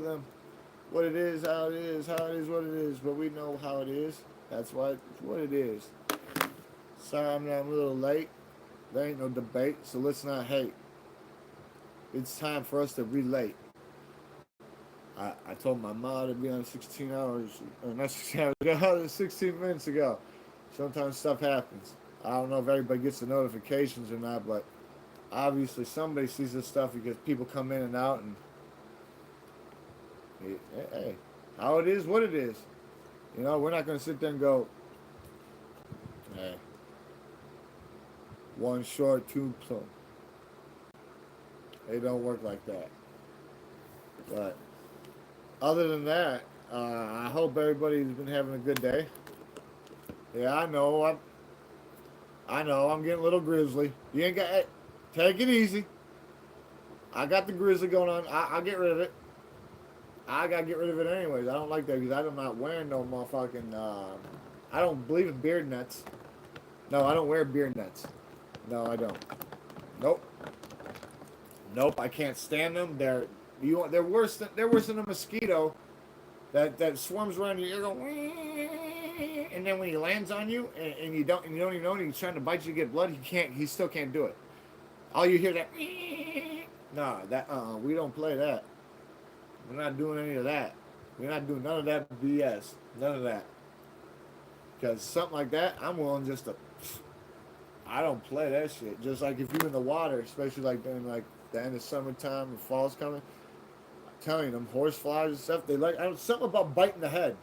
them what it is, how it is, how it is, what it is. But we know how it is. That's what it is. Sorry, I'm a little late. There ain't no debate, so let's not hate. It's time for us to relate. I told my mom to be on 16 hours, or not 16 hours ago, 16 minutes ago. Sometimes stuff happens. I don't know if everybody gets the notifications or not, but obviously somebody sees this stuff because people come in and out, and hey, how it is, what it is. We're not going to sit there and go, hey, one short, two plumb. They don't work like that. But other than that, I hope everybody's been having a good day. Yeah, I know. I'm getting a little grizzly. You ain't got. Hey, take it easy. I got the grizzly going on. I'll get rid of it. I gotta get rid of it anyways. I don't like that because I'm not wearing no motherfucking. I don't believe in beard nets. No, I don't wear beard nets. No, I don't. Nope. Nope. I can't stand them. They're worse than a mosquito that swarms around your ear going, and then when he lands on you and you don't even know, and he's trying to bite you to get blood, he still can't do it. All you hear that, nah, that we don't play that. We're not doing any of that. We're not doing none of that BS. None of that. Because something like that, I'm willing just to. I don't play that shit. Just like if you're in the water, especially like during like the end of summertime and fall's coming. I'm telling you, them horse flies and stuff, they like. Something about biting the head.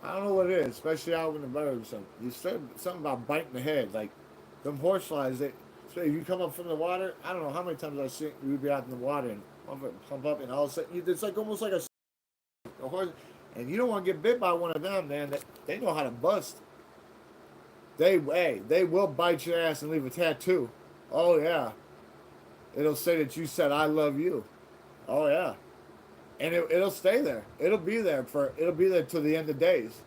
I don't know what it is, especially out in the birds. Something. You said something about biting the head, like them horse flies. So if you come up from the water, I don't know how many times I've seen you'd be out in the water and pump up, and all of a sudden it's like almost like a horse, and you don't want to get bit by one of them, man. They know how to bust. They will bite your ass and leave a tattoo. Oh yeah, it'll say that you said I love you. Oh yeah, and it'll stay there. It'll be there till the end of days.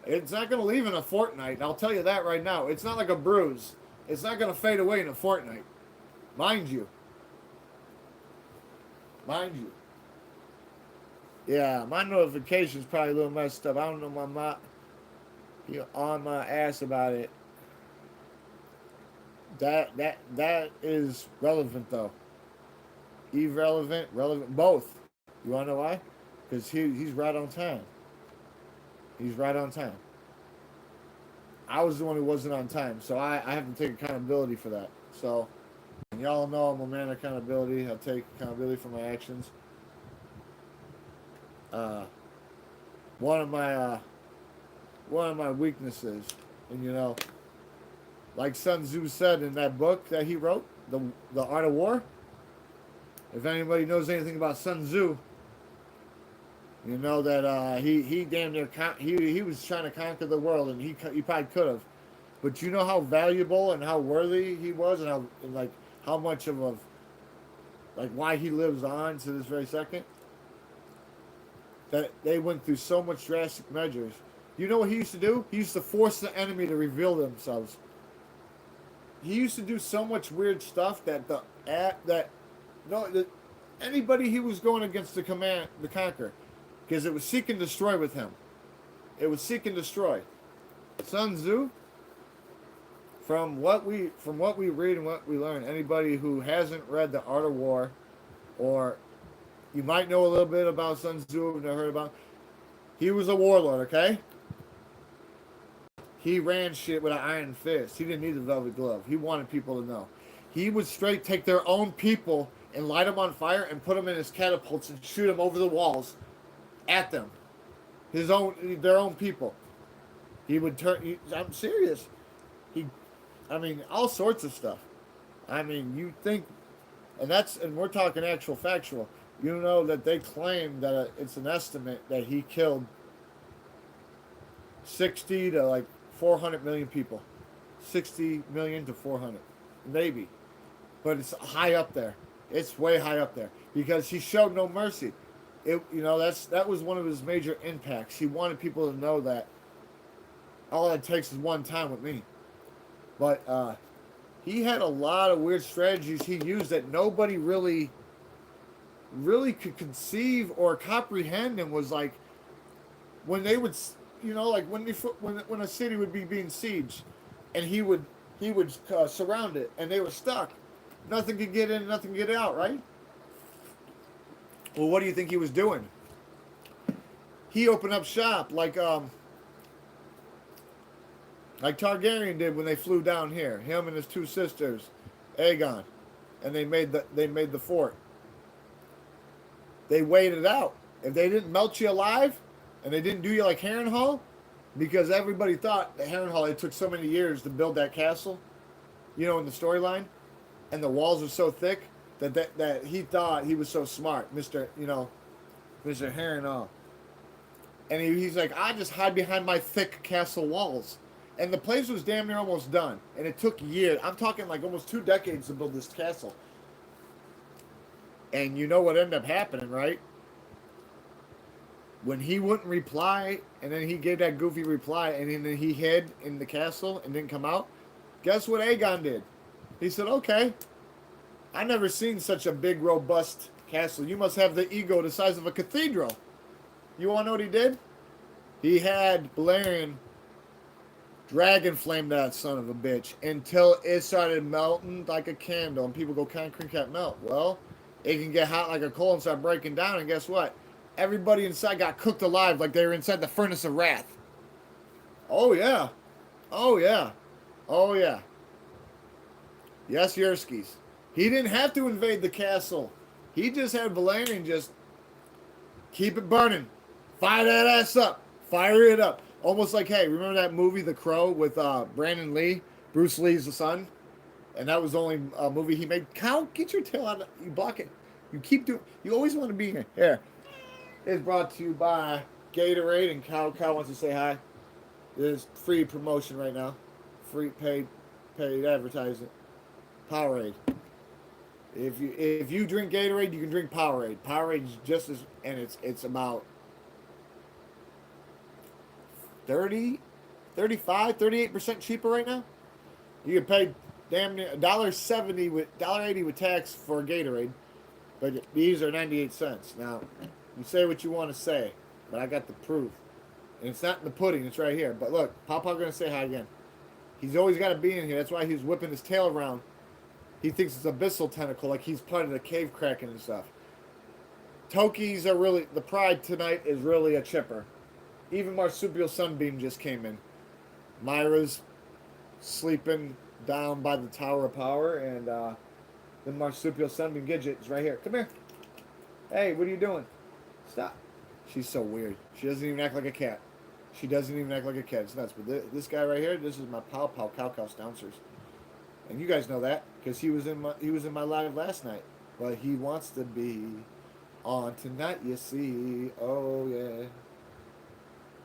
It's not gonna leave in a fortnight. I'll tell you that right now. It's not like a bruise. It's not gonna fade away in a fortnight, mind you. Mind you. Yeah, my notification's probably a little messed up. I don't know you're on my ass about it. That is relevant though. Irrelevant, relevant, both. You wanna know why? Because he's right on time. He's right on time. I was the one who wasn't on time, so I have to take accountability for that. So, and y'all know I'm a man of accountability. I take accountability for my actions. Uh, one of my weaknesses, and like Sun Tzu said in that book that he wrote, the Art of War. If anybody knows anything about Sun Tzu, you know that he damn near he was trying to conquer the world, and he probably could have, but you know how valuable and how worthy he was, and like how much of a like why he lives on to this very second. That they went through so much drastic measures. You know what he used to do? He used to force the enemy to reveal themselves. He used to do so much weird stuff that anybody he was going against the conquer, because it was seek and destroy with him. It was seek and destroy. Sun Tzu, from what we read and what we learn, anybody who hasn't read The Art of War, or you might know a little bit about Sun Tzu and heard about, he was a warlord, okay? He ran shit with an iron fist. He didn't need the velvet glove. He wanted people to know. He would straight take their own people and light them on fire and put them in his catapults and shoot them over the walls at them. Their own people. He would turn. I'm serious. All sorts of stuff. You think, and we're talking actual factual. You know that they claim that it's an estimate that he killed 60 to like 400 million people. 60 million to 400. Maybe. But it's high up there. It's way high up there. Because he showed no mercy. That was one of his major impacts. He wanted people to know that all it takes is one time with me. But he had a lot of weird strategies he used that nobody really really could conceive or comprehend and was like when they would, like when a city would be being sieged, and he would surround it, and they were stuck. Nothing could get in, nothing could get out, right? Well, what do you think he was doing? He opened up shop like Targaryen did when they flew down here. Him and his two sisters, Aegon, and they made the fort. They waited out. If they didn't melt you alive, and they didn't do you like Harrenhal, because everybody thought that Harrenhal, it took so many years to build that castle, in the storyline, and the walls were so thick that he thought he was so smart, Mr. Harrenhal. And he's like, I just hide behind my thick castle walls. And the place was damn near almost done. And it took years. I'm talking like almost 2 decades to build this castle. And you know what ended up happening, right? When he wouldn't reply, and then he gave that goofy reply, and then he hid in the castle and didn't come out, guess what Aegon did? He said, okay, I never seen such a big, robust castle. You must have the ego the size of a cathedral. You want to know what he did? He had Balerion dragon flame that son of a bitch until it started melting like a candle, and people go, concrete can't melt. Well, it can get hot like a coal and start breaking down, and guess what? Everybody inside got cooked alive like they were inside the furnace of wrath. Oh yeah. Oh yeah. Oh yeah. Yes, Yerskis. He didn't have to invade the castle. He just had Valerian just keep it burning. Fire that ass up. Fire it up. Almost like, hey, remember that movie, The Crow, with Brandon Lee? Bruce Lee's the son? And that was the only movie he made. Cow, get your tail out of you block it. You keep doing, you always want to be here. Here. It's brought to you by Gatorade, and Cow wants to say hi. There's free promotion right now. Free paid advertising. Powerade. If you drink Gatorade, you can drink Powerade. Powerade is just as, and it's about 30, 35, 38% cheaper right now. You can pay damn near $1.70 with $1.80 with tax for a Gatorade, but these are 98 cents. Now, you say what you want to say, but I got the proof. And it's not in the pudding, it's right here. But look, Papa gonna say hi again. He's always got to be in here. That's why he's whipping his tail around. He thinks it's abyssal tentacle, like he's part of the cave kraken and stuff. Tokies are really, the pride tonight is really a chipper. Even Marsupial Sunbeam just came in. Myra's sleeping down by the Tower of Power, and the Marsupial Sunbeam Gidget is right here. Come here. Hey, what are you doing? Stop. She's so weird. She doesn't even act like a cat. She doesn't even act like a cat. It's nuts. But this guy right here, this is my Pow Pow Cow Cow Stouncers. And you guys know that because he was in my live last night. But he wants to be on tonight, you see. Oh yeah.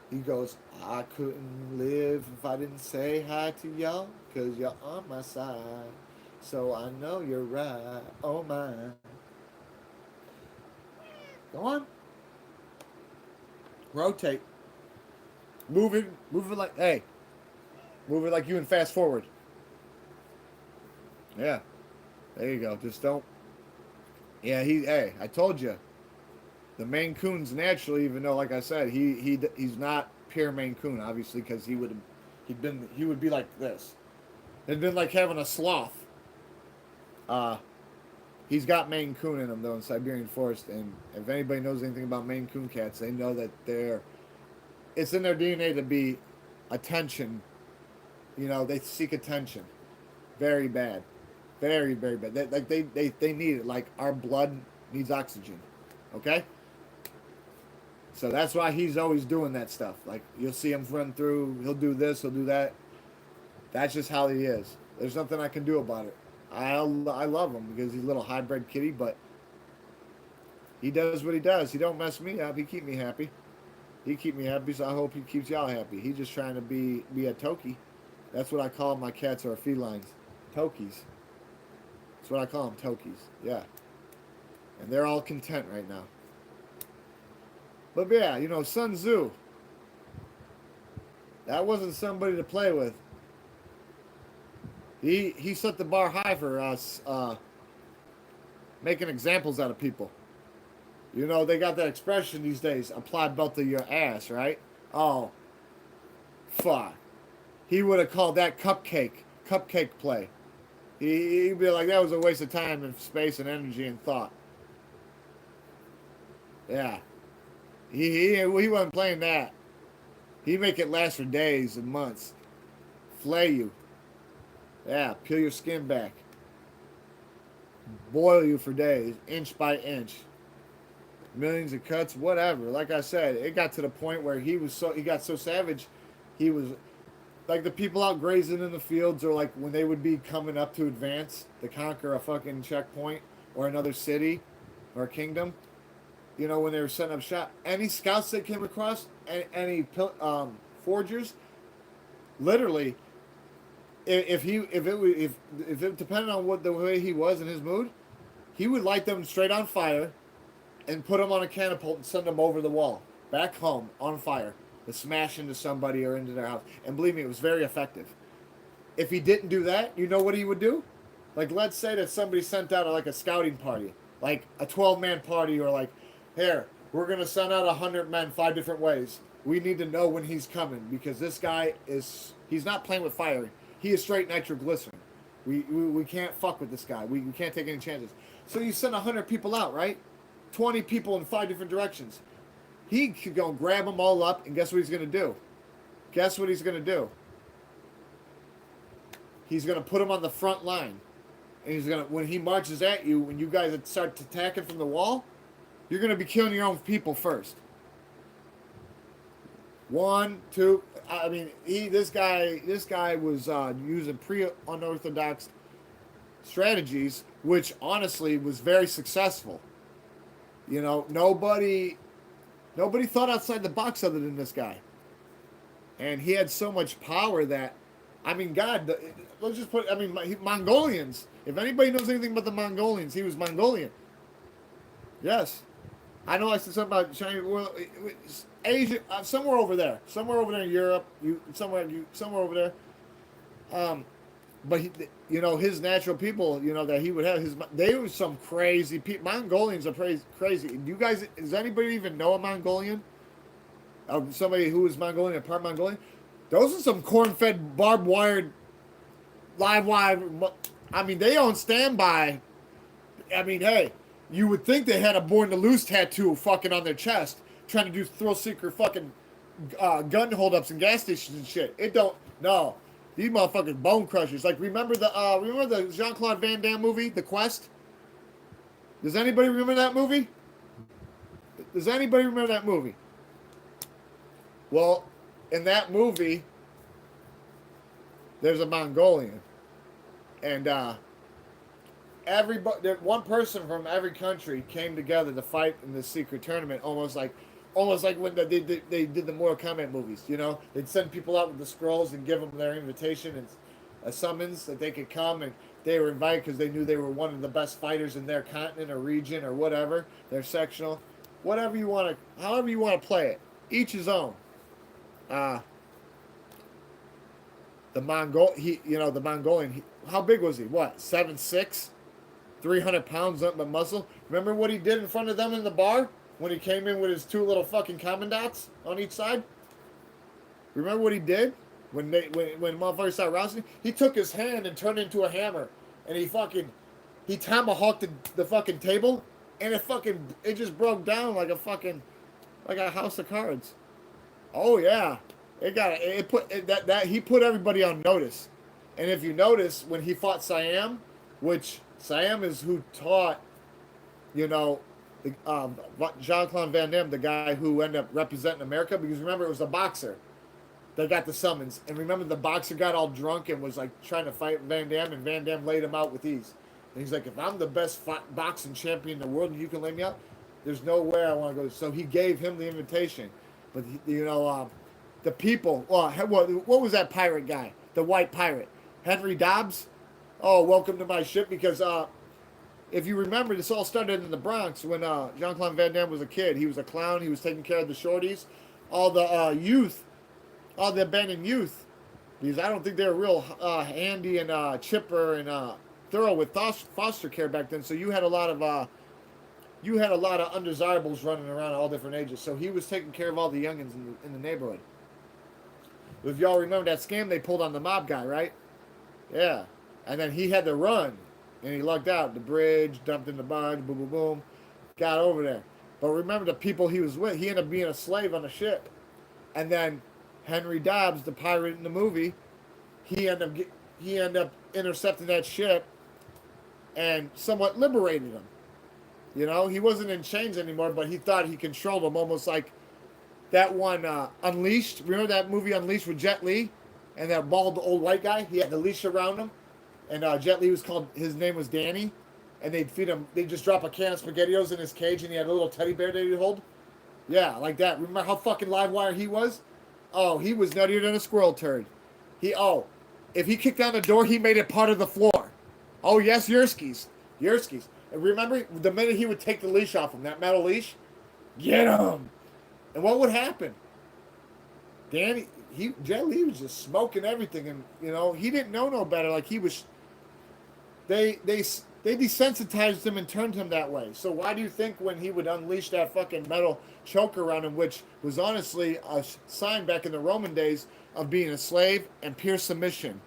He goes, I couldn't live if I didn't say hi to y'all, because you're on my side. So I know you're right. Oh my. Go on. Rotate. Move it like, hey. Move it like you in Fast Forward. Yeah. There you go. Just don't. Yeah, hey, I told you. The Maine Coon's naturally, even though, like I said, he's not pure Maine Coon, obviously, because he would be like this. It'd been like having a sloth. He's got Maine Coon in him though in Siberian forest, and if anybody knows anything about Maine Coon cats, they know that it's in their DNA to be attention. They seek attention, very bad, very very bad. They need it like our blood needs oxygen. Okay. So that's why he's always doing that stuff. Like, you'll see him run through, he'll do this, he'll do that. That's just how he is. There's nothing I can do about it. I love him because he's a little hybrid kitty, but he does what he does. He don't mess me up. He keep me happy. He keep me happy, so I hope he keeps y'all happy. He's just trying to be a toki. That's what I call my cats or felines. Tokies. That's what I call them, tokies. Yeah. And they're all content right now. But yeah, Sun Tzu. That wasn't somebody to play with. He set the bar high for us, making examples out of people. You know, they got that expression these days, apply belt to your ass, right? Oh, fuck. He would have called that cupcake play. He'd be like, that was a waste of time and space and energy and thought. Yeah. He wasn't playing that. He'd make it last for days and months. Flay you. Yeah, peel your skin back. Boil you for days, inch by inch. Millions of cuts, whatever. Like I said, it got to the point where he got so savage, he was like the people out grazing in the fields, or like when they would be coming up to advance to conquer a fucking checkpoint or another city or a kingdom. You know, when they were setting up shop, any scouts they came across, any forgers, literally, if it depended on what the way he was in his mood, he would light them straight on fire and put them on a catapult and send them over the wall, back home, on fire, to smash into somebody or into their house. And believe me, it was very effective. If he didn't do that, you know what he would do? Like, let's say that somebody sent out like a scouting party, like a 12-man party, or like, here, we're going to send out 100 men 5 different ways. We need to know when he's coming, because this guy he's not playing with fire. He is straight nitroglycerin. We can't fuck with this guy. We can't take any chances. So you send 100 people out, right? 20 people in 5 different directions. He could go grab them all up, and guess what he's going to do? Guess what he's going to do? He's going to put them on the front line. And he's going to, when he marches at you, when you guys start attacking from the wall, you're going to be killing your own people first. 1, 2. I mean, this guy was using pre-unorthodox strategies, which honestly was very successful. You know, nobody thought outside the box other than this guy. And he had so much power that, I mean, God, let's just put, I mean, Mongolians. If anybody knows anything about the Mongolians, he was Mongolian. Yes. I know I said something about China, well, Asia, somewhere over there in Europe, somewhere over there. But you know, his natural people, you know, that he would have, they were some crazy people. Mongolians are crazy. Do you guys, does anybody even know a Mongolian? Somebody who is Mongolian, part Mongolian? Those are some corn-fed, barbed-wired, live wire. I mean, they on standby. I mean, hey, you would think they had a Born to Lose tattoo fucking on their chest, trying to do thrill-seeker fucking gun holdups and gas stations and shit. It don't, no. These motherfuckers bone crushers. Like, remember the Jean-Claude Van Damme movie, The Quest? Does anybody remember that movie? Does anybody remember that movie? Well, in that movie, there's a Mongolian. And one person from every country came together to fight in this secret tournament, almost like when they did the Mortal Kombat movies. You know, they'd send people out with the scrolls and give them their invitation and a summons that they could come, and they were invited because they knew they were one of the best fighters in their continent or region or whatever, their sectional, whatever you want to, however you want to play it, each his own. The Mongolian, how big was he? What, 7'6", 300 pounds, nothing but muscle? Remember what he did in front of them in the bar? When he came in with his 2 little fucking commandants on each side? Remember what he did? When motherfuckers started rousing? He took his hand and turned it into a hammer. And he tomahawked the fucking table. And it just broke down like a house of cards. Oh yeah. He put everybody on notice. And if you notice, when he fought Siam, which Siam is who taught, you know, Jean-Claude Van Damme, the guy who ended up representing America, because remember, it was a boxer that got the summons. And remember, the boxer got all drunk and was like trying to fight Van Damme, and Van Damme laid him out with ease. And he's like, if I'm the best boxing champion in the world and you can lay me out, there's no way I want to go. So he gave him the invitation. But, you know, the people, what was that pirate guy? The white pirate. Henry Dobbs? Oh, welcome to my ship, because if you remember, this all started in the Bronx when Jean-Claude Van Damme was a kid. He was a clown. He was taking care of the shorties. All the youth, all the abandoned youth, because I don't think they were real handy and chipper and thorough with foster care back then. So you had a lot of you had a lot of undesirables running around all different ages. So he was taking care of all the youngins in the neighborhood. If y'all remember that scam they pulled on the mob guy, right? Yeah. And then he had to run, and he lucked out. The bridge, dumped in the mud, boom, boom, boom, got over there. But remember the people he was with, he ended up being a slave on a ship. And then Henry Dobbs, the pirate in the movie, he ended up intercepting that ship and somewhat liberated him. You know, he wasn't in chains anymore, but he thought he controlled him, almost like that one Unleashed. Remember that movie Unleashed with Jet Li and that bald old white guy? He had the leash around him, and Jet Li was called. His name was Danny, and they'd feed him. They'd just drop a can of SpaghettiOs in his cage, and he had a little teddy bear that he'd hold. Yeah, like that. Remember how fucking live wire he was? Oh, he was nuttier than a squirrel turd. If he kicked down the door, he made it part of the floor. Oh yes, Yerskis. And remember, the minute he would take the leash off him, that metal leash, get him. And what would happen? Jet Li was just smoking everything, and he didn't know no better. Like he was, they desensitized him and turned him that way. So why do you think when he would unleash that fucking metal choke around him, which was honestly a sign back in the Roman days of being a slave and pure submission,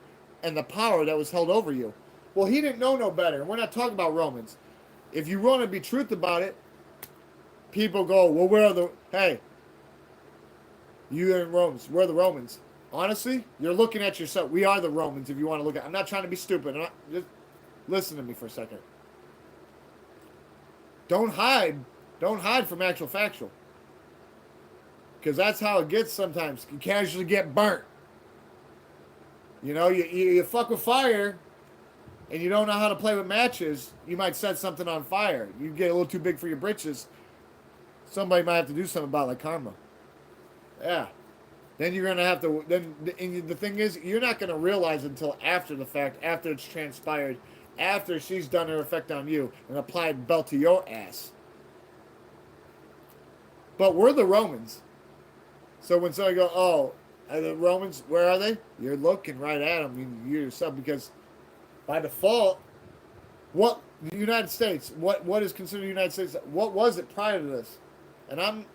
and the power that was held over you? Well, he didn't know no better. And we're not talking about Romans. If you want to be truth about it, people go, well, where are the... Hey, you are Romans. We're the Romans. Honestly, you're looking at yourself. We are the Romans if you want to look at... I'm not trying to be stupid. Just listen to me for a second. Don't hide. Don't hide from actual factual. Because that's how it gets sometimes. You casually get burnt. You fuck with fire... and you don't know how to play with matches, you might set something on fire. You get a little too big for your britches. Somebody might have to do something about it, like karma. Yeah. Then you're going to have to... And the thing is, you're not going to realize until after the fact, after it's transpired, after she's done her effect on you and applied belt to your ass. But we're the Romans. So when somebody goes, oh, are the Romans, where are they? You're looking right at them. You yourself, because... by default, what the United States? What is considered the United States? What was it prior to this? And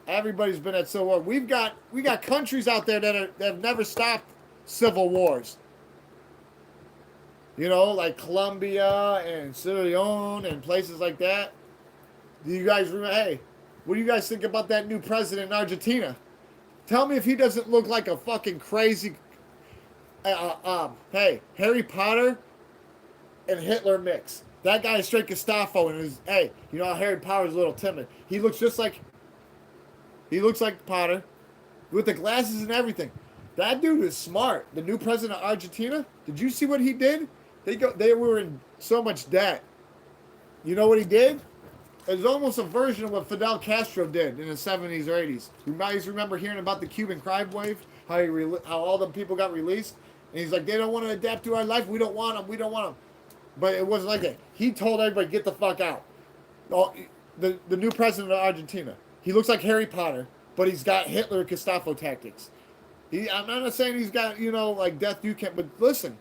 everybody's been at civil war. We got countries out there that have never stopped civil wars. Like Colombia and Sierra Leone and places like that. Do you guys remember? Hey, what do you guys think about that new president in Argentina? Tell me if he doesn't look like a fucking crazy. Hey, Harry Potter and Hitler mix. That guy is straight Gestapo, and how Harry Potter's a little timid. He looks like Potter, with the glasses and everything. That dude is smart. The new president of Argentina. Did you see what he did? They were in so much debt. You know what he did? It was almost a version of what Fidel Castro did in the 70s or 80s. You guys remember hearing about the Cuban crime wave? How all the people got released? And he's like, they don't want to adapt to our life. We don't want them. But it wasn't like that. He told everybody, get the fuck out. The new president of Argentina. He looks like Harry Potter, but he's got Hitler Gestapo tactics. I'm not saying he's got, like death you can't, but listen.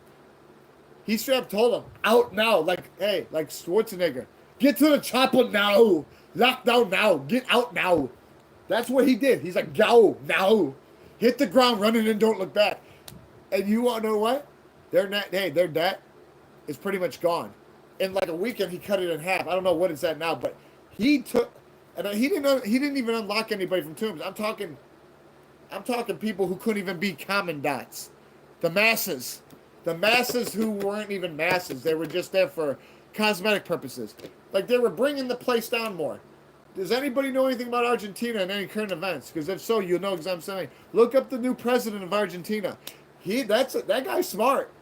He straight up told him, out now. Like Schwarzenegger. Get to the chopper now. Lock down now. Get out now. That's what he did. He's like, go now. Hit the ground running and don't look back. And you want to know what? Their debt is pretty much gone. In like a weekend, he cut it in half. I don't know what it's at now, but he didn't even unlock anybody from tombs. I'm talking people who couldn't even be commandants. The masses who weren't even masses. They were just there for cosmetic purposes. Like they were bringing the place down more. Does anybody know anything about Argentina and any current events? Because if so, you'll know because I'm saying. Look up the new president of Argentina. That guy's smart.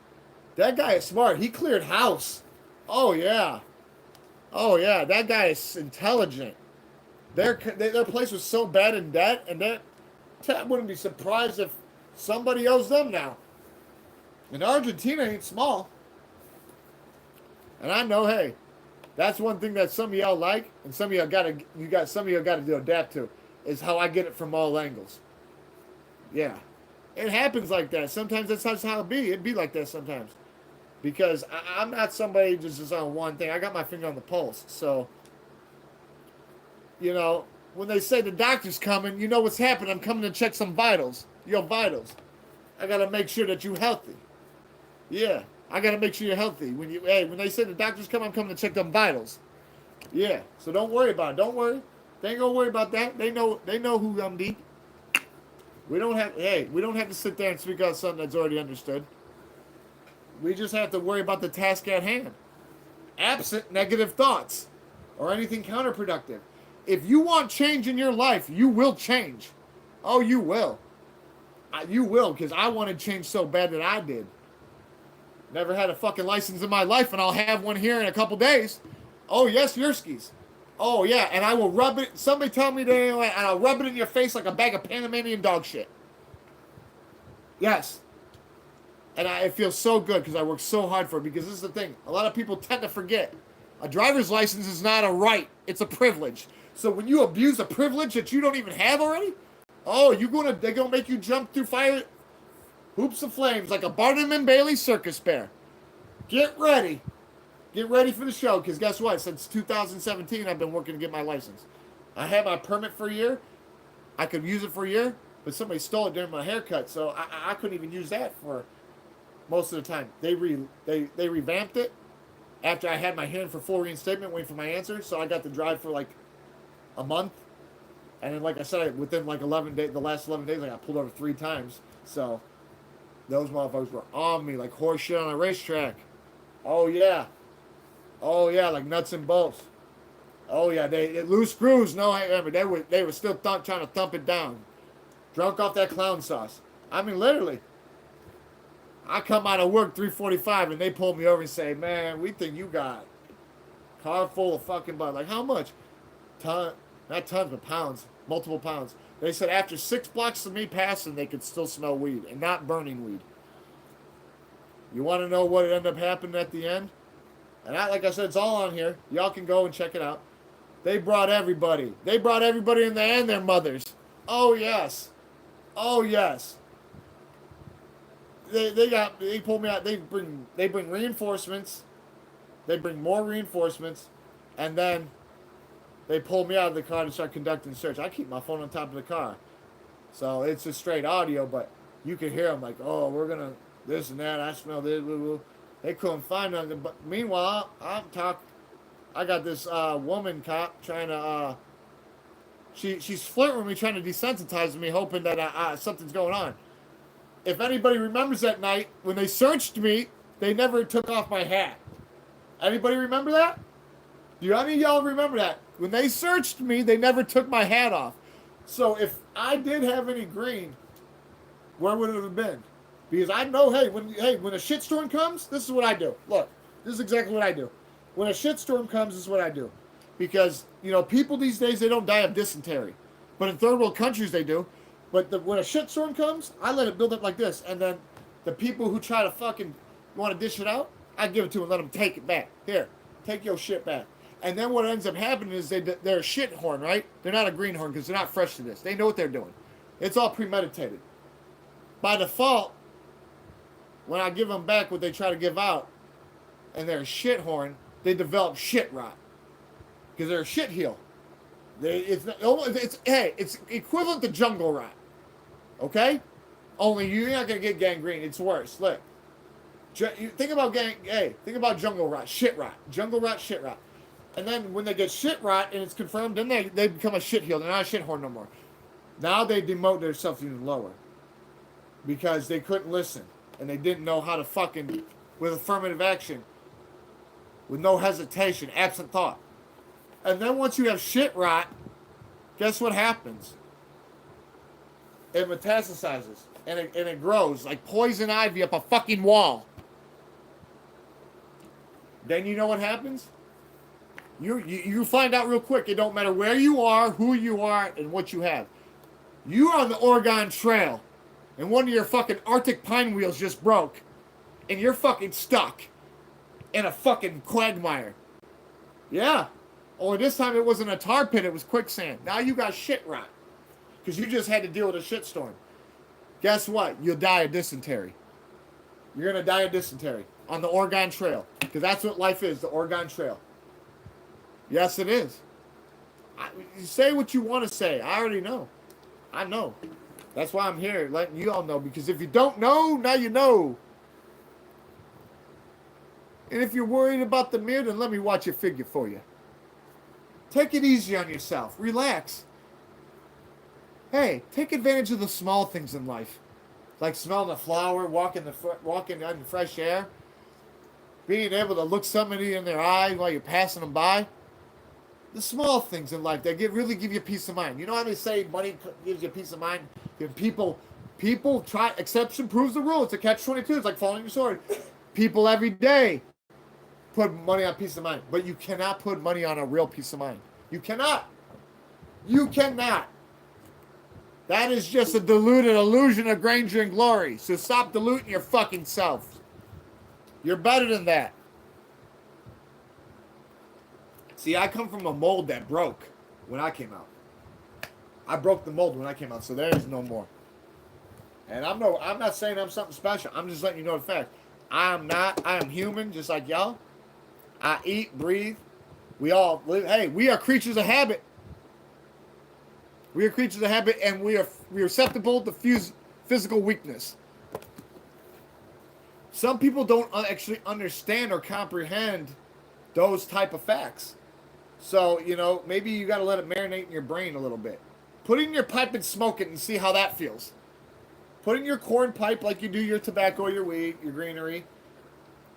That guy is smart. He cleared house. Oh yeah. That guy is intelligent. Their place was so bad in debt, and that wouldn't be surprised if somebody owes them now. And Argentina ain't small. And I know, hey, that's one thing that some of y'all like, and some of y'all got to adapt to, is how I get it from all angles. Yeah. It happens like that. Sometimes that's how it be. It'd be like that sometimes. Because I'm not somebody who just is on one thing. I got my finger on the pulse. So, you know, when they say the doctor's coming, you know what's happening. I'm coming to check some vitals. Your vitals. I got to make sure that you're healthy. Yeah, I got to make sure you're healthy. When they say the doctor's coming, I'm coming to check them vitals. Yeah, so don't worry about it. Don't worry. They ain't gonna worry about that. They know who I'm deep. We don't have to sit there and speak out something that's already understood. We just have to worry about the task at hand. Absent negative thoughts or anything counterproductive. If you want change in your life, you will change. Oh, you will. You will, because I wanted change so bad that I did. Never had a fucking license in my life, and I'll have one here in a couple days. Oh, yes, Yerskis. Oh, yeah, and I will rub it. Somebody tell me that, and I'll rub it in your face like a bag of Panamanian dog shit. Yes. And it feels so good because I worked so hard for it. Because this is the thing. A lot of people tend to forget. A driver's license is not a right. It's a privilege. So when you abuse a privilege that you don't even have already, oh, they're going to make you jump through fire hoops of flames like a Barnum and Bailey circus bear. Get ready. Get ready for the show, because guess what? Since 2017, I've been working to get my license. I had my permit for a year. I could use it for a year, but somebody stole it during my haircut, so I couldn't even use that for most of the time. They revamped it after I had my hearing for full reinstatement, waiting for my answer, so I got to drive for like a month. And then, like I said, within like 11 days, the last 11 days, I got pulled over 3 times. So those motherfuckers were on me like horse shit on a racetrack. Oh, yeah. Oh, yeah, like nuts and bolts. Oh, yeah, they loose screws. No, I remember. They were still trying to thump it down. Drunk off that clown sauce. I mean, literally. I come out of work 3:45 and they pull me over and say, man, we think you got a car full of fucking bud. Like, how much? Not tons, but pounds. Multiple pounds. They said after 6 blocks of me passing, they could still smell weed and not burning weed. You want to know what ended up happening at the end? And like I said, it's all on here. Y'all can go and check it out. They brought everybody. They brought everybody in there and their mothers. Oh, yes. Oh, yes. They pulled me out. They bring reinforcements. They bring more reinforcements. And then they pulled me out of the car to start conducting search. I keep my phone on top of the car. So it's just straight audio, but you can hear them like, oh, we're going to this and that. I smell this. Blah, blah. They couldn't find nothing. But meanwhile, I got this woman cop trying to. She's flirting with me, trying to desensitize me, hoping that something's going on. If anybody remembers that night when they searched me, they never took off my hat. Anybody remember that? Do any of y'all remember that? When they searched me, they never took my hat off. So if I did have any green, where would it have been? Because I know, when a shitstorm comes, this is what I do. Look, this is exactly what I do. When a shitstorm comes, this is what I do. Because, people these days, they don't die of dysentery. But in third world countries, they do. But when a shitstorm comes, I let it build up like this. And then the people who try to fucking want to dish it out, I give it to them and let them take it back. Here, take your shit back. And then what ends up happening is they're a shit horn, right? They're not a greenhorn because they're not fresh to this. They know what they're doing. It's all premeditated. By default, when I give them back what they try to give out, and they're a shit horn, they develop shit rot. Because they're a shit heel. It's equivalent to jungle rot. Okay? Only you're not going to get gangrene. It's worse. Look. Think about jungle rot. Shit rot. Jungle rot, shit rot. And then when they get shit rot and it's confirmed, then they become a shit heel. They're not a shit horn no more. Now they demote themselves even lower. Because they couldn't listen. And they didn't know how to fucking, with affirmative action, with no hesitation, absent thought. And then once you have shit rot, guess what happens? It metastasizes. And it grows like poison ivy up a fucking wall. Then you know what happens? You find out real quick. It don't matter where you are, who you are, and what you have. You're on the Oregon Trail. And one of your fucking Arctic pine wheels just broke. And you're fucking stuck in a fucking quagmire. Yeah. Only this time it wasn't a tar pit, it was quicksand. Now you got shit rot. Because you just had to deal with a shitstorm. Guess what? You'll die of dysentery. You're going to die of dysentery. on the Oregon Trail. Because that's what life is, the Oregon Trail. Yes, it is. Say what you want to say. I already know. I know. That's why I'm here, letting you all know. Because if you don't know, now you know. And if you're worried about the mirror, then let me watch your figure for you. Take it easy on yourself. Relax. Hey, take advantage of the small things in life. Like smelling a flower, walking in fresh air, being able to look somebody in their eye while you're passing them by. The small things in life that really give you peace of mind. You know how they say money gives you peace of mind? People try, exception proves the rule. It's a catch-22. It's like following your sword. People every day put money on peace of mind, but you cannot put money on a real peace of mind. You cannot. You cannot. That is just a diluted illusion of grandeur and glory. So stop diluting your fucking self. You're better than that. See, I come from a mold that broke when I came out. I broke the mold when I came out, so there is no more. And I'm not saying I'm something special. I'm just letting you know the fact. I am human, just like y'all. I eat, breathe. We all live. Hey, we are creatures of habit. We are creatures of habit, and we are susceptible to physical weakness. Some people don't actually understand or comprehend those type of facts. So, maybe you got to let it marinate in your brain a little bit. Put it in your pipe and smoke it and see how that feels. Put it in your corn pipe like you do your tobacco, your weed, your greenery,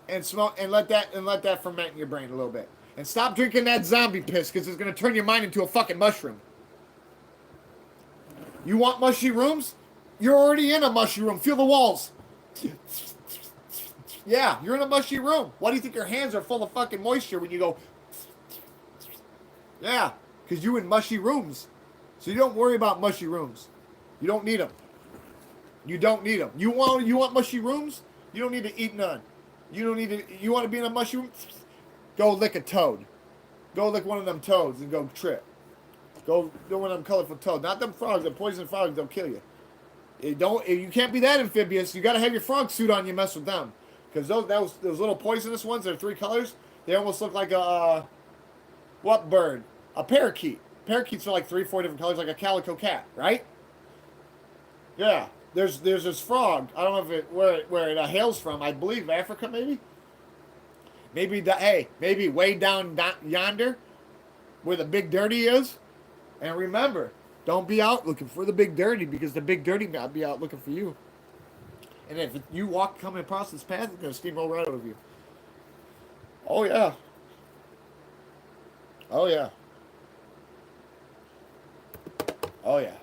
and smoke and let that ferment in your brain a little bit. And stop drinking that zombie piss because it's going to turn your mind into a fucking mushroom. You want mushy rooms? You're already in a mushy room. Feel the walls. Yeah, you're in a mushy room. Why do you think your hands are full of fucking moisture when you go? Yeah, because you're in mushy rooms. So you don't worry about mushy rooms. You don't need them. You don't need them. You want mushy rooms? You don't need to eat none. You don't need to. You want to be in a mushy room? Go lick a toad. Go lick one of them toads and go trip. Go do one of them colorful toads. Not them frogs. The poison frogs, they'll kill you. You can't be that amphibious. You got to have your frog suit on. You mess with them. Because those little poisonous ones, they're 3 colors. They almost look like a what bird? A parakeet. Parakeets are like 3, 4 different colors, like a calico cat, right? Yeah. There's this frog. I don't know if where it hails from. I believe Africa, maybe. Maybe way down yonder, where the big dirty is. And remember, don't be out looking for the big dirty because the big dirty might be out looking for you. And if you coming across this path, it's going to steamroll right over you. Oh, yeah. Oh, yeah. Oh, yeah.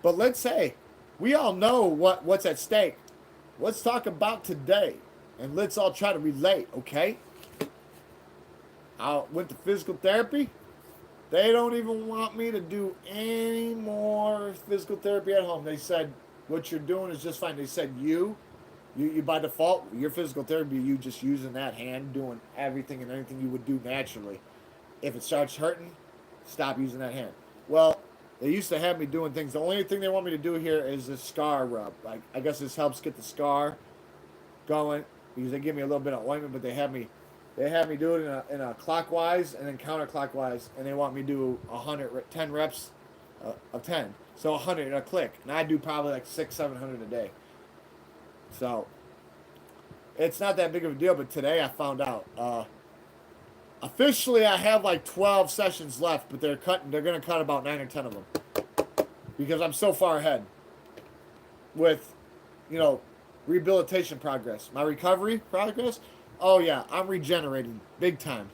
But let's say, we all know what's at stake. Let's talk about today. And let's all try to relate, okay? I went to physical therapy. They don't even want me to do any more physical therapy at home. They said, what you're doing is just fine. They said, you by default, your physical therapy, you just using that hand, doing everything and anything you would do naturally. If it starts hurting, stop using that hand. Well, they used to have me doing things. The only thing they want me to do here is a scar rub. Like, I guess this helps get the scar going because they give me a little bit of ointment, but they have me do it in a clockwise and then counterclockwise, and they want me to do 10 reps of 10. So 100 in a click. And I do probably like 600-700 a day. So it's not that big of a deal, but today I found out. Officially, I have like 12 sessions left, but they're going to cut about 9 or 10 of them because I'm so far ahead with, rehabilitation progress. My recovery progress, oh yeah, I'm regenerating big time.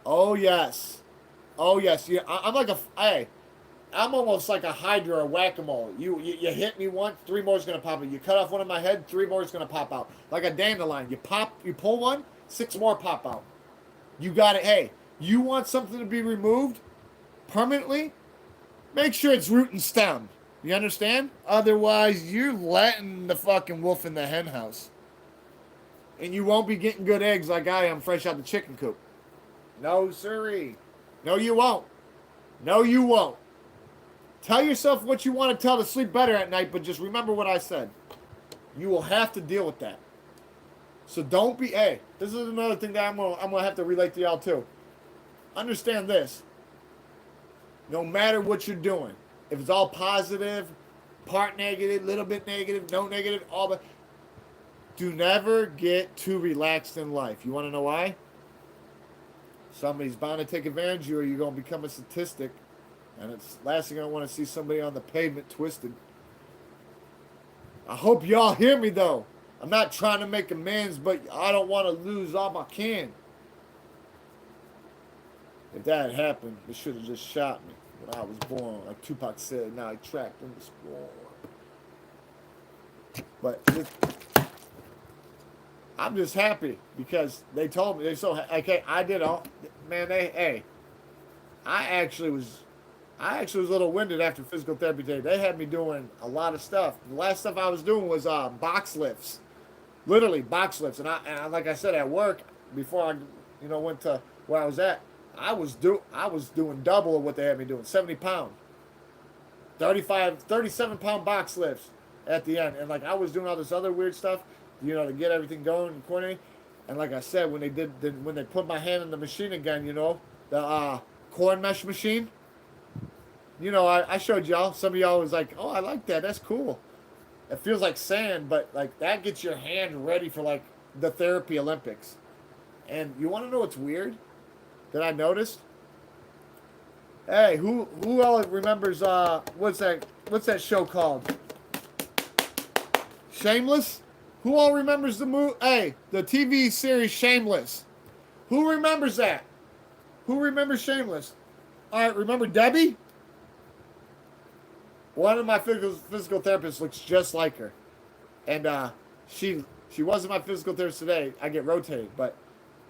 Oh yes. Yeah, I'm almost like a hydra or whack-a-mole. You hit me once, 3 more is going to pop out. You cut off one of my head, 3 more is going to pop out. Like a dandelion. You pull one, 6 more pop out. You got it. Hey, you want something to be removed permanently? Make sure it's root and stem. You understand? Otherwise, you're letting the fucking wolf in the hen house. And you won't be getting good eggs like I am fresh out the chicken coop. No, sirree. No, you won't. No, you won't. Tell yourself what you want to tell to sleep better at night, but just remember what I said. You will have to deal with that. So don't be. Hey, this is another thing that I'm gonna have to relate to y'all too. Understand this. No matter what you're doing, if it's all positive, part negative, little bit negative, no negative, all the, do never get too relaxed in life. You want to know why? Somebody's bound to take advantage of you, or you're gonna become a statistic. And it's last thing I want to see somebody on the pavement twisted. I hope y'all hear me though. I'm not trying to make amends, but I don't want to lose all I can. If that had happened, they should have just shot me when I was born. Like Tupac said, now I trapped in the spawn. But I'm just happy because they told me they so okay. I did all, man. I actually was a little winded after physical therapy today. They had me doing a lot of stuff. The last stuff I was doing was box lifts, literally box lifts. And like I said, at work before I, went to where I was at, I was doing double of what they had me doing, 70 pound, 37 pound box lifts at the end, and like I was doing all this other weird stuff, to get everything going and coordinating. And like I said, when they put my hand in the machine again, the corn mesh machine. I showed y'all. Some of y'all was like, "Oh, I like that. That's cool." It feels like sand, but like that gets your hand ready for like the therapy Olympics. And you want to know what's weird that I noticed? Hey, who all remembers what's that show called? Shameless? Who all remembers the the TV series Shameless? Who remembers that? Who remembers Shameless? All right, remember Debbie? One of my physical therapists looks just like her, and she wasn't my physical therapist today. I get rotated, but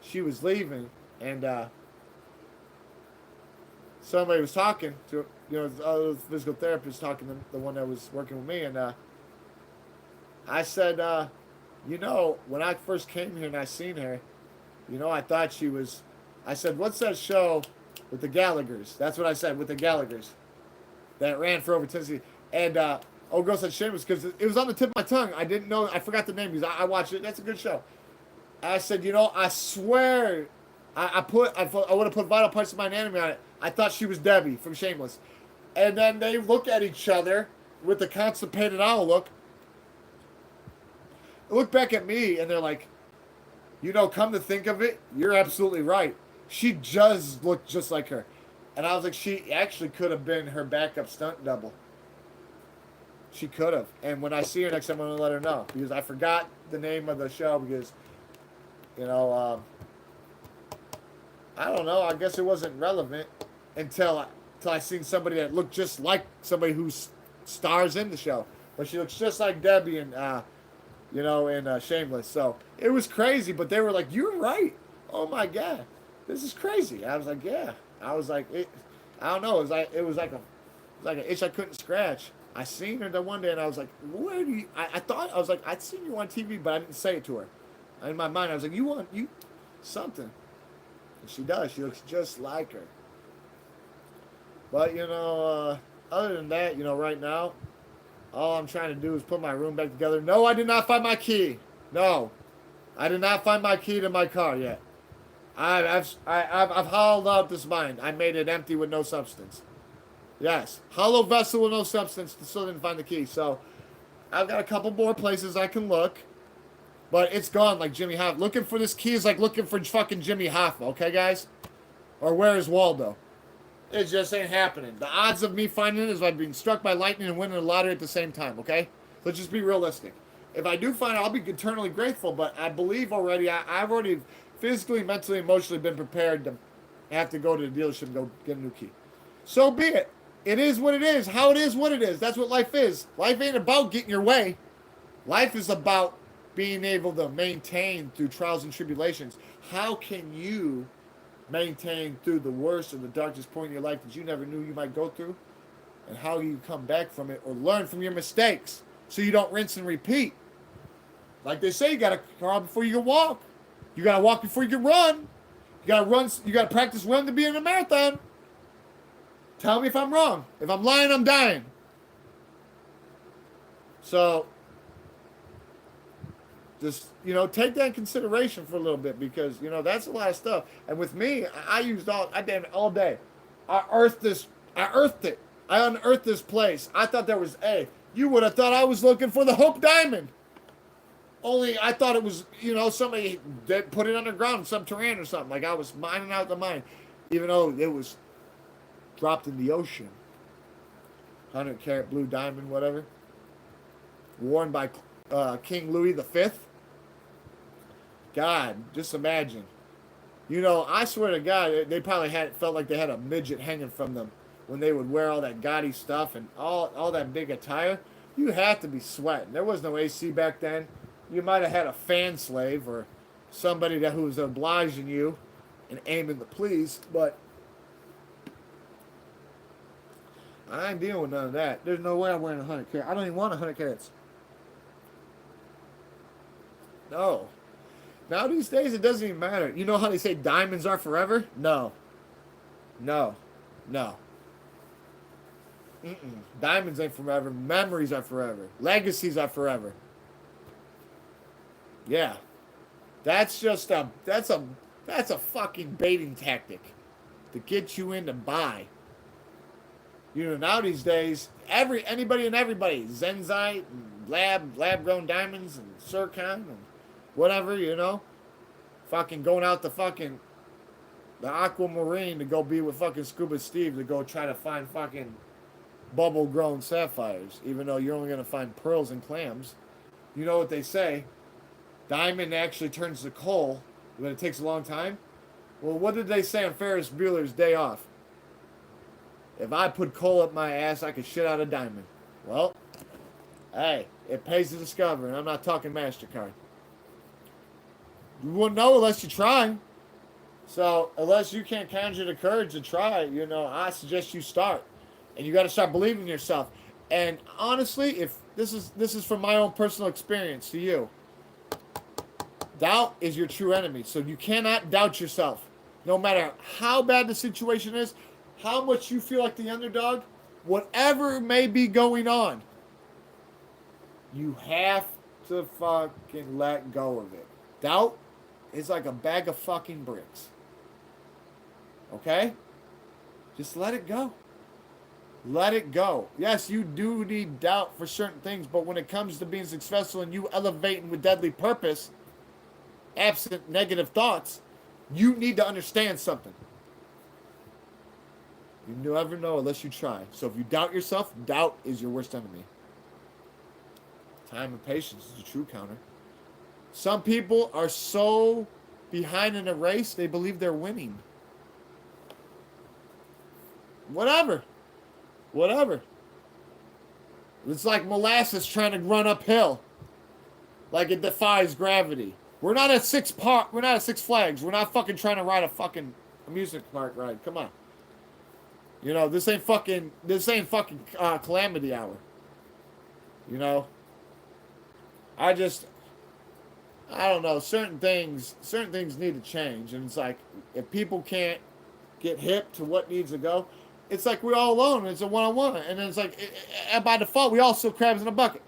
she was leaving, and somebody was talking to the other physical therapist, talking to the one that was working with me, and I said, when I first came here and I seen her, I thought she was. I said, what's that show with the Gallaghers? That's what I said, with the Gallaghers. That ran for over 10 seasons. And old girl said Shameless because it was on the tip of my tongue. I didn't know. I forgot the name because I watched it. That's a good show. I said, I swear, I would have put vital parts of my anatomy on it. I thought she was Debbie from Shameless. And then they look at each other with the constipated owl look. Look back at me and they're like, come to think of it, you're absolutely right. She just looked just like her. And I was like, she actually could have been her backup stunt double. She could have. And when I see her next time, I'm going to let her know. Because I forgot the name of the show because, I don't know. I guess it wasn't relevant until I seen somebody that looked just like somebody who stars in the show. But she looks just like Debbie in Shameless. So it was crazy. But they were like, you're right. Oh, my God. This is crazy. I was like, yeah. I was like, I don't know. It was like an itch I couldn't scratch. I seen her the one day, and I was like, where do you? I thought I was like, I'd seen you on TV, but I didn't say it to her. In my mind, I was like, you something? And she does. She looks just like her. But other than that, right now, all I'm trying to do is put my room back together. No, I did not find my key. No, I did not find my key to my car yet. I've hollowed out this mind. I made it empty with no substance. Yes, hollow vessel with no substance. Still didn't find the key. So I've got a couple more places I can look, but it's gone like Jimmy Hoffa. Looking for this key is like looking for fucking Jimmy Hoffa. Okay, guys? Or where is Waldo? It just ain't happening. The odds of me finding it is by being struck by lightning and winning the lottery at the same time. Okay? Let's just be realistic. If I do find it, I'll be eternally grateful. But I believe already. I've already physically, mentally, emotionally been prepared to have to go to the dealership and go get a new key. So be it. It is what it is. How it is what it is. That's what life is. Life ain't about getting your way. Life is about being able to maintain through trials and tribulations. How can you maintain through the worst or the darkest point in your life that you never knew you might go through? And how you come back from it or learn from your mistakes so you don't rinse and repeat. Like they say, you got to crawl before you can walk. You got to walk before you can run. You got to run. You got to practice run to be in a marathon. Tell me if I'm wrong. If I'm lying, I'm dying. So, Just, take that in consideration for a little bit because, that's a lot of stuff. And with me, I damn it all day. I earthed it. I unearthed this place. I thought there was you would have thought I was looking for the Hope Diamond. Only I thought it was, somebody that put it underground in some terrain or something. Like I was mining out the mine. Even though it was dropped in the ocean. 100-carat blue diamond, whatever. Worn by King Louis V. God, just imagine. I swear to God, they probably felt like they had a midget hanging from them when they would wear all that gaudy stuff and all that big attire. You had to be sweating. There was no AC back then. You might have had a fan slave or somebody who was obliging you and aiming the please, but I ain't dealing with none of that. There's no way I'm wearing 100 carats. I don't even want 100 carats. No. Now these days it doesn't even matter. You know how they say diamonds are forever? No. No. No. Mm-mm. Diamonds ain't forever. Memories are forever. Legacies are forever. Yeah. That's a fucking baiting tactic to get you in to buy. Now these days, anybody and everybody, Zenzite, and lab grown diamonds, and zircon, and whatever, fucking going out the aquamarine to go be with fucking Scuba Steve to go try to find fucking bubble grown sapphires, even though you're only gonna find pearls and clams. You know what they say? Diamond actually turns to coal, but it takes a long time. Well, what did they say on Ferris Bueller's Day Off? If I put coal up my ass, I could shit out a diamond. Well, hey, it pays to discover, and I'm not talking MasterCard. You wouldn't know unless you try. So, unless you can't conjure the courage to try, I suggest you start. And you got to start believing in yourself. And honestly, if this is from my own personal experience to you, doubt is your true enemy. So you cannot doubt yourself. No matter how bad the situation is, how much you feel like the underdog, whatever may be going on, you have to fucking let go of it. Doubt is like a bag of fucking bricks. Okay? Just let it go. Let it go. Yes, you do need doubt for certain things, but when it comes to being successful and you elevating with deadly purpose, absent negative thoughts, you need to understand something. You never know unless you try. So if you doubt yourself, doubt is your worst enemy. Time and patience is a true counter. Some people are so behind in a race, they believe they're winning. Whatever. It's like molasses trying to run uphill. Like it defies gravity. We're not at Six Flags. We're not fucking trying to ride a fucking amusement park ride. Come on. This ain't fucking calamity hour. I don't know. Certain things need to change. And it's like, if people can't get hip to what needs to go, it's like we're all alone. It's a one-on-one. And then it's like, by default, we all still crabs in a bucket.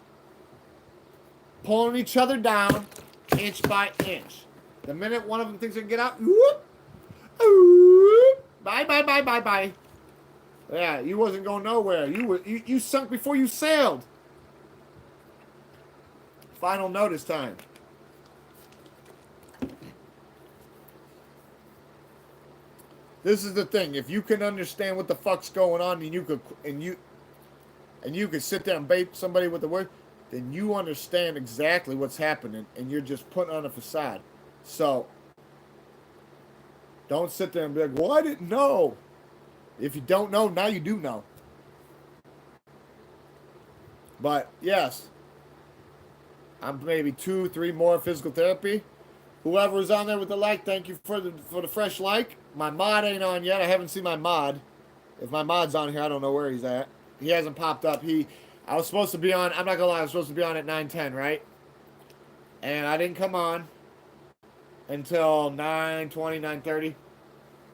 Pulling each other down, inch by inch. The minute one of them thinks they can get out, whoop, whoop, bye. Yeah, you wasn't going nowhere. You sunk before you sailed. Final notice time. This is the thing. If you can understand what the fuck's going on, and you could sit there and bait somebody with the word, then you understand exactly what's happening, and you're just putting on a facade. So don't sit there and be like, "Well, I didn't know." If you don't know, now you do know. But yes, I'm maybe 2-3 more physical therapy. Whoever's on there with the like, thank you for the fresh like. My mod ain't on yet. I haven't seen my mod. If my mod's on here, I don't know where he's at. He hasn't popped up. I was supposed to be on. I'm not gonna lie. I was supposed to be on at 9:10, right? And I didn't come on until 9:20, 9:30,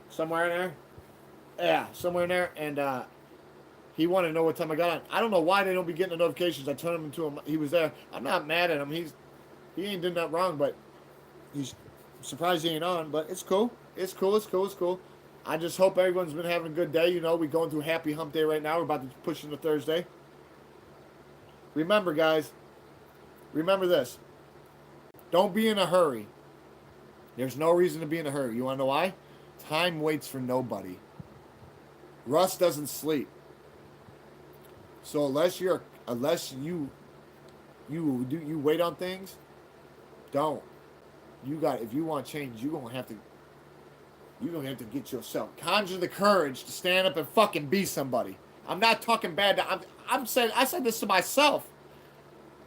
somewhere in there. Yeah, somewhere in there. And he wanted to know what time I got on. I don't know why they don't be getting the notifications. I turned him into him. He was there. I'm not mad at him. He ain't done that wrong, but he's surprised he ain't on. But it's cool. It's cool. It's cool. It's cool. I just hope everyone's been having a good day. You know, we're going through Happy Hump Day right now. We're about to push into Thursday. Remember, guys. Remember this. Don't be in a hurry. There's no reason to be in a hurry. You want to know why? Time waits for nobody. Russ doesn't sleep. So unless you wait on things, don't. If you want change, you're gonna have to get yourself conjure the courage to stand up and fucking be somebody. I'm not talking bad. I said this to myself.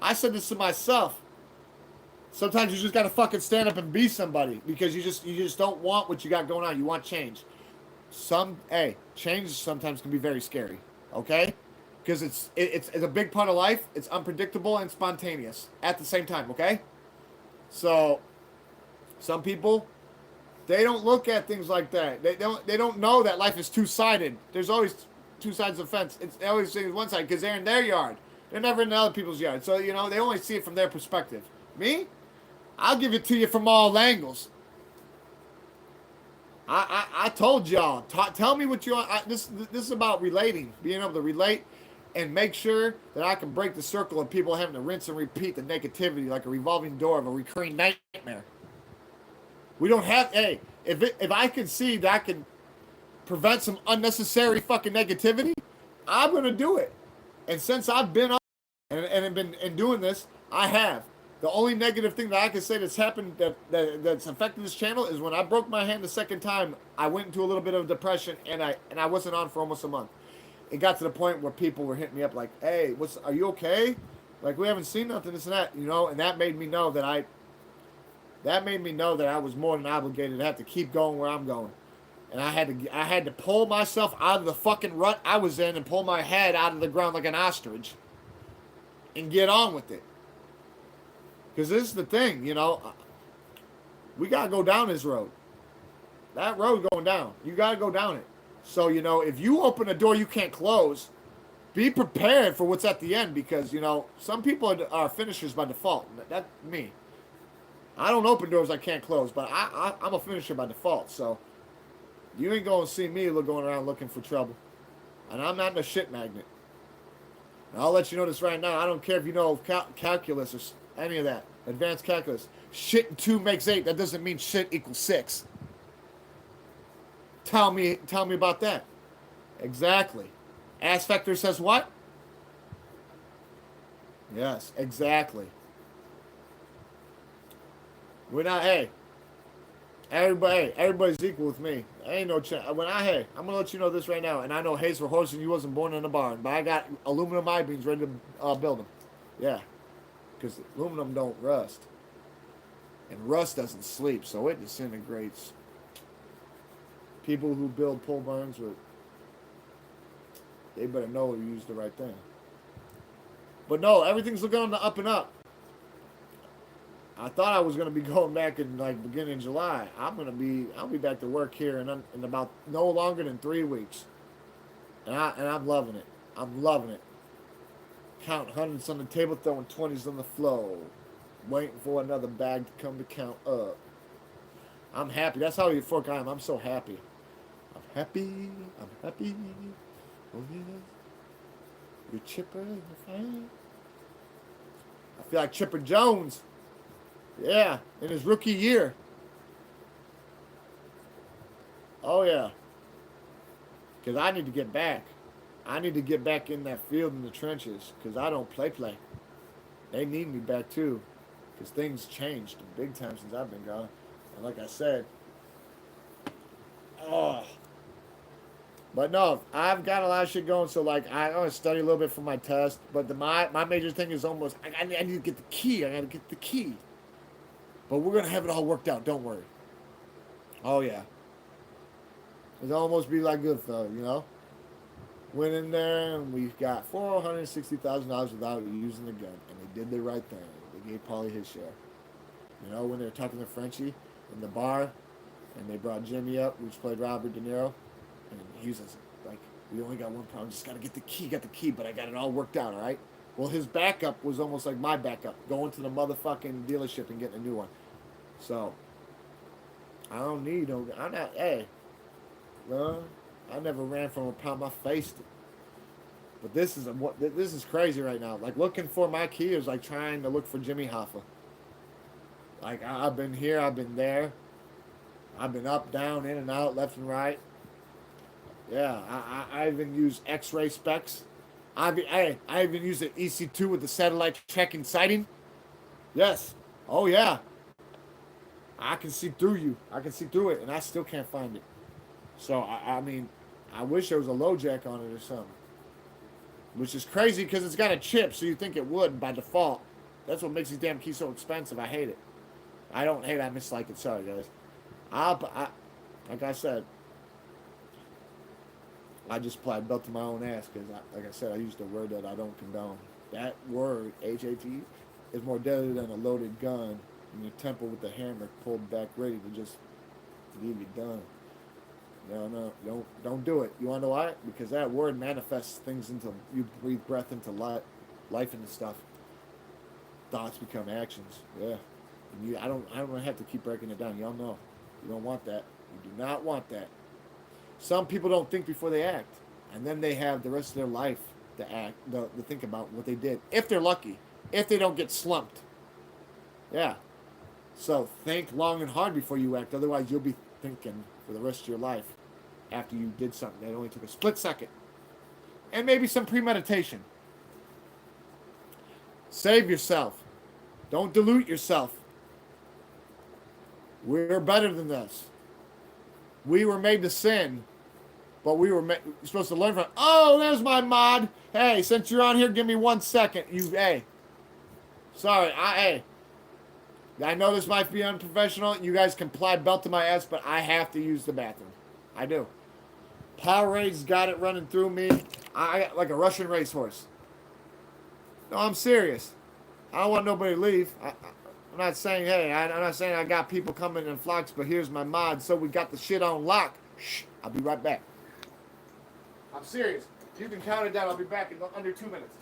I said this to myself. Sometimes you just gotta fucking stand up and be somebody because you just don't want what you got going on. You want change. Change sometimes can be very scary. Okay, because it's a big part of life. It's unpredictable and spontaneous at the same time. Okay, so some people they don't look at things like that. They don't know that life is two-sided. There's always two sides of the fence. They always see one side because they're in their yard. They're never in other people's yard. So they only see it from their perspective. Me, I'll give it to you from all angles. I told y'all. Tell me what you want. This is about relating, being able to relate, and make sure that I can break the circle of people having to rinse and repeat the negativity like a revolving door of a recurring nightmare. We don't have. Hey, if I can see that I can prevent some unnecessary fucking negativity, I'm gonna do it. And since I've been on and been doing this, I have. The only negative thing that I can say that's happened that's affected this channel is when I broke my hand the second time, I went into a little bit of depression and I wasn't on for almost a month. It got to the point where people were hitting me up like, "Hey, are you okay? Like we haven't seen nothing, this and that, and that made me know that I was more than obligated to have to keep going where I'm going. And I had to pull myself out of the fucking rut I was in and pull my head out of the ground like an ostrich and get on with it. Because this is the thing, we got to go down this road. That road going down. You got to go down it. So, if you open a door you can't close, be prepared for what's at the end because, some people are finishers by default. That's me. I don't open doors I can't close, but I'm a finisher by default. So, you ain't going to see me going around looking for trouble. And I'm not a shit magnet. And I'll let you know this right now. I don't care if you know calculus or any of that. Advanced calculus. Shit and 2 makes 8. That doesn't mean shit equals 6. Tell me about that. Exactly. Ass factor says what? Yes, exactly. We're not, everybody's equal with me. Ain't no chance. I'm gonna let you know this right now. And I know Hayes for Horse, you wasn't born in a barn, but I got aluminum I-beams ready to build them. Yeah, because aluminum don't rust, and rust doesn't sleep, so it disintegrates. People who build pole barns they better know to use the right thing. But no, everything's looking on the up and up. I thought I was going to be going back in beginning of July. I'll be back to work here in about no longer than 3 weeks. And I'm loving it. I'm loving it. Counting hundreds on the table, throwing 20s on the floor. Waiting for another bag to come to count up. I'm happy. That's how euphoric I am. I'm so happy. I'm happy. Oh yeah. You're Chipper. You're fine. I feel like Chipper Jones. Yeah, in his rookie year. Oh, yeah. Because I need to get back. I need to get back in that field in the trenches because I don't play. They need me back, too, because things changed big time since I've been gone. And like I said, but no, I've got a lot of shit going, so, I want to study a little bit for my test, but my major thing is almost, I need to get the key. I got to get the key. But we're going to have it all worked out. Don't worry. Oh, yeah. It'll almost be like Goodfellas, Went in there and we got $460,000 without using the gun. And they did the right thing. They gave Paulie his share. When they were talking to Frenchie in the bar and they brought Jimmy up, which played Robert De Niro. And he was like, we only got one problem. Just got to get the key. Got the key, but I got it all worked out, all right? Well, his backup was almost like my backup, going to the motherfucking dealership and getting a new one. So I don't need no. I'm not. Hey, I never ran from a pound. I faced it. But this is crazy right now. Like looking for my key is like trying to look for Jimmy Hoffa. Like I've been here, I've been there, I've been up, down, in and out, left and right. Yeah, I even use X-ray specs. I even use the EC2 with the satellite tracking sighting. Yes. Oh yeah. I can see through you. I can see through it, and I still can't find it. So I mean, I wish there was a low jack on it or something. Which is crazy because it's got a chip, so you think it would by default. That's what makes these damn keys so expensive. I hate it. I don't hate it. I mislike it. Sorry, guys. Like I said, I just applied belt to my own ass because, like I said, I used a word that I don't condone. That word, H-A-T, is more deadly than a loaded gun in your temple with the hammer pulled back ready to just leave you done. No, don't do it. You want to know why? Because that word manifests things into you. Breathe breath into life into stuff. Thoughts become actions. Yeah. And I don't have to keep breaking it down. Y'all know. You don't want that. You do not want that. Some people don't think before they act, and then they have the rest of their life to act, to think about what they did. If they're lucky, if they don't get slumped. Yeah. So think long and hard before you act. Otherwise, you'll be thinking for the rest of your life after you did something that only took a split second. And maybe some premeditation. Save yourself. Don't dilute yourself. We're better than this. We were made to sin, but we're supposed to learn from. Oh, there's my mod. Hey, since you're on here, give me 1 second. Hey. Sorry, hey. I know this might be unprofessional. You guys can apply belt to my ass, but I have to use the bathroom. I do. Powerade's got it running through me. I like a Russian racehorse. No, I'm serious. I don't want nobody to leave. I'm not saying, hey, I'm not saying I got people coming in flocks, but here's my mod, so we got the shit on lock. Shh, I'll be right back. I'm serious. You can count it down. I'll be back in under 2 minutes.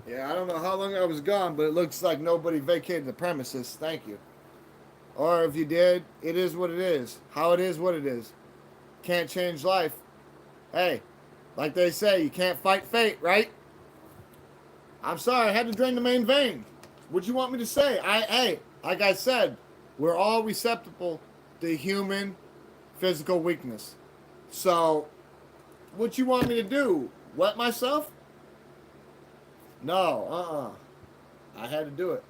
Yeah, I don't know how long I was gone, but it looks like nobody vacated the premises. Thank you. Or if you did, it is what it is. How it is, what it is. Can't change life. Hey, like they say, you can't fight fate, right? I'm sorry, I had to drain the main vein. What you want me to say? Hey, like I said, we're all receptible to human physical weakness. So, what you want me to do? Wet myself? No, I had to do it.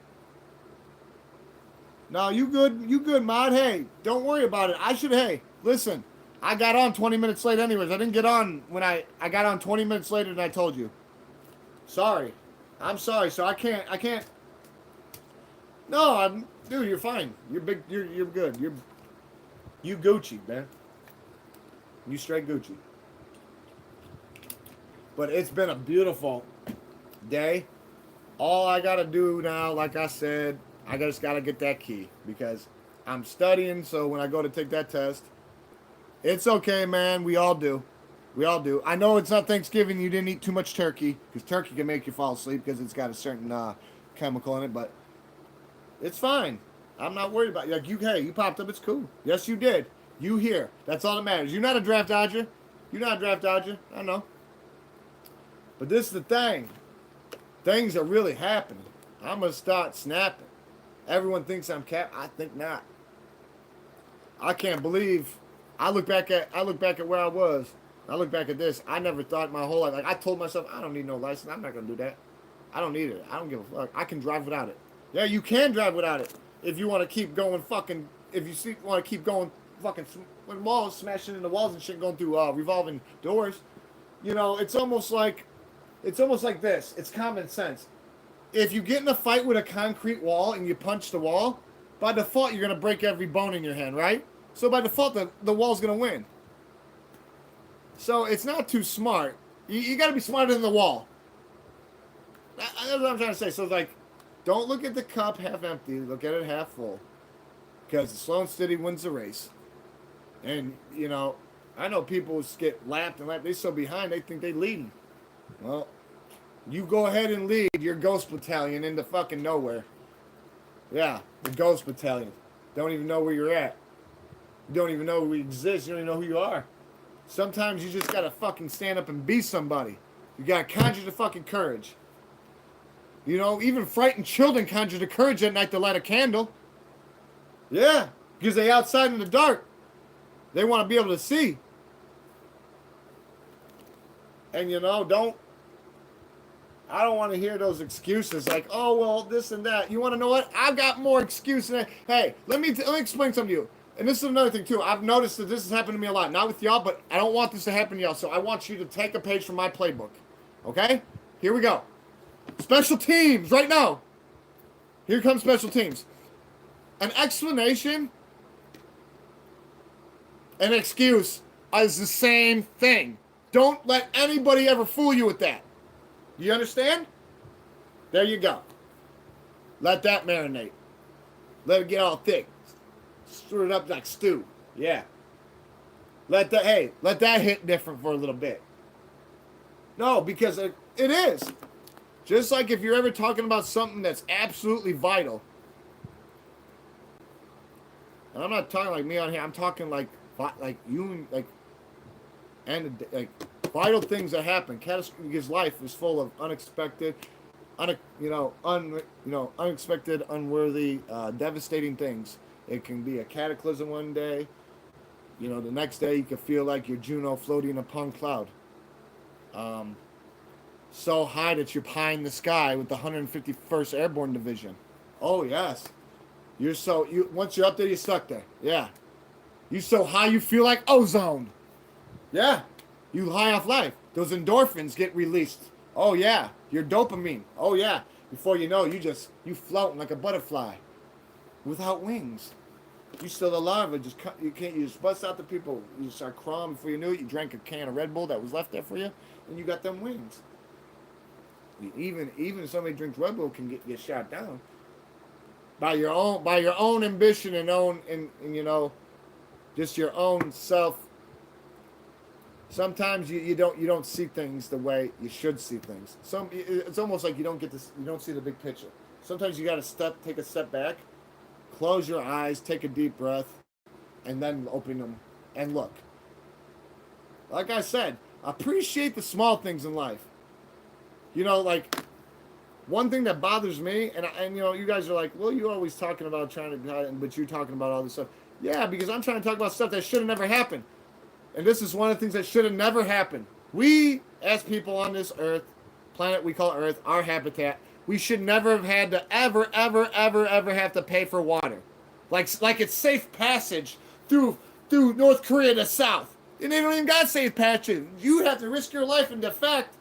No, you good, mod. Hey, don't worry about it. Hey, listen, I got on 20 minutes late anyways. I didn't get on when I got on 20 minutes later than I told you. Sorry. I'm sorry, so I can't. No, dude, you're fine. You're good. You Gucci, man. You straight Gucci. But it's been a beautiful day. All I gotta do now, like I said, I just gotta get that key because I'm studying. So when I go to take that test, it's okay, man. We all do. I know it's not Thanksgiving. You didn't eat too much turkey because turkey can make you fall asleep because it's got a certain chemical in it. But it's fine. I'm not worried about you. Like you popped up. It's cool. Yes, you did. You here. That's all that matters. You're not a draft dodger. I know. But this is the thing. Things are really happening. I'm going to start snapping. Everyone thinks I'm cap. I think not. I can't believe. I look back at where I was. I look back at this. I never thought my whole life. Like I told myself, I don't need no license. I'm not gonna do that. I don't need it. I don't give a fuck. I can drive without it. Yeah, you can drive without it if you want to keep going fucking. If you want to keep going fucking when walls smashing into walls and shit, going through revolving doors. You know, it's almost like this. It's common sense. If you get in a fight with a concrete wall and you punch the wall, by default you're gonna break every bone in your hand, right? So by default the wall's gonna win. So it's not too smart. You got to be smarter than the wall. That's what I'm trying to say. So like, don't look at the cup half empty. Look at it half full. Because the slow and steady wins the race. And, you know, I know people get lapped and lapped. They're so behind, they think they leading. Well, you go ahead and lead your ghost battalion into fucking nowhere. Yeah, the ghost battalion. Don't even know where you're at. You don't even know we exist. You don't even know who you are. Sometimes you just gotta fucking stand up and be somebody. You gotta conjure the fucking courage. You know, even frightened children conjure the courage at night to light a candle. Yeah, because they outside in the dark. They want to be able to see. And you know, I don't want to hear those excuses like, oh, well, this and that. You want to know what? I've got more excuses than that. Hey, let me explain something to you. And this is another thing, too. I've noticed that this has happened to me a lot. Not with y'all, but I don't want this to happen to y'all. So I want you to take a page from my playbook. Okay? Here we go. Special teams right now. Here comes special teams. An explanation, an excuse is the same thing. Don't let anybody ever fool you with that. You understand? There you go. Let that marinate. Let it get all thick. Stir it up like stew. Yeah. Let that hit different for a little bit. No, because it is. Just like if you're ever talking about something that's absolutely vital. And I'm not talking like me on here. I'm talking like you, and like vital things that happen. Because life is full of unexpected, unexpected, unworthy, devastating things. It can be a cataclysm one day. You know, the next day you can feel like you're Juno floating upon cloud. So high that you're pie in the sky with the 151st Airborne Division. Oh yes, once you're up there, you're stuck there. Yeah, you so high you feel like ozone. Yeah, you high off life. Those endorphins get released. Oh yeah, your dopamine. Oh yeah, before you know, you floating like a butterfly, without wings. You still alive, you just bust out the people. You start crawling before you knew it. You drank a can of Red Bull that was left there for you, and you got them wings. Even if somebody drinks Red Bull can get shot down by your own ambition and you know, just your own self. Sometimes you don't see things the way you should see things. It's almost like you don't see the big picture. Sometimes you got to take a step back, close your eyes, take a deep breath, and then open them and look. Like I said, appreciate the small things in life. You know, like one thing that bothers me, and you know, you guys are like, well, you're always talking about but you're talking about all this stuff. Yeah, because I'm trying to talk about stuff that should have never happened. And this is one of the things that should have never happened. We, as people on this earth, planet we call Earth, our habitat, we should never have had to ever have to pay for water. Like it's safe passage through North Korea to South. And they don't even got safe passage. You have to risk your life and defect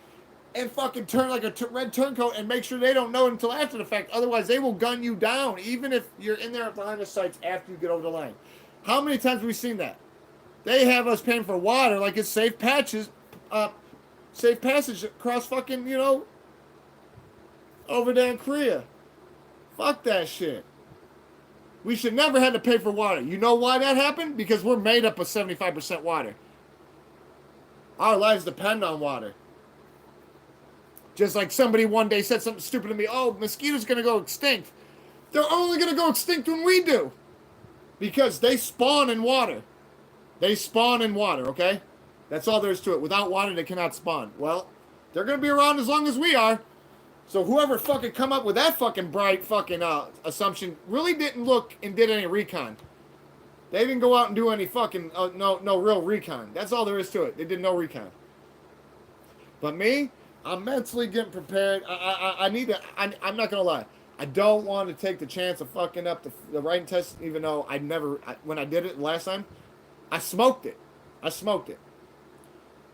and fucking turn like a red turncoat and make sure they don't know until after the fact. Otherwise, they will gun you down, even if you're in there behind the sights after you get over the line. How many times have we seen that? They have us paying for water like it's safe passage across fucking, you know, over there in Korea. Fuck that shit. We should never have to pay for water. You know why that happened? Because we're made up of 75% water. Our lives depend on water. Just like somebody one day said something stupid to me, oh, mosquitoes going to go extinct. They're only going to go extinct when we do. Because they spawn in water. They spawn in water, okay? That's all there is to it. Without water, they cannot spawn. Well, they're going to be around as long as we are. So whoever fucking come up with that fucking bright fucking assumption really didn't look and did any recon. They didn't go out and do any fucking no real recon. That's all there is to it. They did no recon. But me, I'm mentally getting prepared. I need to. I'm not gonna lie. I don't want to take the chance of fucking up the writing test, even though when I did it last time, I smoked it. I smoked it.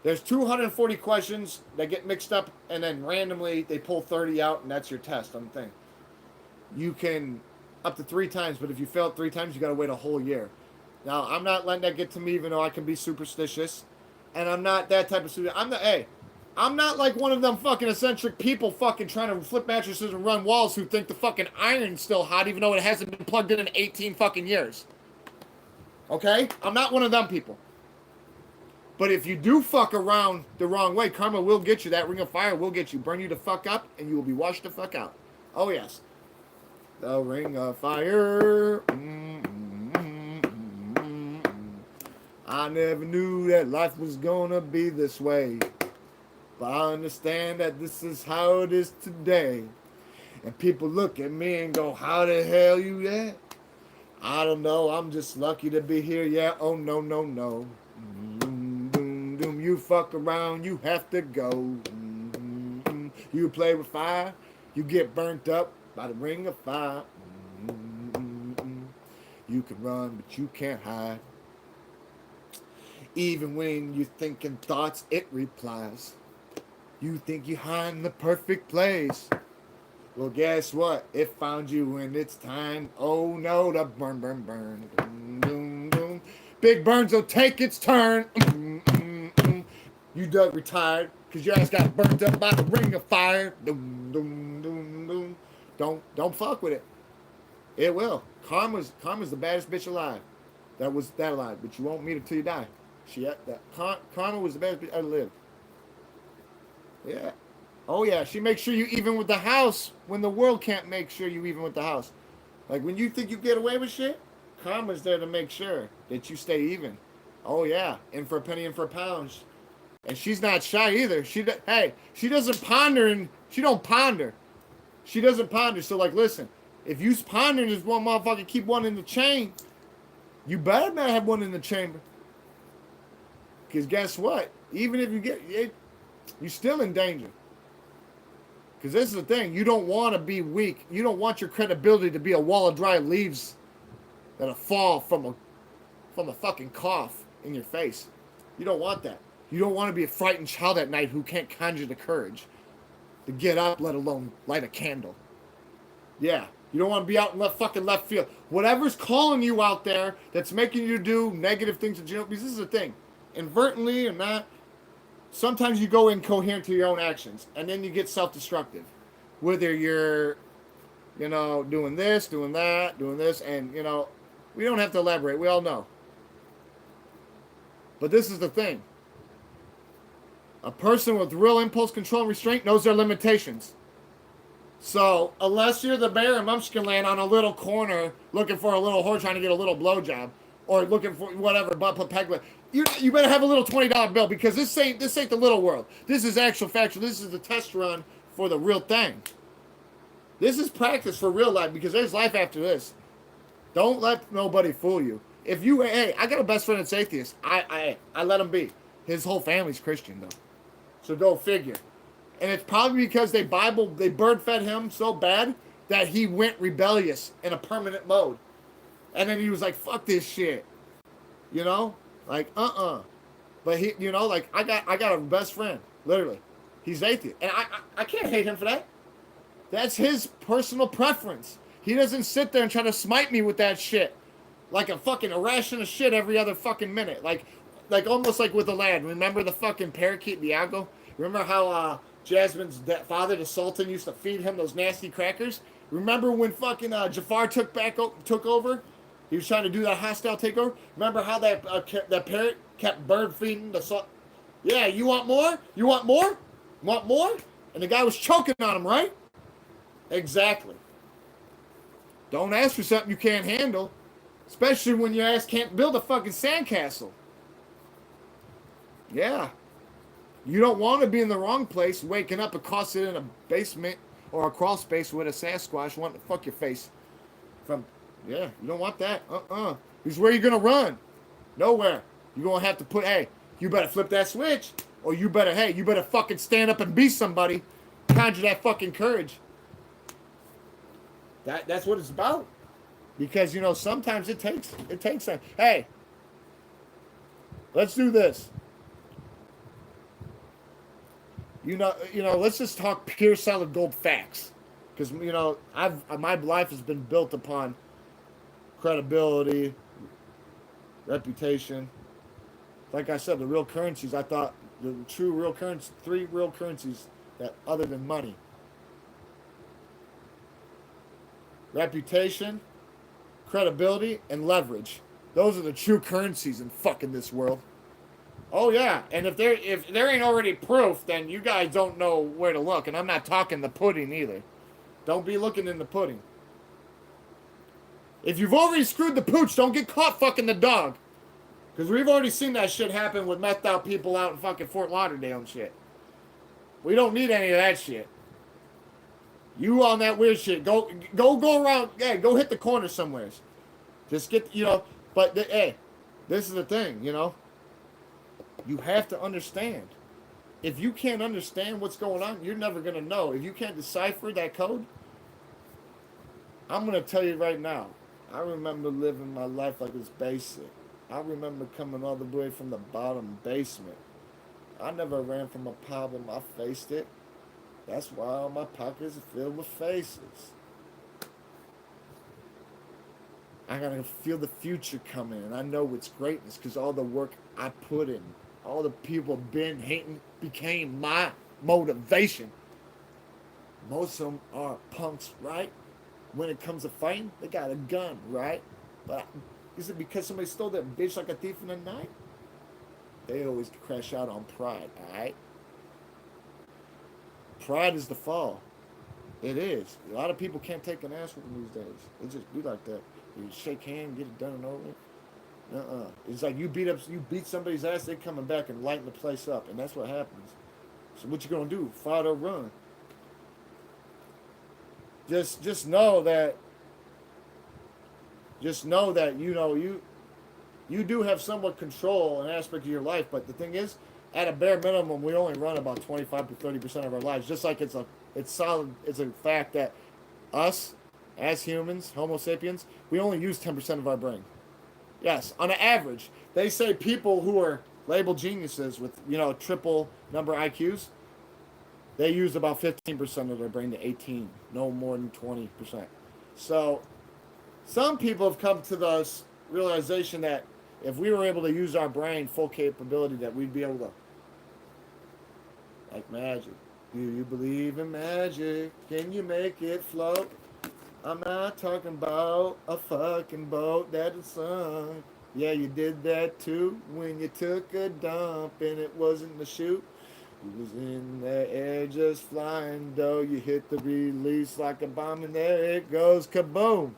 There's 240 questions that get mixed up, and then randomly they pull 30 out, and that's your test on the thing. You can up to 3 times, but if you fail it 3 times, you got to wait a whole year. Now, I'm not letting that get to me, even though I can be superstitious, and I'm not that type of student. I'm not like one of them fucking eccentric people fucking trying to flip mattresses and run walls who think the fucking iron's still hot, even though it hasn't been plugged in 18 fucking years. Okay? I'm not one of them people. But if you do fuck around the wrong way, karma will get you. That ring of fire will get you. Burn you the fuck up, and you will be washed the fuck out. Oh, yes. The ring of fire. I never knew that life was gonna be this way. But I understand that this is how it is today. And people look at me and go, how the hell you that? I don't know. I'm just lucky to be here. Yeah. Oh, no, no, no. You fuck around, you have to go. You play with fire, you get burnt up by the ring of fire. You can run, but you can't hide. Even when you're thinking thoughts, it replies. You think you're hiding the perfect place. Well, guess what? It found you when it's time. Oh no, to burn, burn, burn. Doom, doom, doom. Big Burns will take its turn. You done retired because your ass got burnt up by the ring of fire. Doom, doom, doom, doom. Don't fuck with it. It will. Karma's the baddest bitch alive. That was that alive, but you won't meet her till you die. Karma was the baddest bitch ever lived. Yeah. Oh yeah. She makes sure you even with the house when the world can't make sure you even with the house. Like when you think you get away with shit, Karma's there to make sure that you stay even. Oh yeah. In for a penny, in for a pound. And she's not shy either. She doesn't ponder and she don't ponder. She doesn't ponder. So like, listen, if you pondering this one motherfucker, keep one in the chain, you better not have one in the chamber. Because guess what? Even if you get it, you're still in danger. Because this is the thing. You don't want to be weak. You don't want your credibility to be a wall of dry leaves that'll fall from a fucking cough in your face. You don't want that. You don't want to be a frightened child at night who can't conjure the courage to get up, let alone light a candle. Yeah. You don't want to be out in left field. Whatever's calling you out there that's making you do negative things, because this is the thing. Inadvertently or not, sometimes you go incoherent to your own actions, and then you get self-destructive. Whether you're, doing this, doing that, doing this, and, we don't have to elaborate. We all know. But this is the thing. A person with real impulse control and restraint knows their limitations. So, unless you're the bear in Munchkinland on a little corner looking for a little whore trying to get a little blowjob, or looking for whatever, butt peg, you better have a little $20 bill because this ain't the little world. This is actual factual. This is the test run for the real thing. This is practice for real life because there's life after this. Don't let nobody fool you. I got a best friend that's atheist. I let him be. His whole family's Christian though. So go figure. And it's probably because they bird fed him so bad that he went rebellious in a permanent mode. And then he was like, fuck this shit. Like, But he, I got a best friend, literally. He's atheist. And I can't hate him for that. That's his personal preference. He doesn't sit there and try to smite me with that shit. Like a fucking ration of shit every other fucking minute. Like almost like with the lad. Remember the fucking parakeet Diago? Remember how Jasmine's father, the Sultan, used to feed him those nasty crackers? Remember when fucking Jafar took over? He was trying to do that hostile takeover. Remember how that parrot kept bird feeding the Sultan? Yeah, you want more? You want more? Want more? And the guy was choking on him, right? Exactly. Don't ask for something you can't handle. Especially when your ass can't build a fucking sandcastle. Yeah. You don't want to be in the wrong place, waking up accosted in a basement or a crawl space with a Sasquatch wanting to fuck your face from Yeah, you don't want that. Because where you gonna run? Nowhere. You're gonna have to put, hey, you better flip that switch. Or you better, hey, you better fucking stand up and be somebody. Conjure that fucking courage. That's what it's about. Because, sometimes it takes that. Hey, let's do this. Let's just talk pure solid gold facts. Because, my life has been built upon credibility, reputation. Like I said, the real currencies, I thought the true real currency, three real currencies that other than money: reputation, credibility, and leverage. Those are the true currencies in fucking this world. Oh yeah, and if there ain't already proof, then you guys don't know where to look. And I'm not talking the pudding either. Don't be looking in the pudding. If you've already screwed the pooch, don't get caught fucking the dog. Because we've already seen that shit happen with methed out people out in fucking Fort Lauderdale and shit. We don't need any of that shit. You on that weird shit. Go around. Yeah, go hit the corner somewheres. Just get, but, hey, this is the thing, You have to understand. If you can't understand what's going on, you're never going to know. If you can't decipher that code, I'm going to tell you right now. I remember living my life like it's basic. I remember coming all the way from the bottom basement. I never ran from a problem. I faced it. That's why all my pockets are filled with faces. I gotta feel the future coming, and I know it's greatness because all the work I put in, all the people been hating became my motivation. Most of them are punks, right? When it comes to fighting, they got a gun, right? But is it because somebody stole their bitch like a thief in the night? They always crash out on pride, alright? Pride is the fall. It is. A lot of people can't take an ass whooping these days. It just be like that. You shake hands, get it done and over. It's like you beat somebody's ass, they coming back and lighting the place up, and that's what happens. So what you gonna do? Fight or run? Just know that. Just know that you do have somewhat control an aspect of your life, but the thing is, at a bare minimum, we only run about 25 to 30% of our lives. Just like it's solid. It's a fact that us, as humans, Homo sapiens, we only use 10% of our brain. Yes, on an average, they say people who are labeled geniuses with triple number IQs, they use about 15% of their brain to 18, no more than 20%. So some people have come to the realization that if we were able to use our brain full capability, that we'd be able to, like magic. Do you believe in magic? Can you make it float? I'm not talking about a fucking boat that is sunk. Yeah, you did that too when you took a dump and it wasn't the chute. You was in the air just flying, though. You hit the release like a bomb and there it goes, kaboom.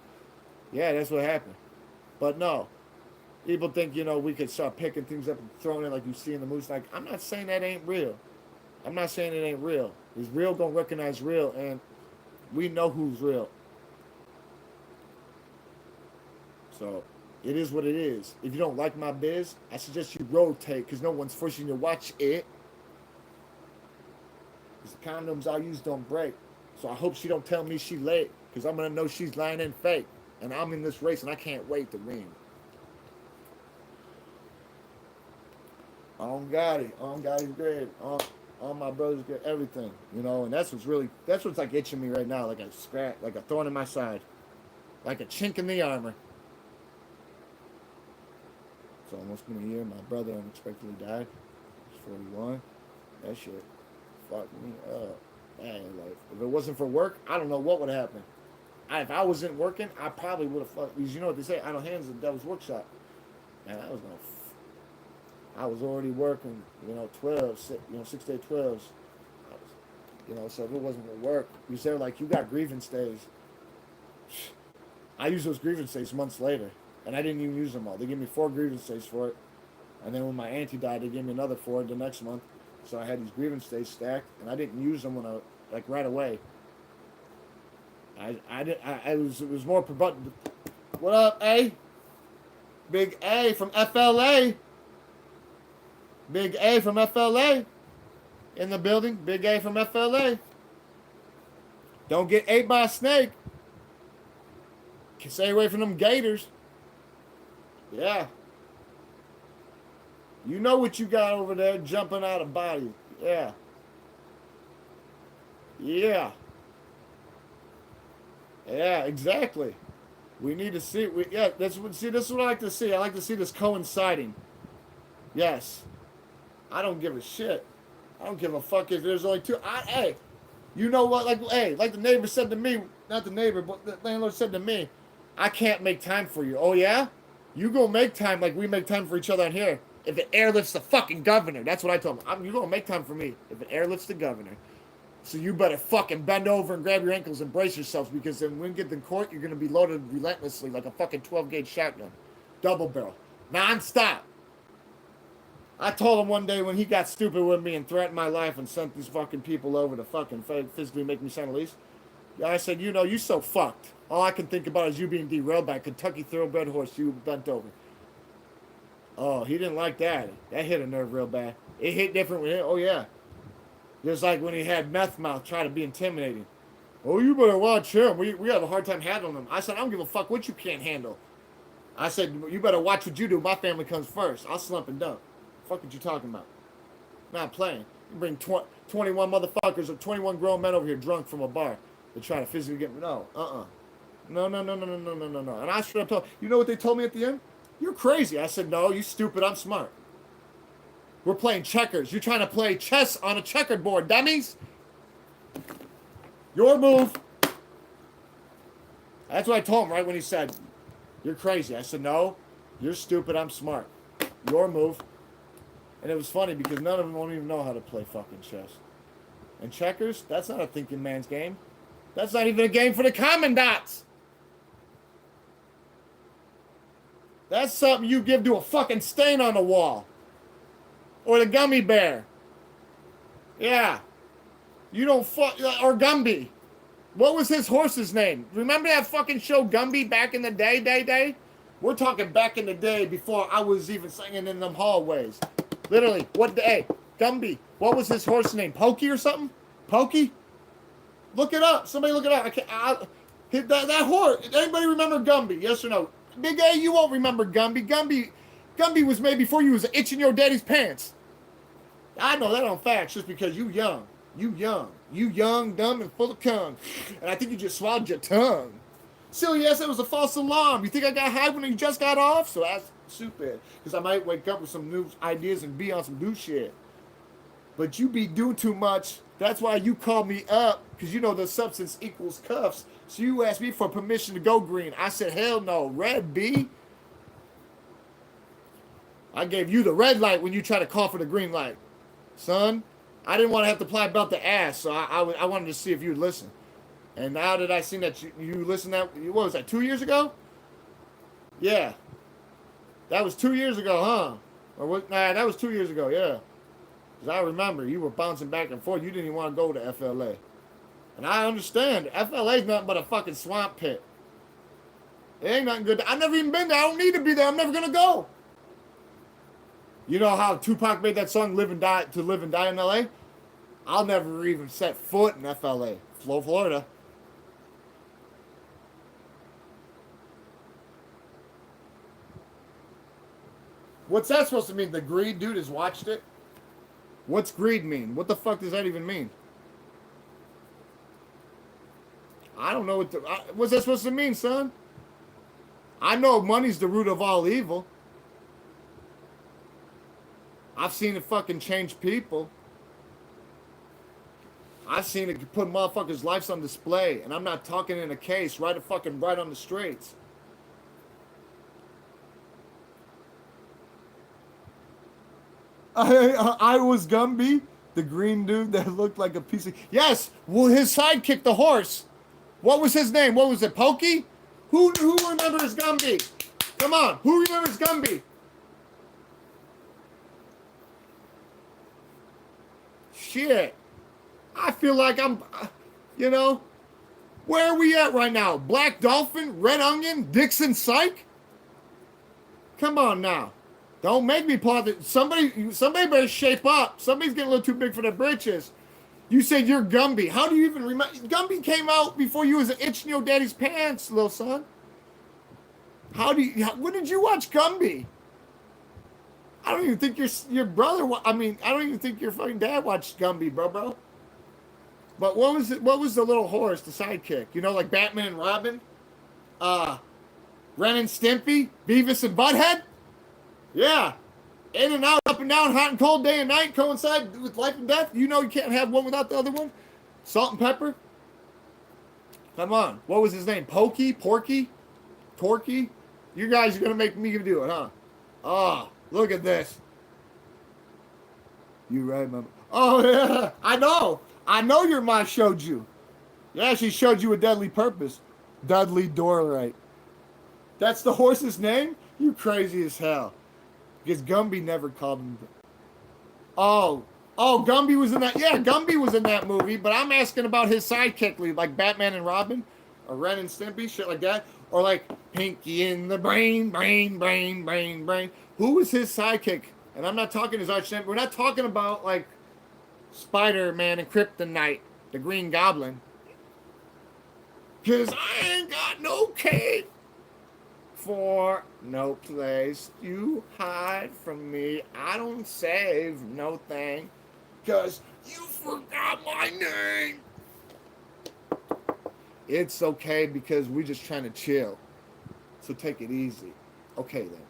Yeah, that's what happened. But no, people think, we could start picking things up and throwing it like you see in the movies. Like, I'm not saying that ain't real. I'm not saying it ain't real. Because real don't recognize real, and we know who's real. So, it is what it is. If you don't like my biz, I suggest you rotate, because no one's forcing you to watch it. Because the condoms I use don't break. So I hope she don't tell me she late, because I'm going to know she's lying and fake. And I'm in this race, and I can't wait to win. On Gotti's great. On my brothers get everything, and that's what's like itching me right now, like a scratch, like a thorn in my side, like a chink in the armor. It's almost been a year. My brother unexpectedly died. He's 41. That shit fucked me up. Man, like if it wasn't for work, I don't know what would happen. If I wasn't working, I probably would have fucked. Because you know what they say, idle hands is the devil's workshop. Man, I was already working, 12, 6 day 12s. So if it wasn't for work, you said like, you got grievance days. I used those grievance days months later, and I didn't even use them all. They gave me 4 grievance days for it, and then when my auntie died, they gave me another 4 the next month. So I had these grievance days stacked, and I didn't use them right away. It was more productive. What up, A? Big A from FLA. Big A from FLA. In the building. Big A from FLA. Don't get ate by a snake. Stay away from them gators. Yeah. You know what you got over there jumping out of body. Yeah. Yeah. Yeah, exactly. We need to see. This is what I like to see. I like to see this coinciding. Yes. I don't give a shit. I don't give a fuck if there's only two. Hey, you know what? Like the neighbor said to me, not the neighbor, but the landlord said to me, I can't make time for you. Oh yeah? You gonna make time like we make time for each other out here. If it airlifts the fucking governor. That's what I told him. You gonna make time for me if it airlifts the governor. So you better fucking bend over and grab your ankles and brace yourselves, because then when we get to court, you're gonna be loaded relentlessly like a fucking 12-gauge shotgun. Double barrel. Non-stop. I told him one day when he got stupid with me and threatened my life and sent these fucking people over to fucking physically make me sign a lease. I said, you so fucked. All I can think about is you being derailed by a Kentucky thoroughbred horse you bent over. Oh, he didn't like that. That hit a nerve real bad. It hit different with him. Oh, yeah. Just like when he had meth mouth try to be intimidating. Oh, you better watch him. We have a hard time handling him. I said, I don't give a fuck what you can't handle. I said, you better watch what you do. My family comes first. I'll slump and dump. Fuck what you talking about? Not playing. You bring 21 motherfuckers or 21 grown men over here drunk from a bar to try to physically get me. No, No. And I straight up told, you know what they told me at the end? You're crazy. I said, no, you stupid. I'm smart. We're playing checkers. You're trying to play chess on a checkered board, dummies. Your move. That's what I told him right when he said, you're crazy. I said, no, you're stupid. I'm smart. Your move. And it was funny because none of them won't even know how to play fucking chess. And checkers, that's not a thinking man's game. That's not even a game for the commandants. That's something you give to a fucking stain on the wall. Or the gummy bear. Yeah. You don't fuck. Or Gumby. What was his horse's name? Remember that fucking show Gumby back in the day? We're talking back in the day before I was even singing in them hallways. Literally, Gumby. What was his horse's name? Pokey or something? Pokey? Look it up. Somebody look it up. That horse. Anybody remember Gumby? Yes or no? Big A, you won't remember Gumby. Gumby was made before you was itching your daddy's pants. I know that on facts just because you young. You young, dumb, and full of cum. And I think you just swallowed your tongue. Silly ass, that was a false alarm. You think I got high when you just got off? So that's stupid. Because I might wake up with some new ideas and be on some new shit. But you be doing too much. That's why you called me up. Because you know the substance equals cuffs. So you asked me for permission to go green. I said, hell no. Red, B. I gave you the red light when you tried to call for the green light. Son, I didn't want to have to apply about the ass. So I wanted to see if you'd listen. And now that I seen that you listened, what was that, 2 years ago? Yeah. That was 2 years ago, huh? Or what? Nah, that was 2 years ago, yeah. Because I remember you were bouncing back and forth. You didn't even want to go to FLA. And I understand. FLA's nothing but a fucking swamp pit. It ain't nothing good. I've never even been there. I don't need to be there. I'm never going to go. You know how Tupac made that song Live and Die in LA? I'll never even set foot in FLA. Florida. What's that supposed to mean? The greed dude has watched it? What's greed mean? What the fuck does that even mean? I don't know what's that supposed to mean, son? I know money's the root of all evil. I've seen it fucking change people. I've seen it put motherfuckers' lives on display. And I'm not talking in a case, right on the streets. I was Gumby, the green dude that looked like a piece of... Yes! Well, his sidekick, the horse. What was his name? What was it, Pokey? Who remembers Gumby? Come on, who remembers Gumby? Shit. I feel like I'm, Where are we at right now? Black Dolphin, Red Onion, Dixon Psych? Come on now. Don't make me plot that. Somebody better shape up. Somebody's getting a little too big for their britches. You said you're Gumby. How do you even remember? Gumby came out before you was itching your daddy's pants, little son. When did you watch Gumby? I don't even think your brother. I don't even think your fucking dad watched Gumby, bro. But what was it? What was the little horse, the sidekick? You know, like Batman and Robin, Ren and Stimpy, Beavis and Butthead. Yeah, in and out, up and down, hot and cold, day and night, coincide with life and death. You know you can't have one without the other one. Salt and pepper. Come on, what was his name? Pokey, Porky, Torky. You guys are gonna make me do it, huh? Oh, look at this. You right, mama. Oh yeah, I know your mom showed you. Yeah, she showed you a deadly purpose. Dudley Dorlight. That's the horse's name? You crazy as hell. Because Gumby never called him. Oh, Gumby was in that. Yeah, Gumby was in that movie, but I'm asking about his sidekick lead, like Batman and Robin, or Ren and Stimpy, shit like that. Or like Pinky in the brain. Who was his sidekick? And I'm not talking his arch enemy. We're not talking about like Spider-Man and Kryptonite, the Green Goblin. Because I ain't got no cape for no place you hide from me. I don't save no thing. Because you forgot my name. It's okay because we're just trying to chill. So take it easy. Okay then.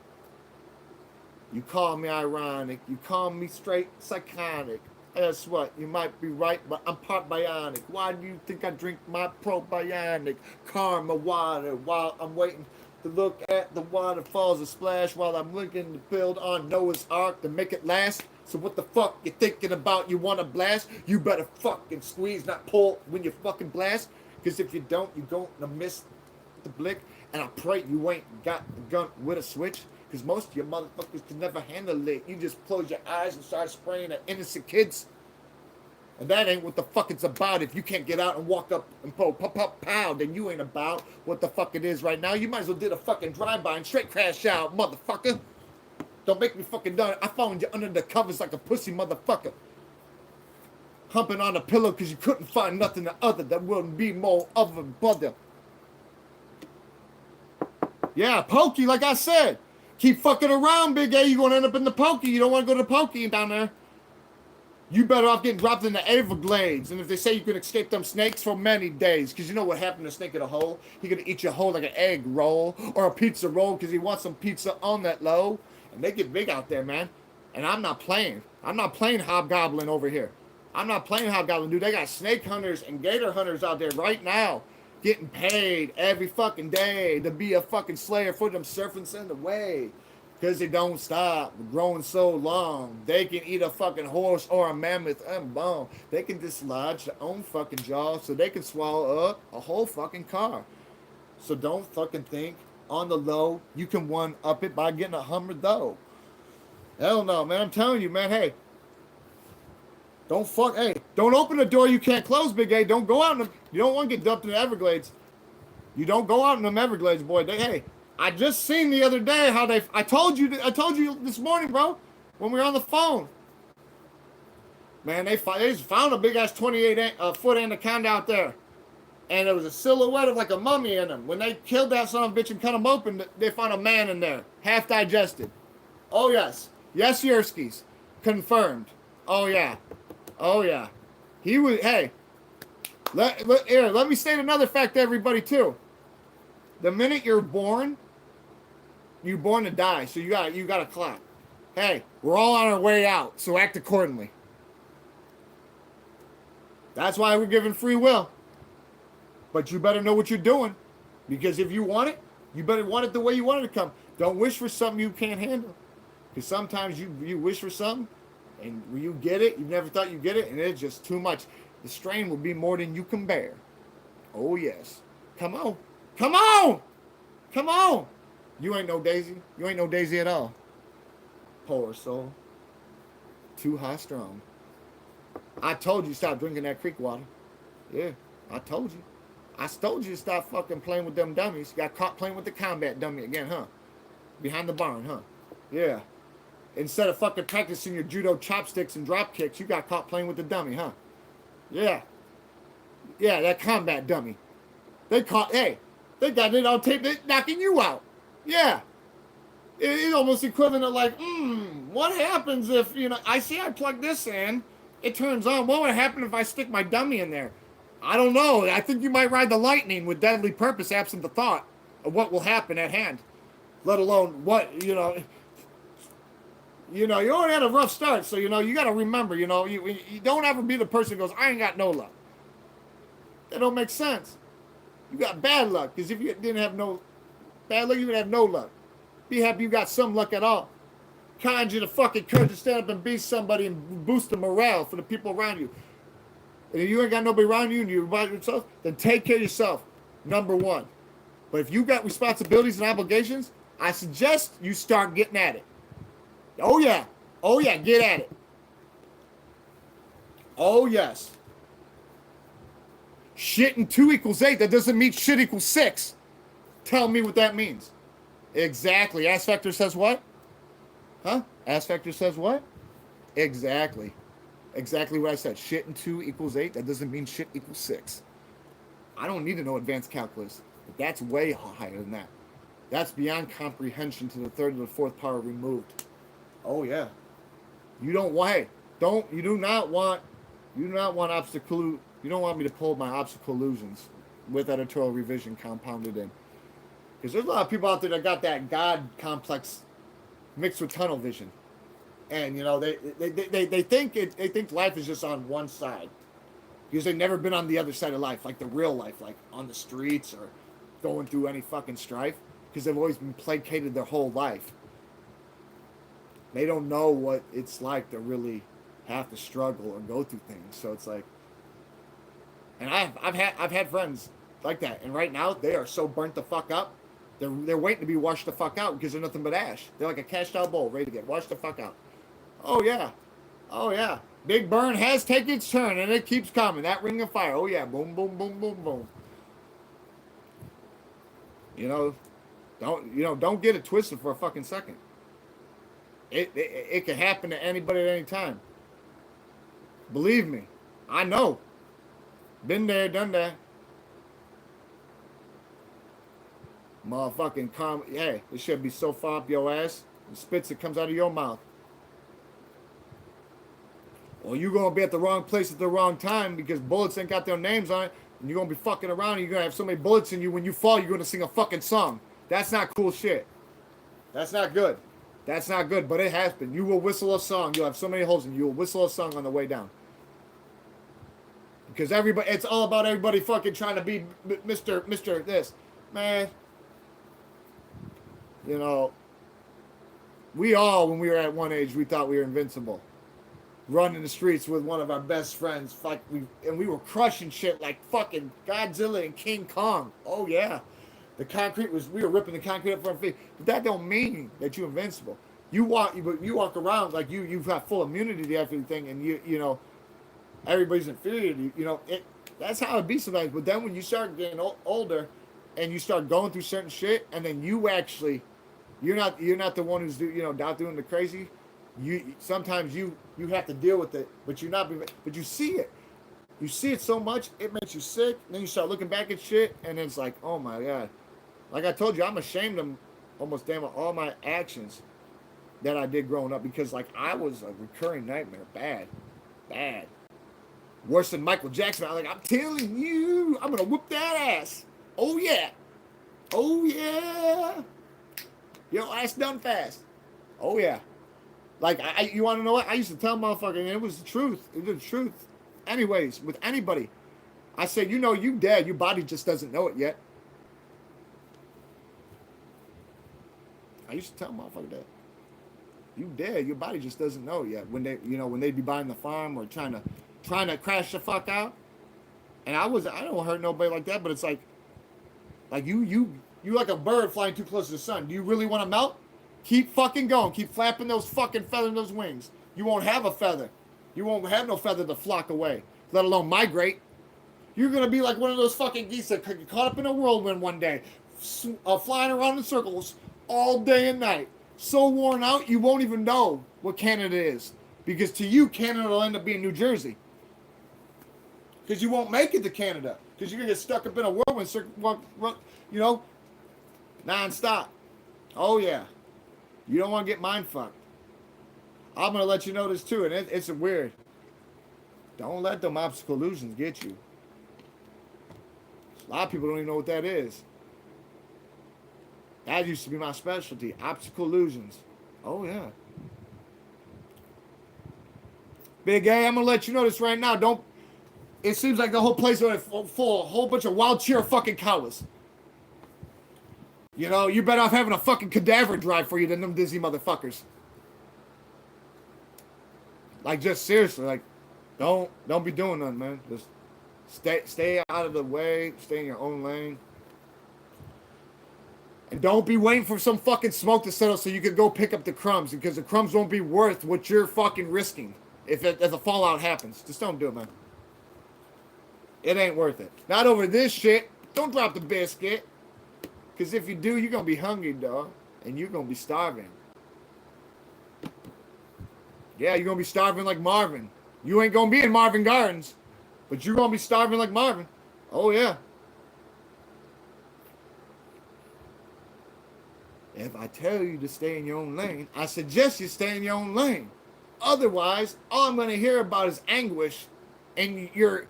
You call me ironic. You call me straight psychotic. Guess what? You might be right, but I'm part bionic. Why do you think I drink my probiotic karma water while I'm waiting to look at the waterfalls and splash while I'm looking to build on Noah's Ark to make it last? So what the fuck you thinking about? You want to blast? You better fucking squeeze, not pull when you fucking blast. Because if you don't, you're going to miss the blick. And I pray you ain't got the gun with a switch. Because most of you motherfuckers can never handle it. You just close your eyes and start spraying at innocent kids. And that ain't what the fuck it's about. If you can't get out and walk up and pow, then you ain't about what the fuck it is right now. You might as well did a fucking drive-by and straight crash out, motherfucker. Don't make me fucking done. I found you under the covers like a pussy motherfucker. Humping on a pillow because you couldn't find nothing other that wouldn't be more of a brother. Yeah, Pokey, like I said. Keep fucking around, Big A. You're going to end up in the Pokey. You don't want to go to Pokey down there. You better off getting dropped in the Everglades. And if they say you can escape them snakes for many days, because you know what happened to a snake in a hole? He going to eat your hole like an egg roll or a pizza roll because he wants some pizza on that low. And they get big out there, man. And I'm not playing. I'm not playing Hobgoblin over here. I'm not playing Hobgoblin, dude. They got snake hunters and gator hunters out there right now. Getting paid every fucking day to be a fucking slayer for them serpents in the way. Because they don't stop growing so long. They can eat a fucking horse or a mammoth and bone. They can dislodge their own fucking jaw so they can swallow up a whole fucking car. So don't fucking think on the low you can one-up it by getting a Hummer though. Hell no, man. I'm telling you, man. Hey, don't open a door you can't close, Big A. Don't go out in you don't want to get dumped in the Everglades. You don't go out in them Everglades, boy. I just seen the other day how I told you this morning, bro, when we were on the phone. Man, they just found a big ass 28-foot anaconda out there. And there was a silhouette of like a mummy in them. When they killed that son of a bitch and cut him open, they found a man in there, half digested. Oh yes. Yes, Yerskis. Confirmed. Oh yeah. Oh yeah. He was, hey, let me state another fact to everybody too. The minute you're born to die, so you got to clap. Hey, we're all on our way out, so act accordingly. That's why we're given free will. But you better know what you're doing, because if you want it, you better want it the way you want it to come. Don't wish for something you can't handle, because sometimes you wish for something, and when you get it, you never thought you'd get it, and it's just too much. The strain will be more than you can bear. Oh yes, come on. Come on! Come on! You ain't no Daisy. You ain't no Daisy at all. Poor soul. Too high strung. I told you stop drinking that creek water. Yeah, I told you. I told you to stop fucking playing with them dummies. Got caught playing with the combat dummy again, huh? Behind the barn, huh? Yeah. Instead of fucking practicing your judo chopsticks and drop kicks, you got caught playing with the dummy, huh? Yeah. Yeah, that combat dummy. They got it on tape, they knocking you out. Yeah. It's almost equivalent of like, what happens if, I plug this in, it turns on. What would happen if I stick my dummy in there? I don't know. I think you might ride the lightning with deadly purpose, absent the thought of what will happen at hand. Let alone what, you already had a rough start, so, you got to remember, you don't ever be the person who goes, I ain't got no luck. That don't make sense. You got bad luck, because if you didn't have no bad luck, you would have no luck. Be happy you got some luck at all. Conjure the fucking courage to stand up and be somebody and boost the morale for the people around you. And if you ain't got nobody around you and you're by yourself, then take care of yourself, number one. But if you got responsibilities and obligations, I suggest you start getting at it. Oh yeah, get at it. Oh yes. Shit and 2 equals 8, that doesn't mean shit equals 6. Tell me what that means. Exactly. Ass factor says what? Huh? Ass factor says what? Exactly. Exactly what I said. Shit and 2 equals 8, that doesn't mean shit equals 6. I don't need to know advanced calculus. But that's way higher than that. That's beyond comprehension to the third or the fourth power removed. Oh yeah. You don't want, you do not want obstacle. You don't want me to pull my obstacle illusions with editorial revision compounded in. Because there's a lot of people out there that got that God complex mixed with tunnel vision. And, they think life is just on one side. Because they've never been on the other side of life, like the real life, like on the streets or going through any fucking strife. Because they've always been placated their whole life. They don't know what it's like to really have to struggle or go through things. So it's like, and I've had friends like that, and right now they are so burnt the fuck up. They're waiting to be washed the fuck out because they're nothing but ash. They're like a cashed out bowl, ready to get washed the fuck out. Oh yeah. Big burn has taken its turn, and it keeps coming. That ring of fire. Oh yeah, boom, boom, boom, boom, boom. Don't get it twisted for a fucking second. It can happen to anybody at any time. Believe me, I know. Been there, done that. Motherfucking hey, this should be so far up your ass, the spits that comes out of your mouth. Or you gonna be at the wrong place at the wrong time because bullets ain't got their names on it, and you're gonna be fucking around and you're gonna have so many bullets in you when you fall, you're gonna sing a fucking song. That's not cool shit. That's not good. That's not good, but it has been. You will whistle a song. You'll have so many holes in you. You'll whistle a song on the way down. Because it's all about everybody fucking trying to be Mr. This. Man, we all, when we were at one age, we thought we were invincible. Running the streets with one of our best friends. We were crushing shit like fucking Godzilla and King Kong. Oh, yeah. We were ripping the concrete up from our feet. But that don't mean that you're invincible. You walk around like you've got full immunity to everything, and everybody's inferior to you. That's how it be sometimes. But then when you start getting older, and you start going through certain shit, and then you're not the one who's not doing the crazy. Sometimes you have to deal with it, but you see it. You see it so much, it makes you sick. And then you start looking back at shit, and it's like, oh my god. Like I told you, I'm ashamed of almost damn all my actions that I did growing up because like I was a recurring nightmare, bad. Worse than Michael Jackson. I'm telling you, I'm gonna whoop that ass. Oh yeah. Your ass done fast. Oh yeah. Like you want to know what? I used to tell motherfucker, and it was the truth. It was the truth. Anyways, with anybody, I said, you dead. Your body just doesn't know it yet. I used to tell motherfucker that. You dead. Your body just doesn't know it yet. When they be buying the farm or trying to crash the fuck out. And I don't hurt nobody like that, but it's like you like a bird flying too close to the sun. Do you really want to melt? Keep fucking going. Keep flapping those fucking feathers, those wings. You won't have a feather. You won't have no feather to flock away, let alone migrate. You're going to be like one of those fucking geese that get caught up in a whirlwind one day, flying around in circles all day and night. So worn out, you won't even know what Canada is. Because to you, Canada will end up being New Jersey. Because you won't make it to Canada. Because you're going to get stuck up in a whirlwind, nonstop. Oh, yeah. You don't want to get mind fucked. I'm going to let you know this, too, and it's weird. Don't let them optical illusions get you. A lot of people don't even know what that is. That used to be my specialty, optical illusions. Oh, yeah. Big A, I'm going to let you know this right now. It seems like the whole place is full of a whole bunch of wild cheer fucking cowards. You know, you're better off having a fucking cadaver drive for you than them dizzy motherfuckers. Like, just seriously, like, don't be doing nothing, man. Just stay out of the way, stay in your own lane. And don't be waiting for some fucking smoke to settle so you can go pick up the crumbs, because the crumbs won't be worth what you're fucking risking if a fallout happens. Just don't do it, man. It ain't worth it. Not over this shit. Don't drop the biscuit. Because if you do, you're going to be hungry, dog. And you're going to be starving. Yeah, you're going to be starving like Marvin. You ain't going to be in Marvin Gardens. But you're going to be starving like Marvin. Oh, yeah. If I tell you to stay in your own lane, I suggest you stay in your own lane. Otherwise, all I'm going to hear about is anguish and your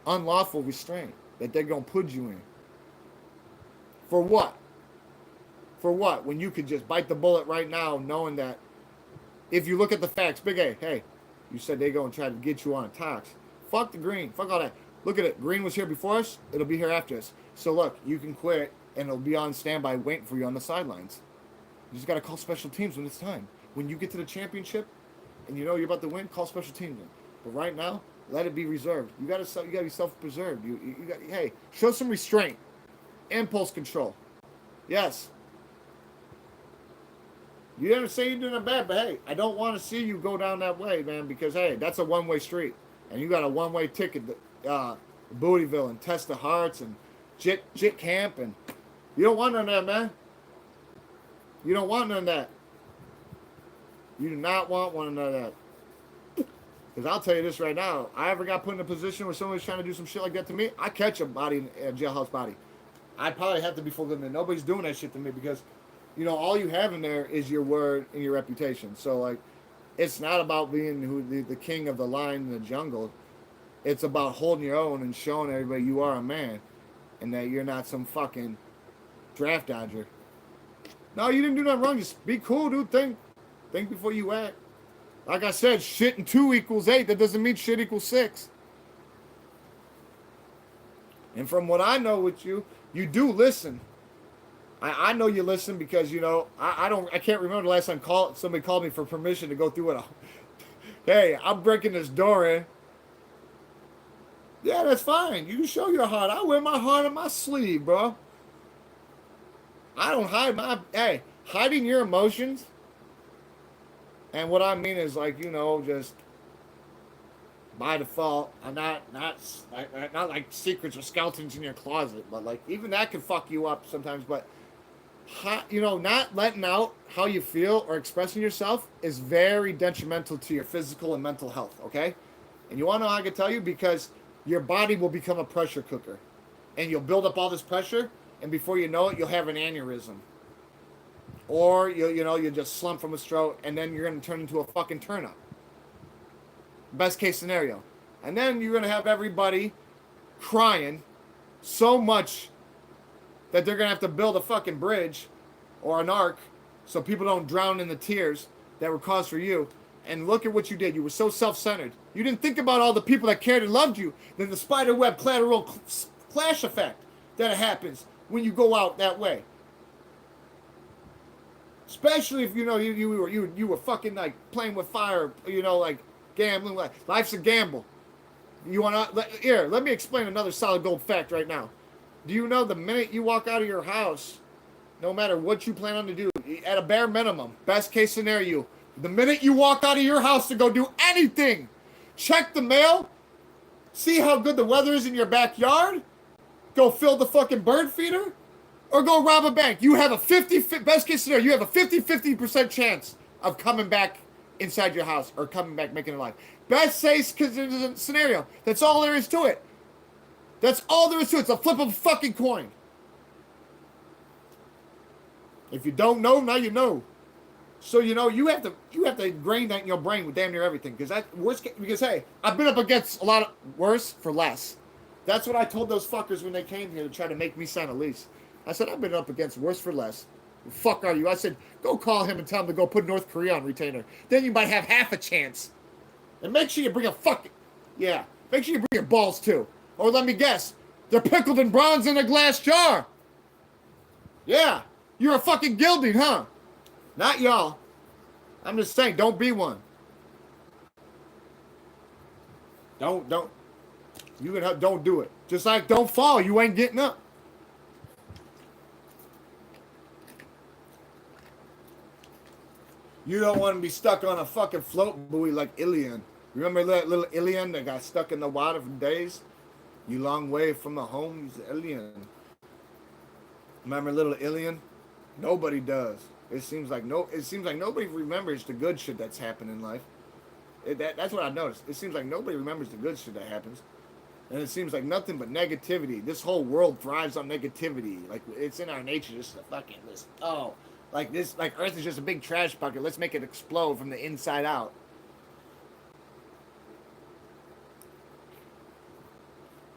unlawful restraint that they're going to put you in. For what? For what? When you could just bite the bullet right now, knowing that if you look at the facts, Big A, hey, you said they're going to try to get you on a tox. Fuck the green. Fuck all that. Look at it. Green was here before us. It'll be here after us. So look, you can quit, and it'll be on standby waiting for you on the sidelines. You just got to call special teams when it's time. When you get to the championship and you know you're about to win, call special teams in. But right now, let it be reserved. You got to be self-preserved. Hey, show some restraint. Impulse control. Yes. You didn't say you're doing it bad, but hey, I don't want to see you go down that way, man, because hey, that's a one-way street. And you got a one-way ticket to Bootyville and Test the Hearts and Jit Camp, and you don't want none of that, man. You don't want none of that. You do not want one of that. Because I'll tell you this right now, I ever got put in a position where somebody's trying to do some shit like that to me, I catch a jailhouse body. I'd probably have to be full limited. Nobody's doing that shit to me because, you know, all you have in there is your word and your reputation. So, like, it's not about being the king of the lion in the jungle. It's about holding your own and showing everybody you are a man and that you're not some fucking draft dodger. No, you didn't do nothing wrong. Just be cool, dude. Think before you act. Like I said, shit in 2 equals 8. That doesn't mean shit equals 6. And from what I know with you, you do listen. I know you listen because, you know, I can't remember the last time somebody called me for permission to go through it. Hey, I'm breaking this door in. Yeah, that's fine. You can show your heart. I wear my heart on my sleeve, bro. I don't hide hiding your emotions. And what I mean is, like, you know, just by default, I'm not like secrets or skeletons in your closet, but like even that can fuck you up sometimes. But you know, not letting out how you feel or expressing yourself is very detrimental to your physical and mental health. Okay, and you want to know how I can tell you? Because your body will become a pressure cooker, and you'll build up all this pressure, and before you know it, you'll have an aneurysm. Or you just slump from a stroke, and then you're gonna turn into a fucking turn-up. Best case scenario. And then you're gonna have everybody crying so much that they're gonna have to build a fucking bridge or an ark so people don't drown in the tears that were caused for you. And look at what you did. You were so self-centered. You didn't think about all the people that cared and loved you. Then the spider web collateral splash effect that happens when you go out that way. Especially if you know you were fucking like playing with fire, you know, like gambling. Life's a gamble. You want to let me explain another solid gold fact right now. Do you know the minute you walk out of your house, no matter what you plan on to do, at a bare minimum, best case scenario, the minute you walk out of your house to go do anything, check the mail, See how good the weather is in your backyard? Go fill the fucking bird feeder? Or go rob a bank? You have a best case scenario, you have a 50% chance of coming back inside your house or coming back making it alive. Best case scenario. That's all there is to it. That's all there is to it. It's a flip of a fucking coin. If you don't know, now you know. So you have to ingrain that in your brain with damn near everything. Because hey, I've been up against a lot of worse for less. That's what I told those fuckers when they came here to try to make me sign a lease. I said, I've been up against worse for less. The fuck are you? I said, go call him and tell him to go put North Korea on retainer. Then you might have half a chance. And make sure you bring make sure you bring your balls too. Or let me guess, they're pickled in bronze in a glass jar. Yeah, you're a fucking gilding, huh? Not y'all. I'm just saying, don't be one. Don't do it. Just like don't fall, you ain't getting up. You don't want to be stuck on a fucking float buoy like Ilian. Remember that little Ilian that got stuck in the water for days? You long way from the home, he's Ilian. Remember little Ilian? Nobody does. It seems like nobody remembers the good shit that's happened in life. That's what I've noticed. It seems like nobody remembers the good shit that happens. And it seems like nothing but negativity. This whole world thrives on negativity. Like, it's in our nature just to fucking listen. Oh, like Earth is just a big trash bucket. Let's make it explode from the inside out.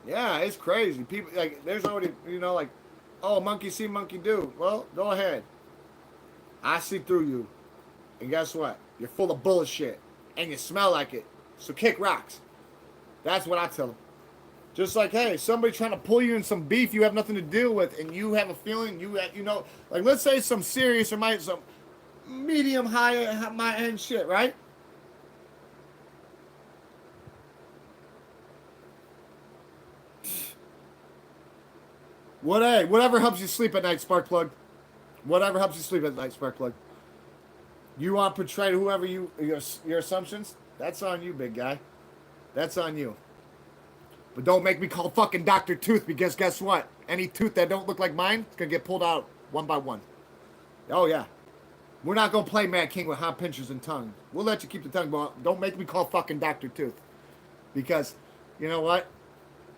Yeah, it's crazy. People, like, there's already, like, oh, monkey see, monkey do. Well, go ahead. I see through you. And guess what? You're full of bullshit. And you smell like it. So kick rocks. That's what I tell them. Just like, hey, somebody trying to pull you in some beef you have nothing to deal with, and you have a feeling, like, let's say some serious or some medium high my end shit, right? Whatever helps you sleep at night, Sparkplug. Whatever helps you sleep at night, Sparkplug. You want to portray whoever your assumptions? That's on you, big guy. That's on you. But don't make me call fucking Dr. Tooth, because guess what? Any tooth that don't look like mine is going to get pulled out one by one. Oh, yeah. We're not going to play Mad King with hot pinchers and tongue. We'll let you keep the tongue, but don't make me call fucking Dr. Tooth. Because, you know what?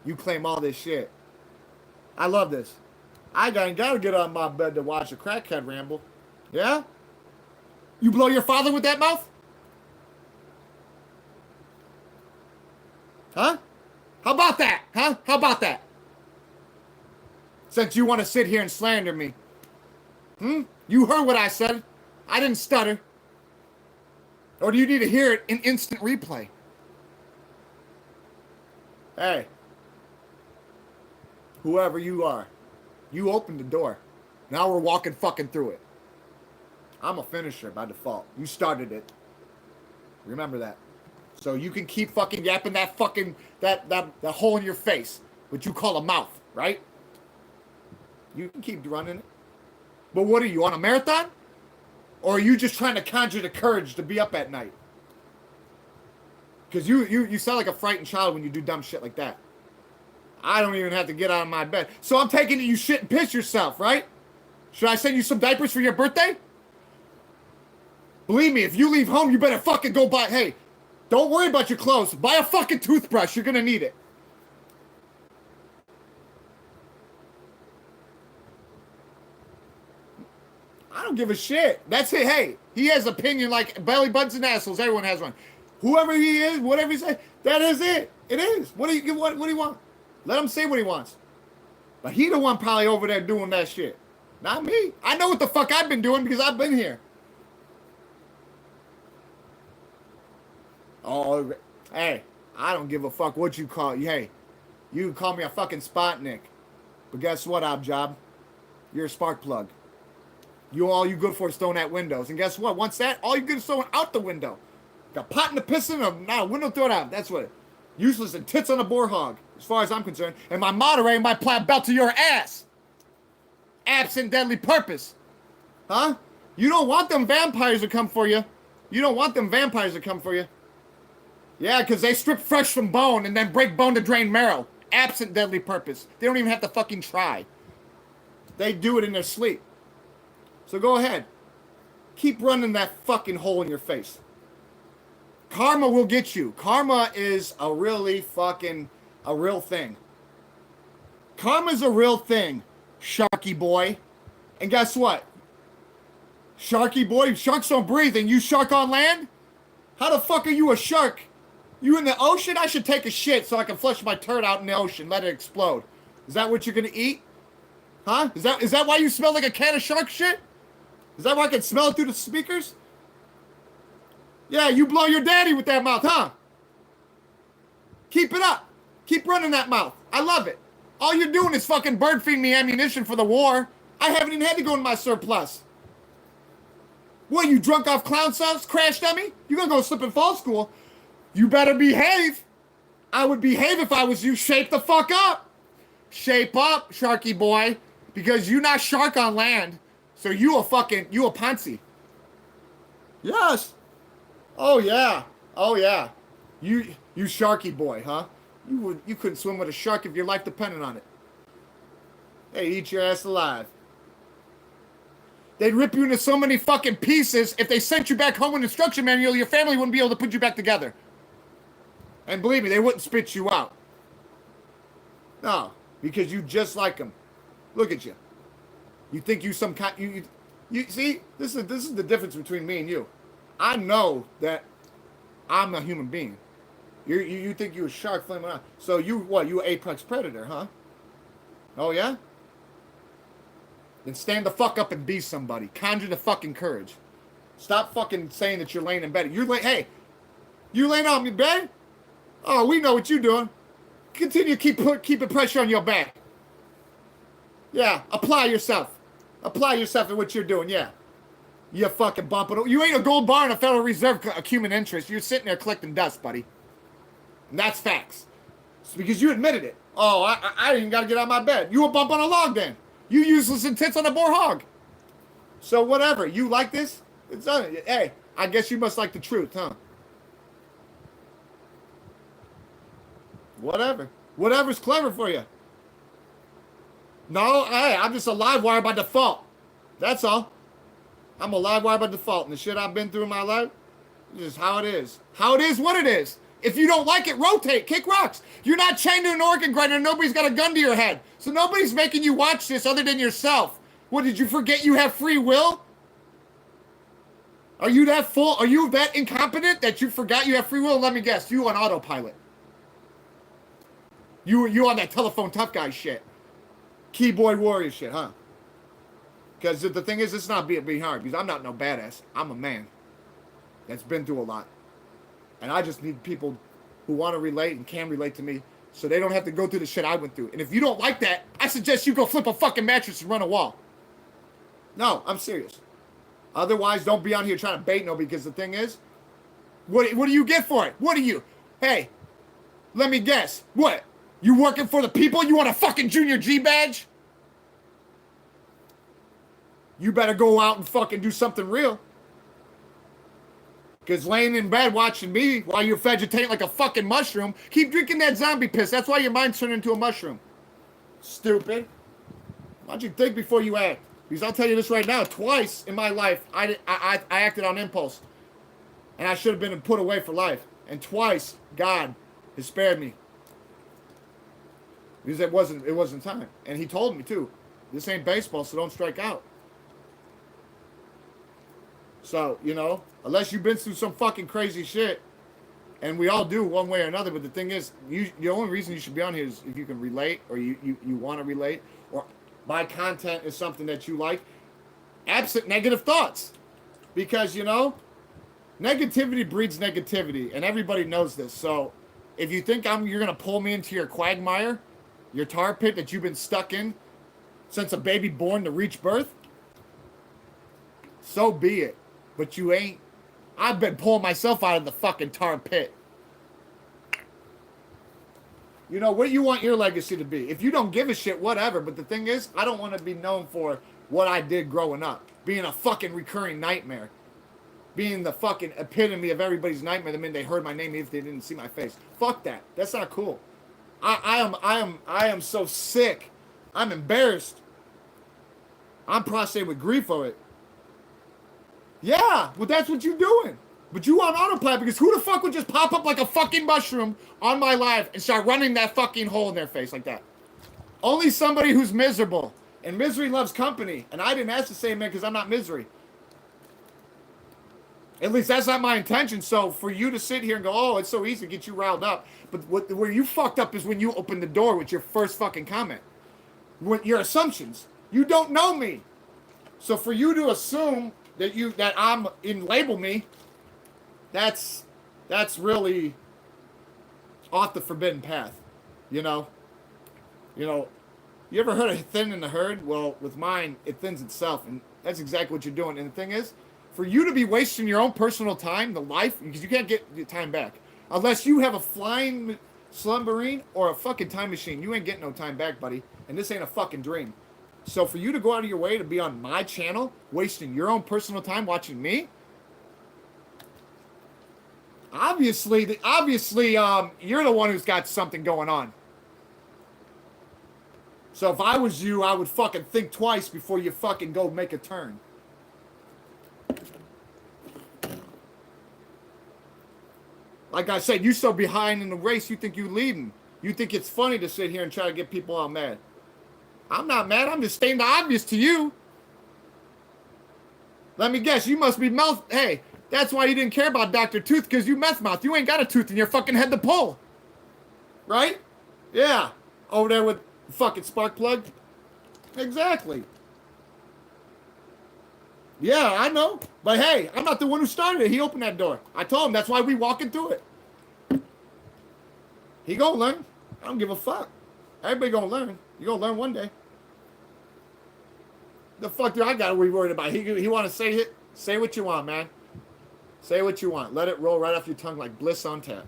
You claim all this shit. I love this. I gotta get on my bed to watch a crackhead ramble. Yeah? You blow your father with that mouth? Huh? How about that? Huh? How about that? Since you want to sit here and slander me. You heard what I said. I didn't stutter. Or do you need to hear it in instant replay? Hey. Whoever you are. You opened the door. Now we're walking fucking through it. I'm a finisher by default. You started it. Remember that. So you can keep fucking yapping that fucking, that hole in your face, which you call a mouth, right? You can keep running it. But what are you, on a marathon? Or are you just trying to conjure the courage to be up at night? Because you sound like a frightened child when you do dumb shit like that. I don't even have to get out of my bed. So I'm taking it you shit and piss yourself, right? Should I send you some diapers for your birthday? Believe me, if you leave home, you better fucking go buy, hey, don't worry about your clothes. Buy a fucking toothbrush. You're going to need it. I don't give a shit. That's it. Hey, he has opinion like belly buttons and assholes. Everyone has one. Whoever he is, whatever he says, that is it. It is. What do you want? Let him say what he wants. But he the one probably over there doing that shit. Not me. I know what the fuck I've been doing because I've been here. Oh, hey, I don't give a fuck what you call. Hey, you can call me a fucking Spotnik. But guess what, Objob? You're a spark plug. All you good for is throwing at windows. And guess what? Once that, all you good is throwing out the window. Got pot in the piston, or now window throw it out. That's what it. Useless and tits on a boar hog, as far as I'm concerned. And my moderator might apply a belt to your ass. Absent deadly purpose. Huh? You don't want them vampires to come for you. You don't want them vampires to come for you. Yeah, because they strip fresh from bone and then break bone to drain marrow. Absent deadly purpose. They don't even have to fucking try. They do it in their sleep. So go ahead. Keep running that fucking hole in your face. Karma will get you. Karma is a real thing. Karma's a real thing, Sharky boy. And guess what? Sharky boy, sharks don't breathe and you shark on land? How the fuck are you a shark? You in the ocean? I should take a shit so I can flush my turd out in the ocean, let it explode. Is that what you're gonna eat? Huh? Is that why you smell like a can of shark shit? Is that why I can smell it through the speakers? Yeah, you blow your daddy with that mouth, huh? Keep it up. Keep running that mouth. I love it. All you're doing is fucking bird feeding me ammunition for the war. I haven't even had to go into my surplus. What, you drunk off clown sauce, crash dummy? You gonna go slip and fall school? You better behave. I would behave if I was you. Shape the fuck up. Shape up, Sharky boy. Because you not shark on land. So you a Ponzi. Yes. Oh yeah. Oh yeah. You Sharky boy, huh? You couldn't swim with a shark if your life depended on it. Hey, eat your ass alive. They'd rip you into so many fucking pieces, if they sent you back home with an instruction manual, your family wouldn't be able to put you back together. And believe me, they wouldn't spit you out. No, because you just like them. Look at you. You think you some kind... You see, this is the difference between me and you. I know that I'm a human being. You think you a shark flaming out. So you apex predator, huh? Oh yeah? Then stand the fuck up and be somebody. Conjure the fucking courage. Stop fucking saying that you're laying in bed. Hey, you laying on your bed? Oh, we know what you're doing. Continue keeping pressure on your back. Yeah, apply yourself. Apply yourself to what you're doing, yeah. You fucking bumping. You ain't a gold bar in a Federal Reserve human interest. You're sitting there collecting dust, buddy. And that's facts. It's because you admitted it. Oh, I didn't got to get out of my bed. You a bump on a log then. You useless and tits on a boar hog. So whatever. You like this? It's on it. Hey, I guess you must like the truth, huh? Whatever. Whatever's clever for you. No, hey, I'm just a live wire by default. That's all. I'm a live wire by default. And the shit I've been through in my life, this is how it is. How it is what it is. If you don't like it, rotate, kick rocks. You're not chained to an organ grinder. Nobody's got a gun to your head. So nobody's making you watch this other than yourself. What, did you forget you have free will? Are you that full? Are you that incompetent that you forgot you have free will? Let me guess. You on autopilot. You on that telephone tough guy shit. Keyboard warrior shit, huh? Because the thing is, it's not being hard. Because I'm not no badass. I'm a man that's been through a lot. And I just need people who want to relate and can relate to me so they don't have to go through the shit I went through. And if you don't like that, I suggest you go flip a fucking mattress and run a wall. No, I'm serious. Otherwise, don't be on here trying to bait nobody, because the thing is, what do you get for it? What do you? Hey, let me guess. What? You working for the people? You want a fucking Junior G badge? You better go out and fucking do something real. Because laying in bed watching me while you're vegetating like a fucking mushroom, keep drinking that zombie piss. That's why your mind's turned into a mushroom. Stupid. Why don't you think before you act? Because I'll tell you this right now, twice in my life, I acted on impulse. And I should have been put away for life. And twice, God has spared me. Because it wasn't time. And he told me too, this ain't baseball, so don't strike out. So, you know, unless you've been through some fucking crazy shit, and we all do one way or another, but the thing is, the only reason you should be on here is if you can relate, or you want to relate, or my content is something that you like, absent negative thoughts. Because, you know, negativity breeds negativity, and everybody knows this. So, if you think you're going to pull me into your quagmire, your tar pit that you've been stuck in since a baby born to reach birth, so be it. But you ain't. I've been pulling myself out of the fucking tar pit. You know, what you want your legacy to be. If you don't give a shit, whatever. But the thing is, I don't want to be known for what I did growing up. Being a fucking recurring nightmare. being the fucking epitome of everybody's nightmare the minute they heard my name, even if they didn't see my face. Fuck that. That's not cool. I am so sick. I'm embarrassed. I'm prostrated with grief for it. Yeah, well, that's what you're doing. But you on autopilot, because who the fuck would just pop up like a fucking mushroom on my live and start running that fucking hole in their face like that? Only somebody who's miserable. And misery loves company. And I didn't ask to say man because I'm not misery. At least that's not my intention. So for you to sit here and go, oh, it's so easy to get you riled up. But where you fucked up is when you opened the door with your first fucking comment. With your assumptions. You don't know me. So for you to assume that I'm in label me, that's really off the forbidden path. You know? You ever heard of thinning the herd? Well, with mine, it thins itself. And that's exactly what you're doing. And the thing is, for you to be wasting your own personal time, the life, because you can't get your time back. Unless you have a flying submarine or a fucking time machine. You ain't getting no time back, buddy. And this ain't a fucking dream. So for you to go out of your way to be on my channel, wasting your own personal time watching me, obviously, you're the one who's got something going on. So if I was you, I would fucking think twice before you fucking go make a turn. Like I said, you so behind in the race, you think you leading. You think it's funny to sit here and try to get people all mad. I'm not mad. I'm just stating the obvious to you. Let me guess. You must be mouth. Hey, that's why you didn't care about Dr. Tooth, because you meth mouth. You ain't got a tooth in your fucking head to pull. Right? Yeah. Over there with fucking spark plug. Exactly. Yeah, I know. But hey, I'm not the one who started it. He opened that door. I told him that's why we walking through it. He gonna learn. I don't give a fuck. Everybody gonna learn. You gonna learn one day. The fuck do I gotta be worried about? He wanna say it? Say what you want, man. Say what you want. Let it roll right off your tongue like bliss on tap.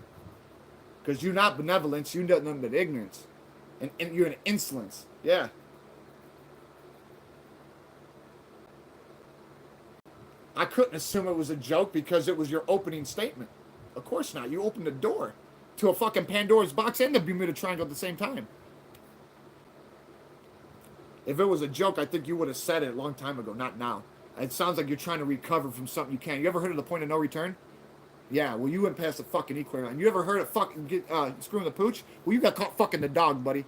Because you're not benevolence. You're nothing but ignorance. And you're an insolence. Yeah. I couldn't assume it was a joke because it was your opening statement. Of course not. You opened the door to a fucking Pandora's box and the Bermuda Triangle at the same time. If it was a joke, I think you would have said it a long time ago, not now. It sounds like you're trying to recover from something you can't. You ever heard of the point of no return? Yeah, well, you went past the fucking equator line. You ever heard of fucking screwing the pooch? Well, you got caught fucking the dog, buddy.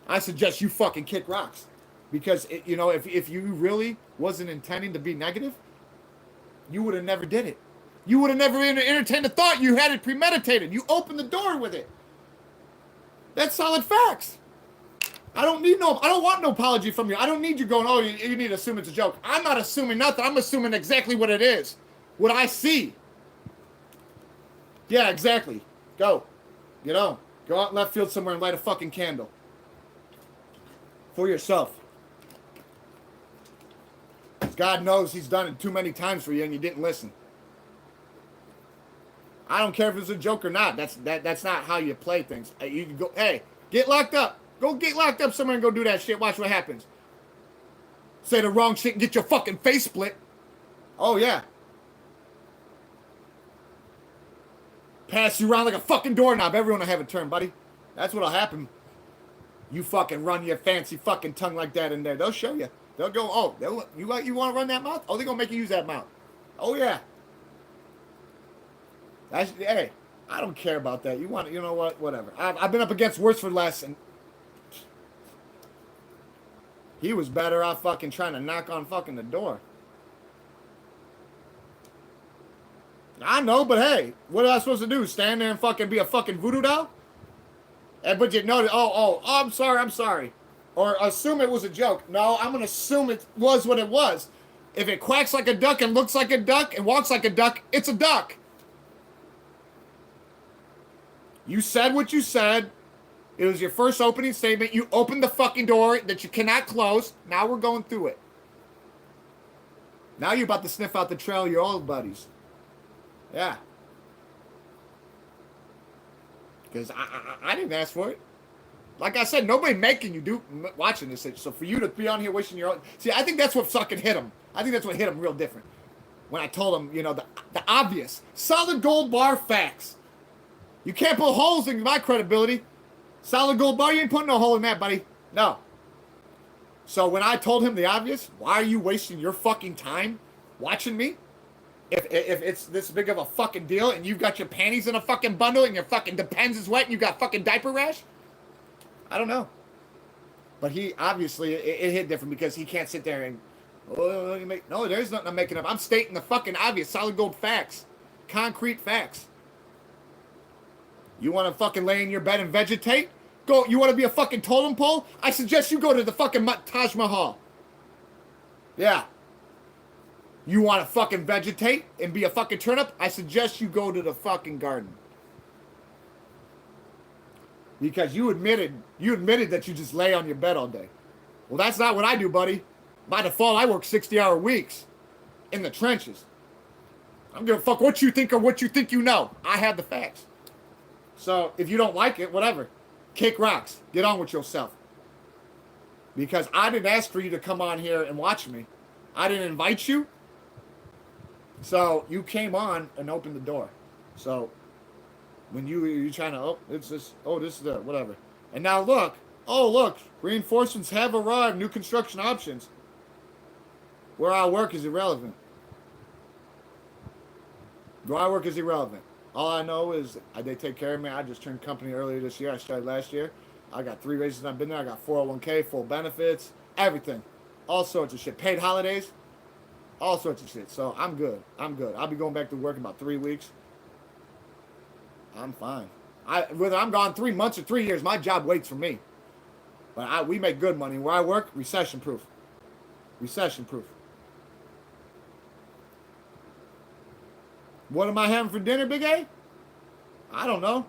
I suggest you fucking kick rocks. Because, if you really wasn't intending to be negative, you would have never did it. You would have never entertained the thought. You had it premeditated. You opened the door with it. That's solid facts. I don't want no apology from you. I don't need you going, oh, you need to assume it's a joke. I'm not assuming nothing. I'm assuming exactly what it is. What I see. Yeah, exactly. Go. Get on. Go out in left field somewhere and light a fucking candle. For yourself. God knows he's done it too many times for you and you didn't listen. I don't care if it's a joke or not. That's not how you play things. You can go, hey, get locked up. Go get locked up somewhere and go do that shit. Watch what happens. Say the wrong shit and get your fucking face split. Oh, yeah. Pass you around like a fucking doorknob. Everyone will have a turn, buddy. That's what'll happen. You fucking run your fancy fucking tongue like that in there. They'll show you. They'll go, oh, you want to run that mouth? Oh, they're going to make you use that mouth. Oh, yeah. Hey, I don't care about that. You know what? Whatever. I've been up against worse for less, and he was better off fucking trying to knock on fucking the door. I know, but hey, what am I supposed to do? Stand there and fucking be a fucking voodoo doll? But you know, I'm sorry. Or assume it was a joke. No, I'm going to assume it was what it was. If it quacks like a duck and looks like a duck and walks like a duck, it's a duck. You said what you said. It was your first opening statement. You opened the fucking door that you cannot close. Now we're going through it. Now you're about to sniff out the trail of your old buddies. Yeah. Because I didn't ask for it. Like I said, nobody making you do watching this. So for you to be on here wasting your own... See, I think that's what fucking hit him. I think that's what hit him real different. when I told him, the obvious, solid gold bar facts. You can't put holes in my credibility. Solid gold bar, you ain't putting no hole in that, buddy. No. So when I told him the obvious, why are you wasting your fucking time watching me? If it's this big of a fucking deal and you've got your panties in a fucking bundle and your fucking Depends is wet and you got fucking diaper rash? I don't know. But he, obviously, it hit different because he can't sit there and, no, there's nothing I'm making up. I'm stating the fucking obvious, solid gold facts. Concrete facts. You want to fucking lay in your bed and vegetate? Go. You want to be a fucking totem pole? I suggest you go to the fucking Taj Mahal. Yeah. You want to fucking vegetate and be a fucking turnip? I suggest you go to the fucking garden. Because you admitted that you just lay on your bed all day. Well, that's not what I do, buddy. By default, I work 60-hour weeks in the trenches. I don't give a fuck what you think or what you think you know. I have the facts. So if you don't like it, whatever. Kick rocks. Get on with yourself. Because I didn't ask for you to come on here and watch me. I didn't invite you. So you came on and opened the door. So when you're trying to, this is the, whatever. And now look, reinforcements have arrived, new construction options. Where I work is irrelevant. Where I work is irrelevant. All I know is they take care of me. I just turned company earlier this year. I started last year. I got 3 raises and I've been there. I got 401k, full benefits, everything. All sorts of shit. Paid holidays, all sorts of shit. So I'm good. I'll be going back to work in about 3 weeks. I'm fine. Whether I'm gone 3 months or 3 years, my job waits for me. But we make good money. Where I work, recession proof. Recession proof. What am I having for dinner, Big A? I don't know.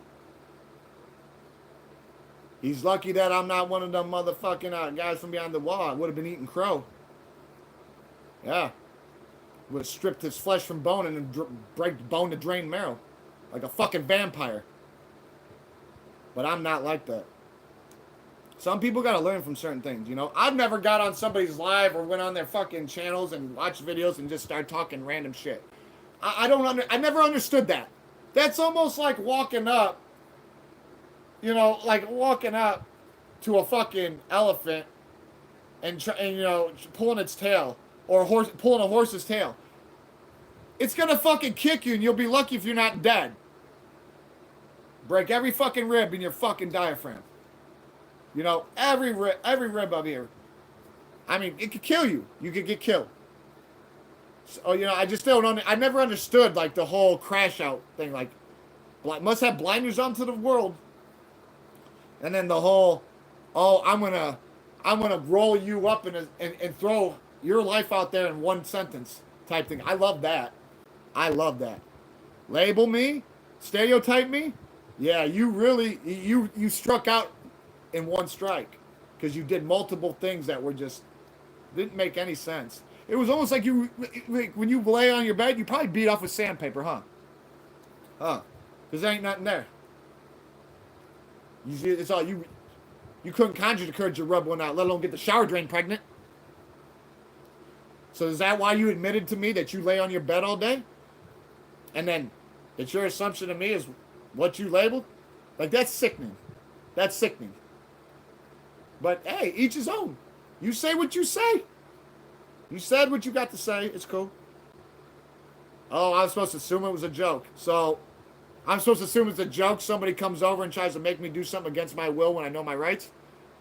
He's lucky that I'm not one of them motherfucking guys from behind the wall. I would have been eating crow. Yeah. Would have stripped his flesh from bone and then break the bone to drain marrow. Like a fucking vampire. But I'm not like that. Some people got to learn from certain things, I've never got on somebody's live or went on their fucking channels and watched videos and just started talking random shit. I never understood that. That's almost like walking up, walking up to a fucking elephant and pulling its tail or pulling a horse's tail. It's gonna fucking kick you and you'll be lucky if you're not dead. Break every fucking rib in your fucking diaphragm. Every rib up here. I mean, it could kill you. You could get killed. So, I just don't. I never understood the whole crash out thing. Must have blinders on to the world. And then the whole, I'm gonna roll you up and throw your life out there in one sentence type thing. I love that. Label me, stereotype me. Yeah, you really you struck out in one strike because you did multiple things that were just didn't make any sense. It was almost like when you lay on your bed, you probably beat off with sandpaper, huh? Because there ain't nothing there. It's all you couldn't conjure the courage to rub one out, let alone get the shower drain pregnant. So is that why you admitted to me that you lay on your bed all day? And then that your assumption of me is what you labeled? That's sickening. That's sickening. But hey, each his own. You say what you say. You said what you got to say. It's cool. Oh, I was supposed to assume it was a joke. So, I'm supposed to assume it's a joke. Somebody comes over and tries to make me do something against my will when I know my rights.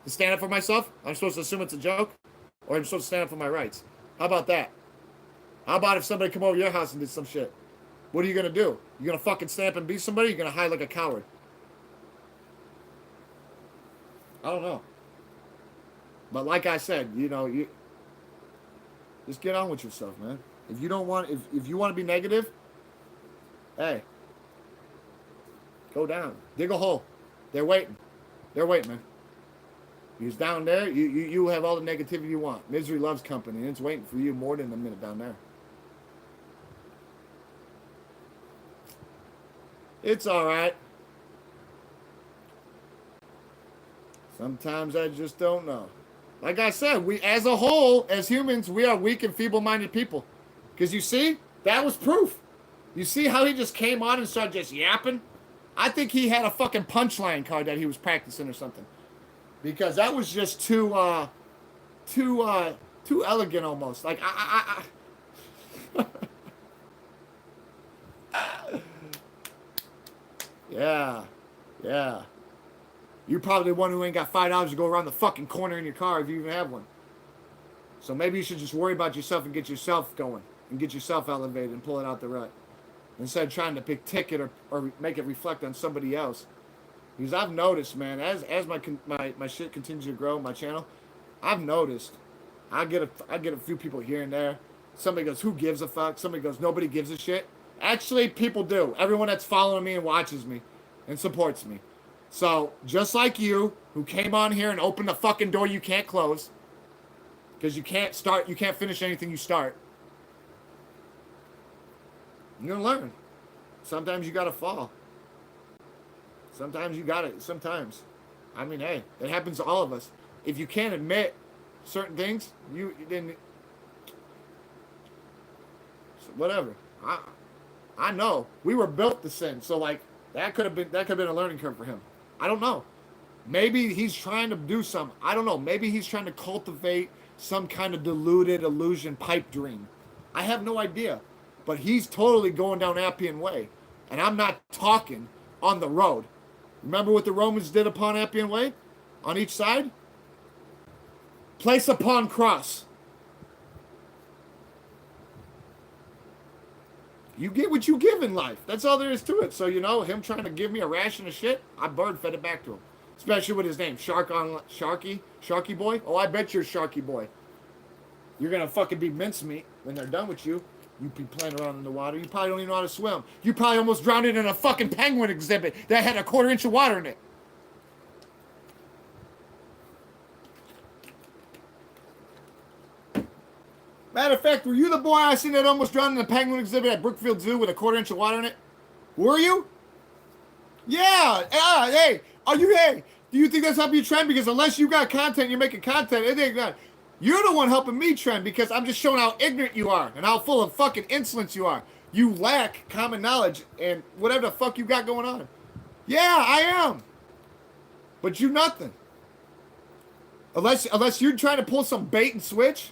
To stand up for myself. I'm supposed to assume it's a joke. Or I'm supposed to stand up for my rights. How about that? How about if somebody come over your house and did some shit? What are you going to do? You going to fucking stand up and beat somebody? Or you going to hide like a coward? I don't know. But like I said, you just get on with yourself, man. If you don't want, if you want to be negative, hey, go down, dig a hole. They're waiting, man. Because down there, you have all the negativity you want. Misery loves company, and it's waiting for you more than a minute down there. It's all right. Sometimes I just don't know. Like I said, we as a whole, as humans, we are weak and feeble-minded people. Because you see, That was proof. You see how he just came on and started just yapping? I think he had a fucking punchline card that he was practicing or something. Because that was just too elegant almost. Like yeah. Yeah. You're probably the one who ain't got $5 to go around the fucking corner in your car if you even have one. So maybe you should just worry about yourself and get yourself going and get yourself elevated and pull it out the rut instead of trying to pick ticket or make it reflect on somebody else. Because I've noticed, man, as my shit continues to grow, my channel, I've noticed I get a few people here and there. Somebody goes, "Who gives a fuck?" Somebody goes, "Nobody gives a shit." Actually, people do. Everyone that's following me and watches me and supports me. So, just like you, who came on here and opened the fucking door you can't close, because you can't finish anything you start. You're gonna learn. Sometimes you gotta fall. Sometimes you gotta, sometimes. I mean, hey, it happens to all of us. If you can't admit certain things, then whatever. I know. We were built to sin, so like that could have been a learning curve for him. I don't know. Maybe he's trying to do some. I don't know. Maybe he's trying to cultivate some kind of deluded illusion pipe dream. I have no idea. But he's totally going down Appian Way. And I'm not talking on the road. Remember what the Romans did upon Appian Way? On each side? Place upon cross. You get what you give in life. That's all there is to it. So, him trying to give me a ration of shit, I bird fed it back to him. Especially with his name, Sharky Boy. Oh, I bet you're Sharky Boy. You're going to fucking be mincemeat when they're done with you. You be playing around in the water. You probably don't even know how to swim. You probably almost drowned in a fucking penguin exhibit that had a 1/4 inch of water in it. Matter of fact, were you the boy I seen that almost drowned in a penguin exhibit at Brookfield Zoo with a 1/4 inch of water in it? Were you? Yeah. Hey, do you think that's helping you trend? Because unless you got content, you're making content, it ain't that. You're the one helping me trend because I'm just showing how ignorant you are and how full of fucking insolence you are. You lack common knowledge and whatever the fuck you got going on. Yeah, I am. But you nothing. Unless you're trying to pull some bait and switch,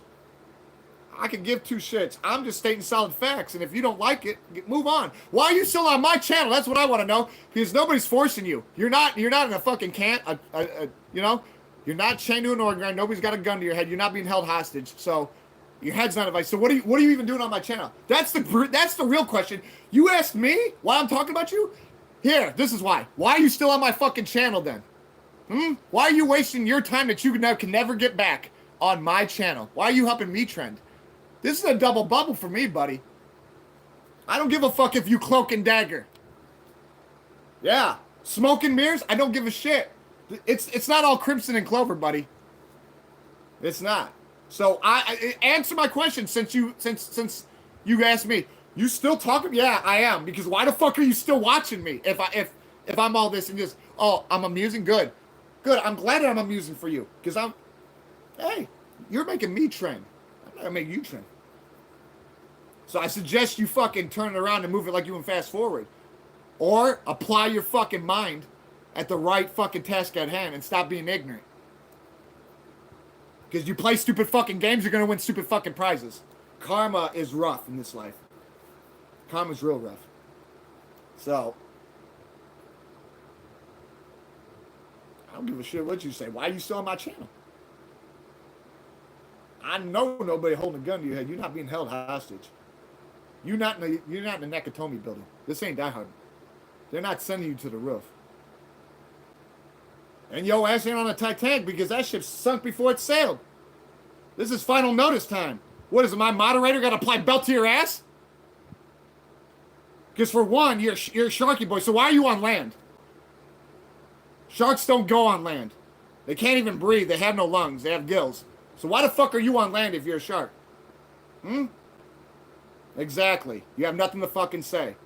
I could give two shits. I'm just stating solid facts, and if you don't like it, move on. Why are you still on my channel? That's what I want to know. Because nobody's forcing you. You're not in a fucking You're not chained to an organ. Nobody's got a gun to your head. You're not being held hostage. So your head's not advice. So what are you even doing on my channel? That's the real question. You asked me why I'm talking about you? Here, this is why. Why are you still on my fucking channel then? Why are you wasting your time that you can never get back on my channel? Why are you helping me trend? This is a double bubble for me, buddy. I don't give a fuck if you cloak and dagger. Yeah. Smoke and mirrors? I don't give a shit. It's not all crimson and clover, buddy. It's not. So I answer my question since you asked me. You still talking? Yeah, I am. Because why the fuck are you still watching me? If I'm all this and just I'm amusing. Good. I'm glad that I'm amusing for you. Because hey, you're making me trend. I'm not gonna make you trend. So I suggest you fucking turn it around and move it like you in fast forward, or apply your fucking mind at the right fucking task at hand and stop being ignorant. Because you play stupid fucking games, you're going to win stupid fucking prizes. Karma is rough in this life. Karma's real rough. So, I don't give a shit what you say. Why are you still on my channel? I know nobody holding a gun to your head. You're not being held hostage. You're not in the Nakatomi building. This ain't Die Hard. They're not sending you to the roof. And yo ass ain't on a Titanic because that ship sunk before it sailed. This is final notice time. What is it, my moderator got to apply belt to your ass? Because for one, you're a Sharky Boy, so why are you on land? Sharks don't go on land. They can't even breathe. They have no lungs. They have gills. So why the fuck are you on land if you're a shark? Exactly. You have nothing to fucking say.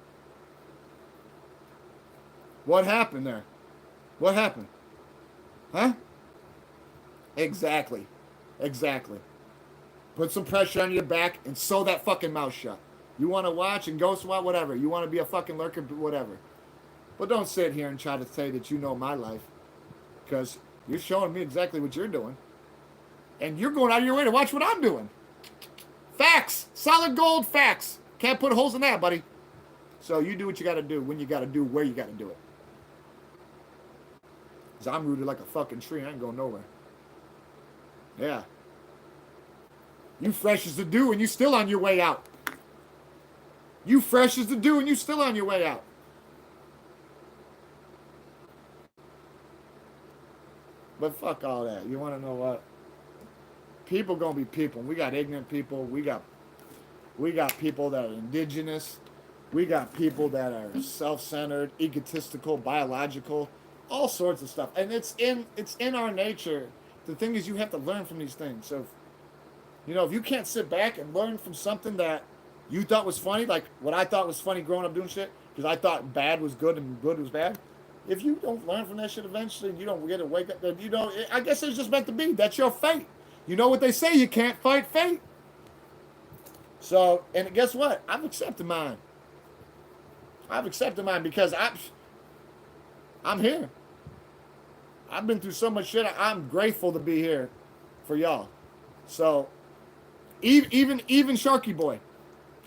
What happened there? What happened? Huh? Exactly. Put some pressure on your back and sew that fucking mouth shut. You want to watch and ghost watch, whatever. You want to be a fucking lurker, whatever. But don't sit here and try to say that you know my life, because you're showing me exactly what you're doing, and you're going out of your way to watch what I'm doing. Facts, solid gold facts. Can't put holes in that, buddy. So you do what you got to do when you got to do where you got to do it. Cause I'm rooted like a fucking tree. I ain't going nowhere. Yeah. You fresh as the dew and you still on your way out. You fresh as the dew and you still on your way out. But fuck all that. You want to know what? People gonna be people. We got ignorant people. We got people that are indigenous. We got people that are self-centered, egotistical, biological, all sorts of stuff. And it's in our nature. The thing is, you have to learn from these things. So, if you can't sit back and learn from something that you thought was funny, like what I thought was funny growing up doing shit, because I thought bad was good and good was bad. If you don't learn from that shit eventually, you don't get to wake up. I guess it's just meant to be. That's your fate. You know what they say? You can't fight fate. So, and guess what? I've accepted mine. Because I'm here. I've been through so much shit. I'm grateful to be here for y'all. So, even Sharky Boy,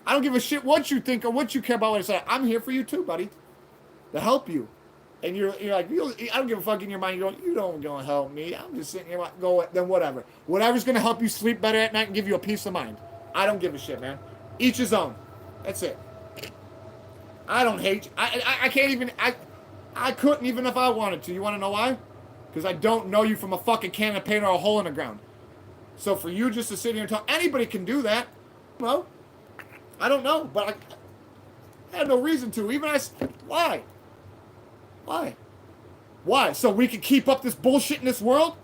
I don't give a shit what you think or what you care about what I say. I'm here for you too, buddy, to help you. And you're like, I don't give a fuck in your mind. You don't gonna help me. I'm just sitting here go then whatever. Whatever's gonna help you sleep better at night and give you a peace of mind. I don't give a shit, man. Each his own. That's it. I don't hate you. I can't even. I couldn't even if I wanted to. You want to know why? Because I don't know you from a fucking can of paint or a hole in the ground. So for you just to sit here and talk, anybody can do that. Well, I don't know, but I had no reason to. Why? Why? So we can keep up this bullshit in this world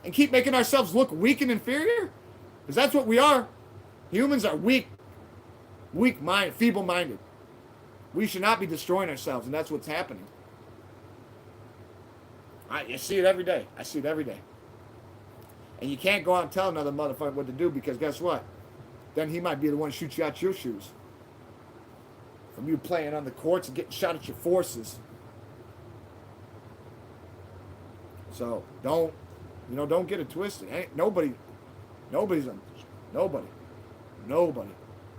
and keep making ourselves look weak and inferior? Because that's what we are. Humans are weak-minded, feeble-minded. We should not be destroying ourselves, and that's what's happening. You see it every day. I see it every day. And you can't go out and tell another motherfucker what to do, because guess what? Then he might be the one to shoot you out your shoes. From you playing on the courts and getting shot at your forces. So don't get it twisted. Nobody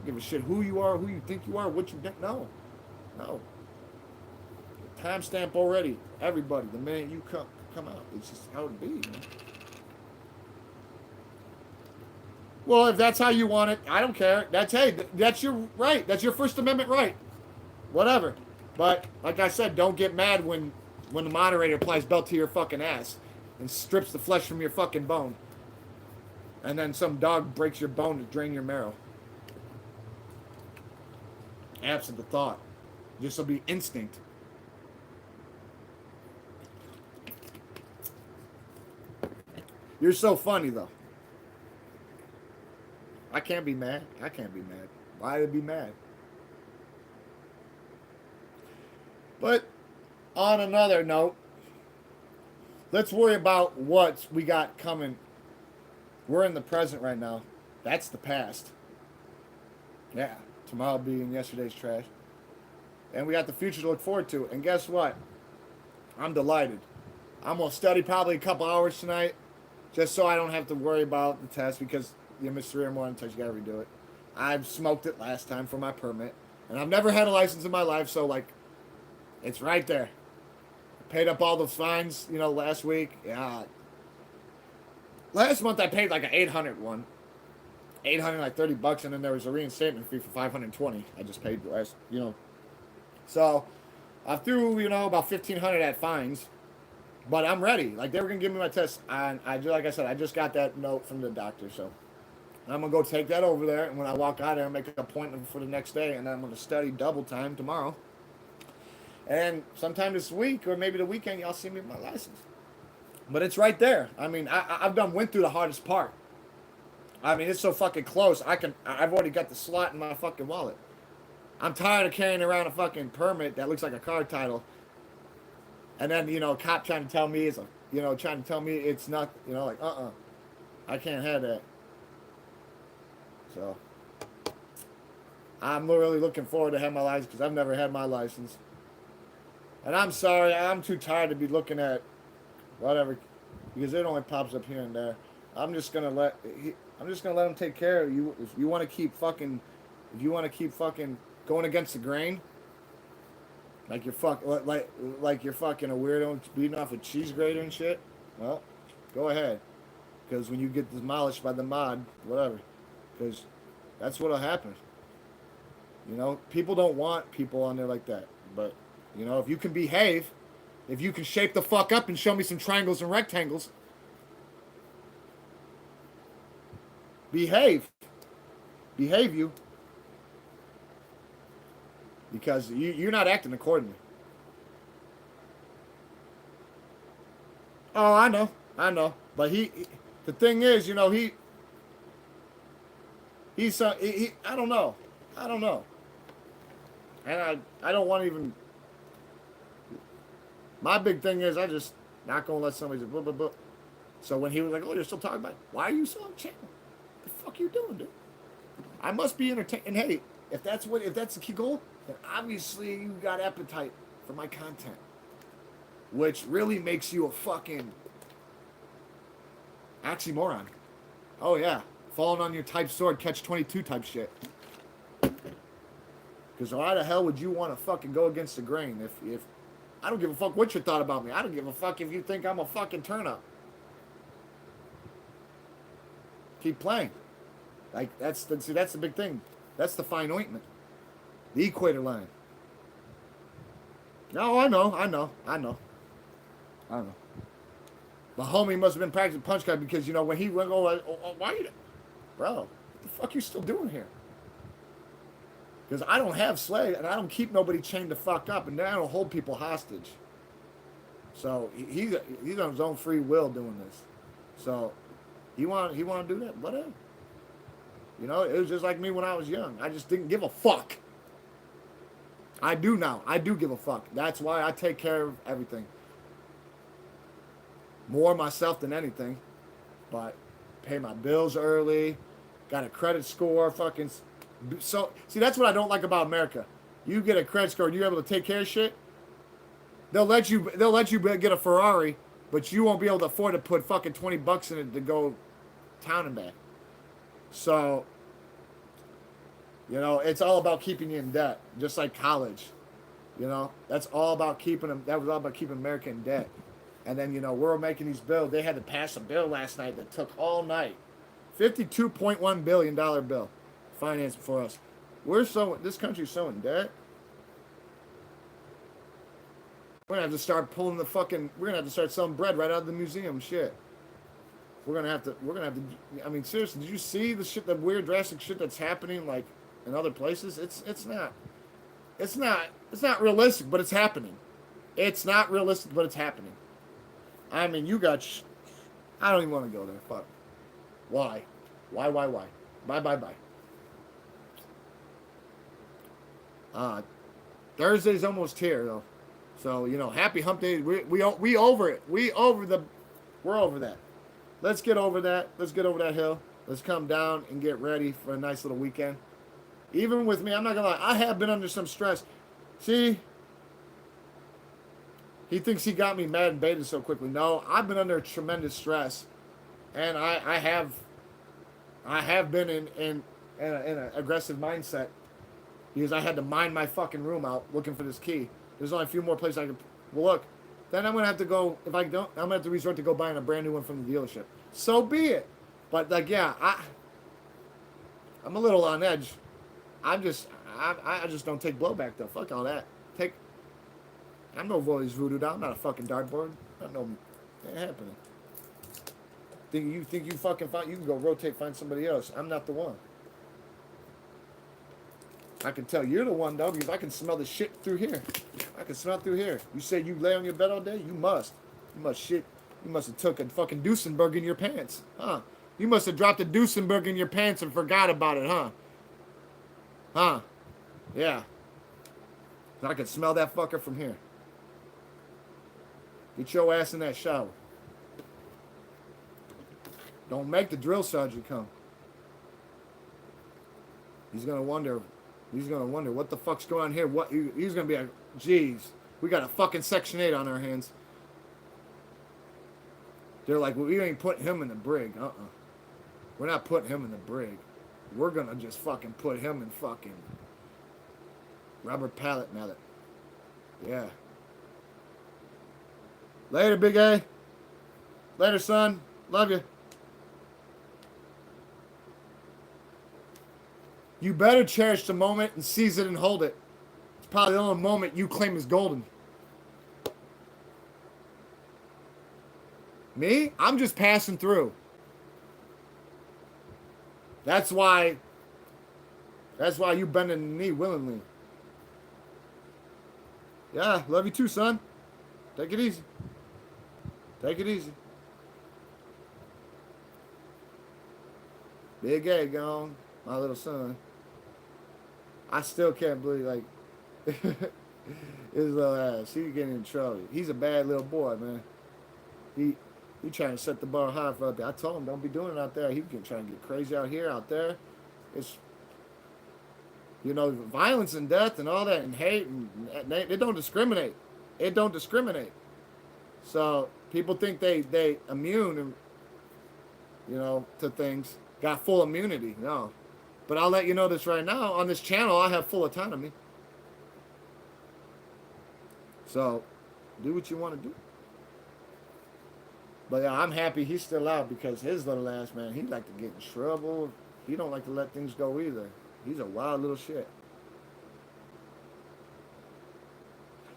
give a shit who you are, who you think you are, what you think. No. Timestamp already. Everybody, the minute you come out, it's just how it be, man. Well, if that's how you want it, I don't care. That's your right. That's your First Amendment right. Whatever. But like I said, don't get mad when the moderator applies belt to your fucking ass and strips the flesh from your fucking bone. And then some dog breaks your bone to drain your marrow. Absent the thought. This will be instinct. You're so funny, though. I can't be mad. Why would I be mad? But on another note, let's worry about what we got coming. We're in the present right now. That's the past. Yeah, tomorrow being yesterday's trash. And we got the future to look forward to. And guess what? I'm delighted. I'm going to study probably a couple hours tonight, just so I don't have to worry about the test, because you miss 3 or more until you got to redo it. I've smoked it last time for my permit. And I've never had a license in my life, so, it's right there. I paid up all the fines, last week. Yeah. Last month I paid an 800 one. 800, $30, and then there was a reinstatement fee for 520. I just paid last, So, I threw, about 1,500 at fines. But I'm ready. They were going to give me my test. And like I said, I just got that note from the doctor, so I'm going to go take that over there, and when I walk out there, I'll make an appointment for the next day, and then I'm going to study double time tomorrow. And sometime this week, or maybe the weekend, y'all see me with my license. But it's right there. I mean, went through the hardest part. I mean, it's so fucking close. I've already got the slot in my fucking wallet. I'm tired of carrying around a fucking permit that looks like a car title. And then, a cop trying to tell me it's not, I can't have that. So, I'm really looking forward to have my license because I've never had my license. And I'm sorry, I'm too tired to be looking at whatever because it only pops up here and there. I'm just gonna let I'm just gonna let him take care of you. If you want to keep fucking, if you want to keep fucking going against the grain, like you're like you're fucking a weirdo beating off a cheese grater and shit. Well, go ahead, because when you get demolished by the mod, whatever, because that's what'll happen. You know, people don't want people on there like that. But you know, if you can behave, if you can shape the fuck up and show me some triangles and rectangles, behave, behave you, because you're not acting accordingly. Oh, I know. But the thing is, you know, I don't know, I don't know, and I don't want to even. My big thing is I just not gonna let somebody just blah blah blah. So when he was like, "Oh, you're still talking about it. Why are you still on the channel? What the fuck you doing, dude? I must be entertained." And hey, if that's the key goal, then obviously you got appetite for my content, which really makes you a fucking oxymoron. Oh yeah, falling on your type sword, catch 22 type shit. Because why the hell would you want to fucking go against the grain if I don't give a fuck what you thought about me. I don't give a fuck if you think I'm a fucking turn up. Keep playing. Like that's the big thing. That's the fine ointment. The equator line. No, I know. The homie must have been practicing punch card because you know when he went over, why you, bro? What the fuck you still doing here? Because I don't have slave and I don't keep nobody chained the fuck up and I don't hold people hostage. So he's on his own free will doing this. So he want to do that, whatever. You know, it was just like me when I was young. I just didn't give a fuck. I do now. I do give a fuck. That's why I take care of everything. More myself than anything. But pay my bills early. Got a credit score. Fucking. So, see, that's what I don't like about America. You get a credit score and you're able to take care of shit. They'll let you get a Ferrari, but you won't be able to afford to put fucking $20 in it to go town and back. So, you know, it's all about keeping you in debt, just like college. You know, that's all about keeping them. That was all about keeping America in debt. And then, you know, we're making these bills. They had to pass a bill last night that took all night. $52.1 billion bill financed for us. This country's so in debt. We're gonna have to start pulling we're gonna have to start selling bread right out of the museum. Shit. We're gonna have to. I mean, seriously, did you see the weird, drastic shit that's happening like in other places? It's not realistic, but it's happening. It's not realistic, but it's happening. I mean, I don't even want to go there. Fuck. Why? Bye. Thursday's almost here though, so you know, happy hump day. We over it. We're over that. Let's get over that. Let's get over that hill. Let's come down and get ready for a nice little weekend. Even with me, I'm not gonna lie, I have been under some stress. See, he thinks he got me mad and baited so quickly. No, I've been under tremendous stress, and I have been in an aggressive mindset because I had to mine my fucking room out looking for this key. There's only a few more places I can look. Then I'm gonna have to go. If I don't, I'm gonna have to resort to go buying a brand new one from the dealership. So be it. But like, yeah, I'm a little on edge. I just don't take blowback though. Fuck all that. I'm no Volley's voodoo doll. I'm not a fucking dartboard. Ain't happening. You think you fucking find? You can go rotate, find somebody else. I'm not the one. I can tell you're the one though because I can smell the shit through here. I can smell through here. You say you lay on your bed all day? You must shit. You must have took a fucking Duesenberg in your pants, huh? You must have dropped a Duesenberg in your pants and forgot about it, huh? Huh? Yeah. I can smell that fucker from here. Get your ass in that shower. Don't make the drill sergeant come. He's gonna wonder He's gonna wonder what the fuck's going on here. He's gonna be like, geez, we got a fucking Section 8 on our hands. They're like, well, we ain't putting him in the brig. We're not putting him in the brig. We're gonna just fucking put him in fucking rubber pallet mallet. Yeah. Later, Big A. Later, son. Love you. You better cherish the moment and seize it and hold it. It's probably the only moment you claim is golden. Me? I'm just passing through. That's why you bending the knee willingly. Yeah, love you too, son. Take it easy. Take it easy. Big A gone, my little son. I still can't believe, like, his little ass. He getting in trouble. He's a bad little boy, man. He trying to set the bar high for out there. I told him, don't be doing it out there. He can try and get crazy out here, out there. It's, violence and death and all that and hate. And it don't discriminate. It don't discriminate. So people think they immune, to things. Got full immunity. No. But I'll let you know this right now. On this channel, I have full autonomy. So, do what you want to do. But yeah, I'm happy he's still out because his little ass, man, he like to get in trouble. He don't like to let things go either. He's a wild little shit.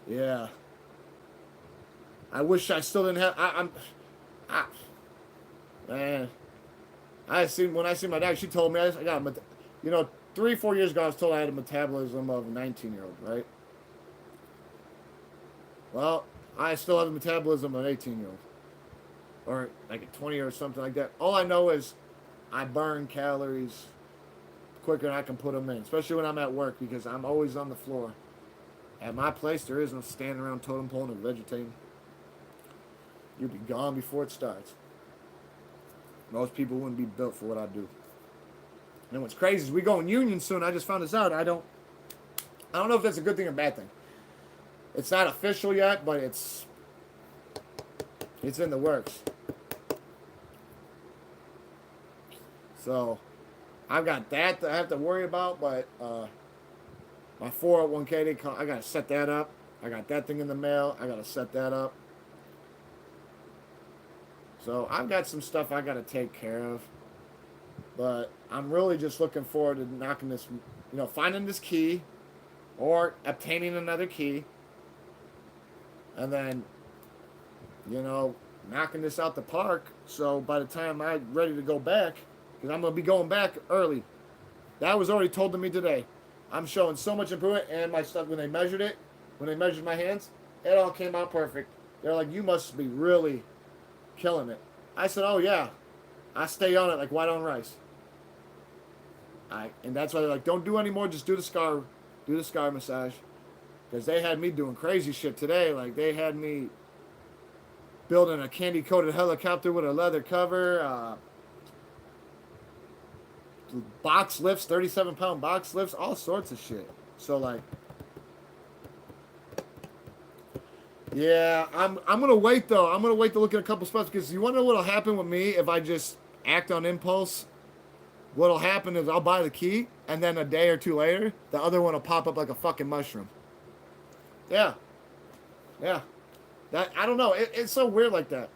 Yeah. I wish I still didn't have. Man. When I see my dad, she told me I got, 3-4 years ago, I was told I had a metabolism of a 19-year-old, right? Well, I still have the metabolism of an 18-year-old. Or like a 20 or something like that. All I know is I burn calories quicker than I can put them in, especially when I'm at work because I'm always on the floor. At my place, there is no standing around totem pole and vegetating. You'll be gone before it starts. Most people wouldn't be built for what I do. And what's crazy is we go in union soon. I just found this out. I don't know if that's a good thing or bad thing. It's not official yet, but it's in the works. So I've got that I have to worry about, but my 401k, I got to set that up. I got that thing in the mail. I got to set that up. So I've got some stuff I got to take care of. But I'm really just looking forward to knocking this, finding this key or obtaining another key. And then, knocking this out the park. So by the time I'm ready to go back, because I'm going to be going back early. That was already told to me today. I'm showing so much improvement. And my stuff, when they measured my hands, it all came out perfect. They're like, you must be really killing it. I said, oh yeah, I stay on it like white on rice. And that's why they're like, don't do any more, just do the scar massage. Because they had me doing crazy shit today. Like they had me building a candy coated helicopter with a leather cover, box lifts, 37-pound box lifts, all sorts of shit. So like, yeah, I'm gonna wait though. I'm gonna wait to look at a couple spots because you want to know what'll happen with me if I just act on impulse. What'll happen is I'll buy the key and then a day or two later, the other one will pop up like a fucking mushroom. Yeah. That I don't know. It's so weird like that.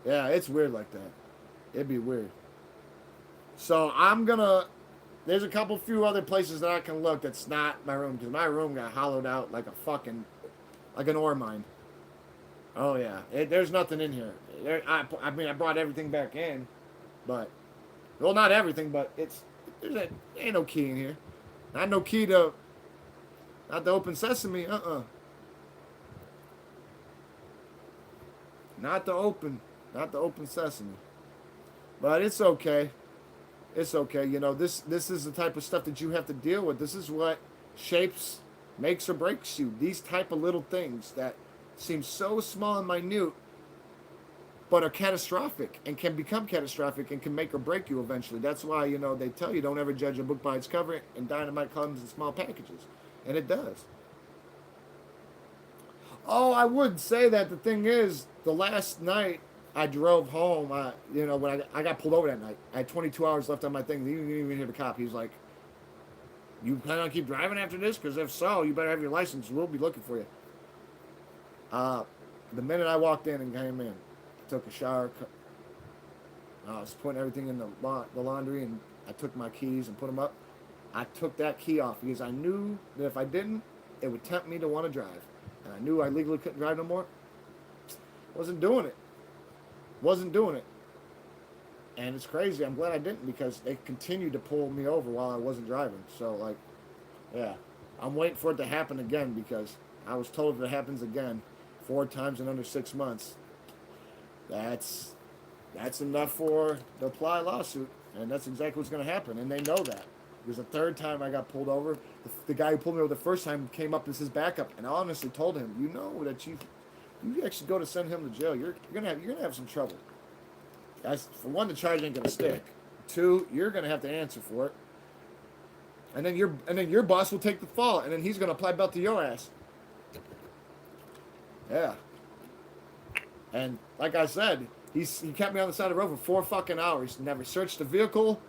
Yeah, it's weird like that. It'd be weird. So there's a few other places that I can look that's not my room, because my room got hollowed out like an ore mine. Oh yeah, there's nothing in here. I brought everything back in, but, well, not everything, but there ain't no key in here. Not no key to, not the open sesame, Not the open sesame. But it's okay. It's okay. This is the type of stuff that you have to deal with. This is what makes or breaks you. These type of little things that seem so small and minute, but are catastrophic and can become catastrophic and can make or break you eventually. That's why, they tell you don't ever judge a book by its cover, and dynamite comes in small packages. And it does. Oh, I would say that the thing is, the last night I drove home, when I got pulled over that night, I had 22 hours left on my thing. You didn't even hear the cop. He's like, "You plan on keep driving after this? Because if so, you better have your license. We'll be looking for you." The minute I walked in and came in, I took a shower. I was putting everything in the laundry, and I took my keys and put them up. I took that key off because I knew that if I didn't, it would tempt me to want to drive. And I knew I legally couldn't drive no more. Wasn't doing it. Wasn't doing it. And it's crazy. I'm glad I didn't, because they continued to pull me over while I wasn't driving. So, yeah. I'm waiting for it to happen again, because I was told if it happens again 4 times in under 6 months, that's enough for the apply lawsuit. And that's exactly what's going to happen. And they know that. Because the 3rd time I got pulled over, the guy who pulled me over the 1st time came up as his backup, and I honestly told him, that you actually go to send him to jail, you're gonna have some trouble. That's, for one, the charge ain't gonna stick. 2, you're gonna have to answer for it, and then your boss will take the fall, and then he's gonna apply belt to your ass. Yeah. And like I said, he kept me on the side of the road for 4 fucking hours. Never searched the vehicle.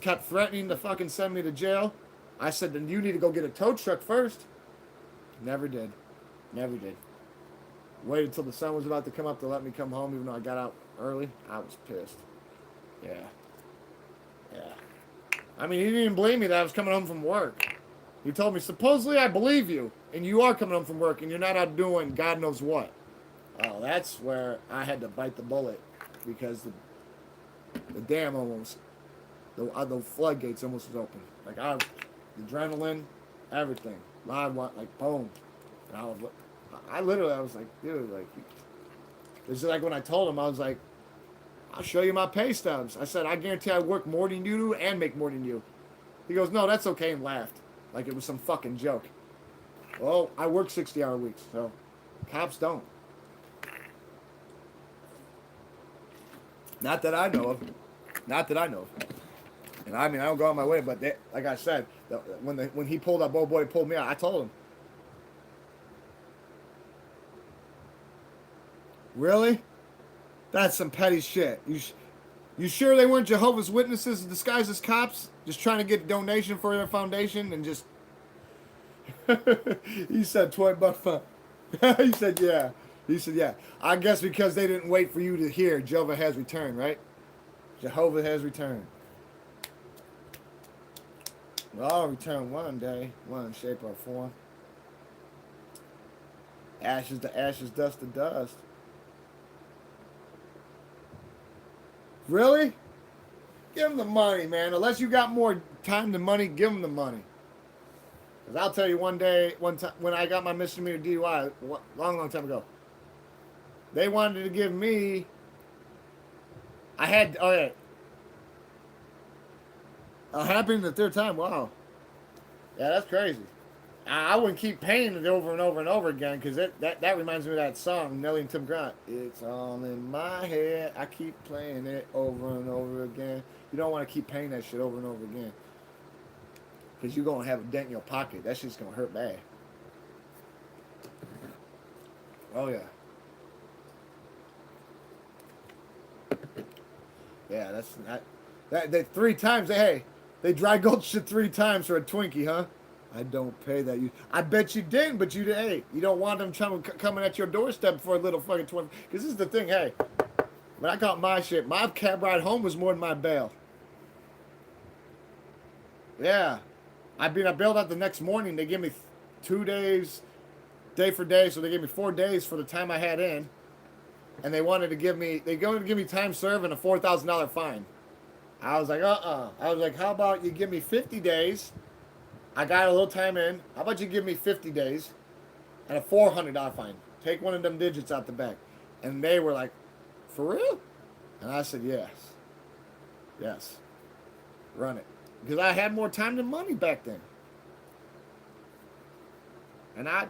Kept threatening to fucking send me to jail. I said, then you need to go get a tow truck first. Never did. Never did. Waited until the sun was about to come up to let me come home, even though I got out early. I was pissed. Yeah. I mean, he didn't even believe me that I was coming home from work. He told me, supposedly I believe you, and you are coming home from work, and you're not out doing God knows what. Oh, that's where I had to bite the bullet, because the dam almost, the floodgates almost was open. Like, the adrenaline, everything. Live, boom. And I was like, dude, this is like when I told him, I was like, I'll show you my pay stubs. I said, I guarantee I work more than you do and make more than you. He goes, no, that's okay, and laughed. Like it was some fucking joke. Well, I work 60-hour weeks, so cops don't. Not that I know of. And I mean, I don't go on my way, but like I said, when he pulled up, old boy pulled me out, I told him. Really? That's some petty shit. You sure they weren't Jehovah's Witnesses disguised as cops? Just trying to get a donation for their foundation and just... He said, $20 fine. He said, yeah. He said, yeah. I guess because they didn't wait for you to hear Jehovah has returned, right? Jehovah has returned. Well, I'll return one day, one shape or form. Ashes to ashes, dust to dust. Really? Give them the money, man. Unless you got more time than money, give them the money. Because I'll tell you, one time, when I got my misdemeanor DUI, long time ago, they wanted to give me... It happened the 3rd time. Wow. Yeah, that's crazy. I wouldn't keep paying it over and over and over again, because that reminds me of that song, Nelly and Tim Grant. It's all in my head. I keep playing it over and over again. You don't want to keep paying that shit over and over again, because you're going to have a dent in your pocket. That shit's going to hurt bad. Oh, yeah. Yeah, that's not... That 3 times, they dry gulched shit 3 times for a Twinkie, huh? I don't pay that. I bet you didn't, but you don't want them coming at your doorstep for a little fucking 20. Because this is the thing, when I got my shit, my cab ride home was more than my bail. Yeah. I bailed out the next morning. They gave me 2 days, day for day, so they gave me 4 days for the time I had in. And they wanted to give me time served and a $4,000 fine. I was like, I was like, how about you give me 50 days? I got a little time in. How about you give me 50 days and a $400 fine? Take one of them digits out the back. And they were like, for real? And I said, yes. Yes. Run it. Because I had more time than money back then. And I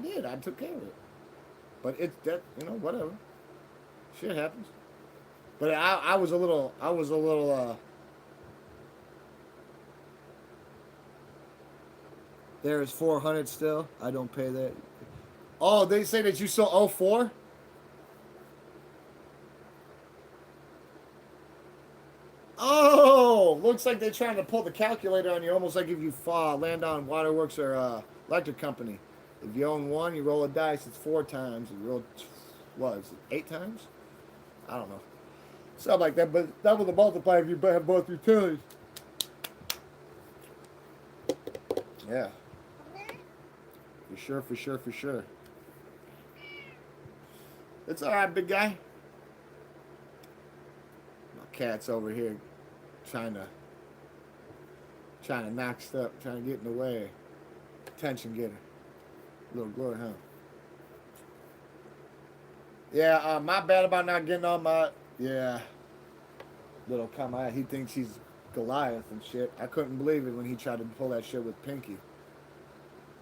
did. I took care of it. But it's that, whatever. Shit happens. But I was a little, there is 400 still. I don't pay that. Oh, they say that you still owe 4? Oh, looks like they're trying to pull the calculator on you, almost like if you land on waterworks or electric company. If you own one, you roll a dice. It's 4 times. If you roll, what is it, 8 times? I don't know. Something like that, but double the multiplier if you have both utilities. Yeah. For sure, for sure, for sure. It's alright, big guy. My cat's over here trying to knock stuff, trying to get in the way. Attention getter. Little glory, huh? Yeah, my bad about not getting on my, yeah. Little come out. He thinks he's Goliath and shit. I couldn't believe it when he tried to pull that shit with Pinky.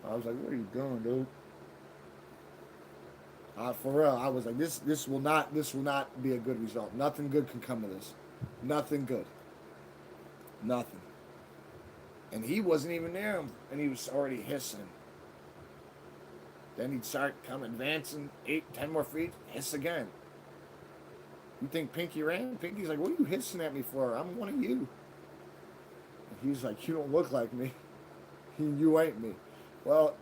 I was like, what are you doing, dude? For real, I was like, this will not be a good result. Nothing good can come of this. Nothing good. Nothing. And he wasn't even there, and he was already hissing. Then he'd start advancing 8, 10 more feet, hiss again. You think Pinky ran? Pinky's like, what are you hissing at me for? I'm one of you. And he's like, you don't look like me. You ain't me. Well,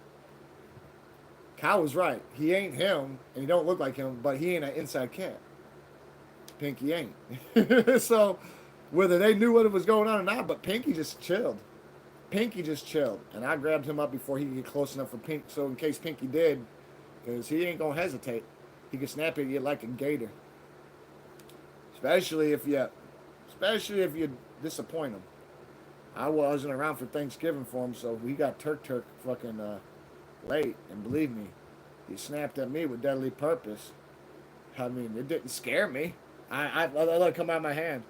Kyle was right. He ain't him, and he don't look like him, but he ain't an inside cat. Pinky ain't. So, whether they knew what was going on or not, but Pinky just chilled. Pinky just chilled. And I grabbed him up before he could get close enough for Pinky, so in case Pinky did, because he ain't going to hesitate, he could snap at you like a gator. Especially if you disappoint him. I wasn't around for Thanksgiving for him, so we got Turk fucking late, and believe me, he snapped at me with deadly purpose. I mean, it didn't scare me. I let it come out of my hand,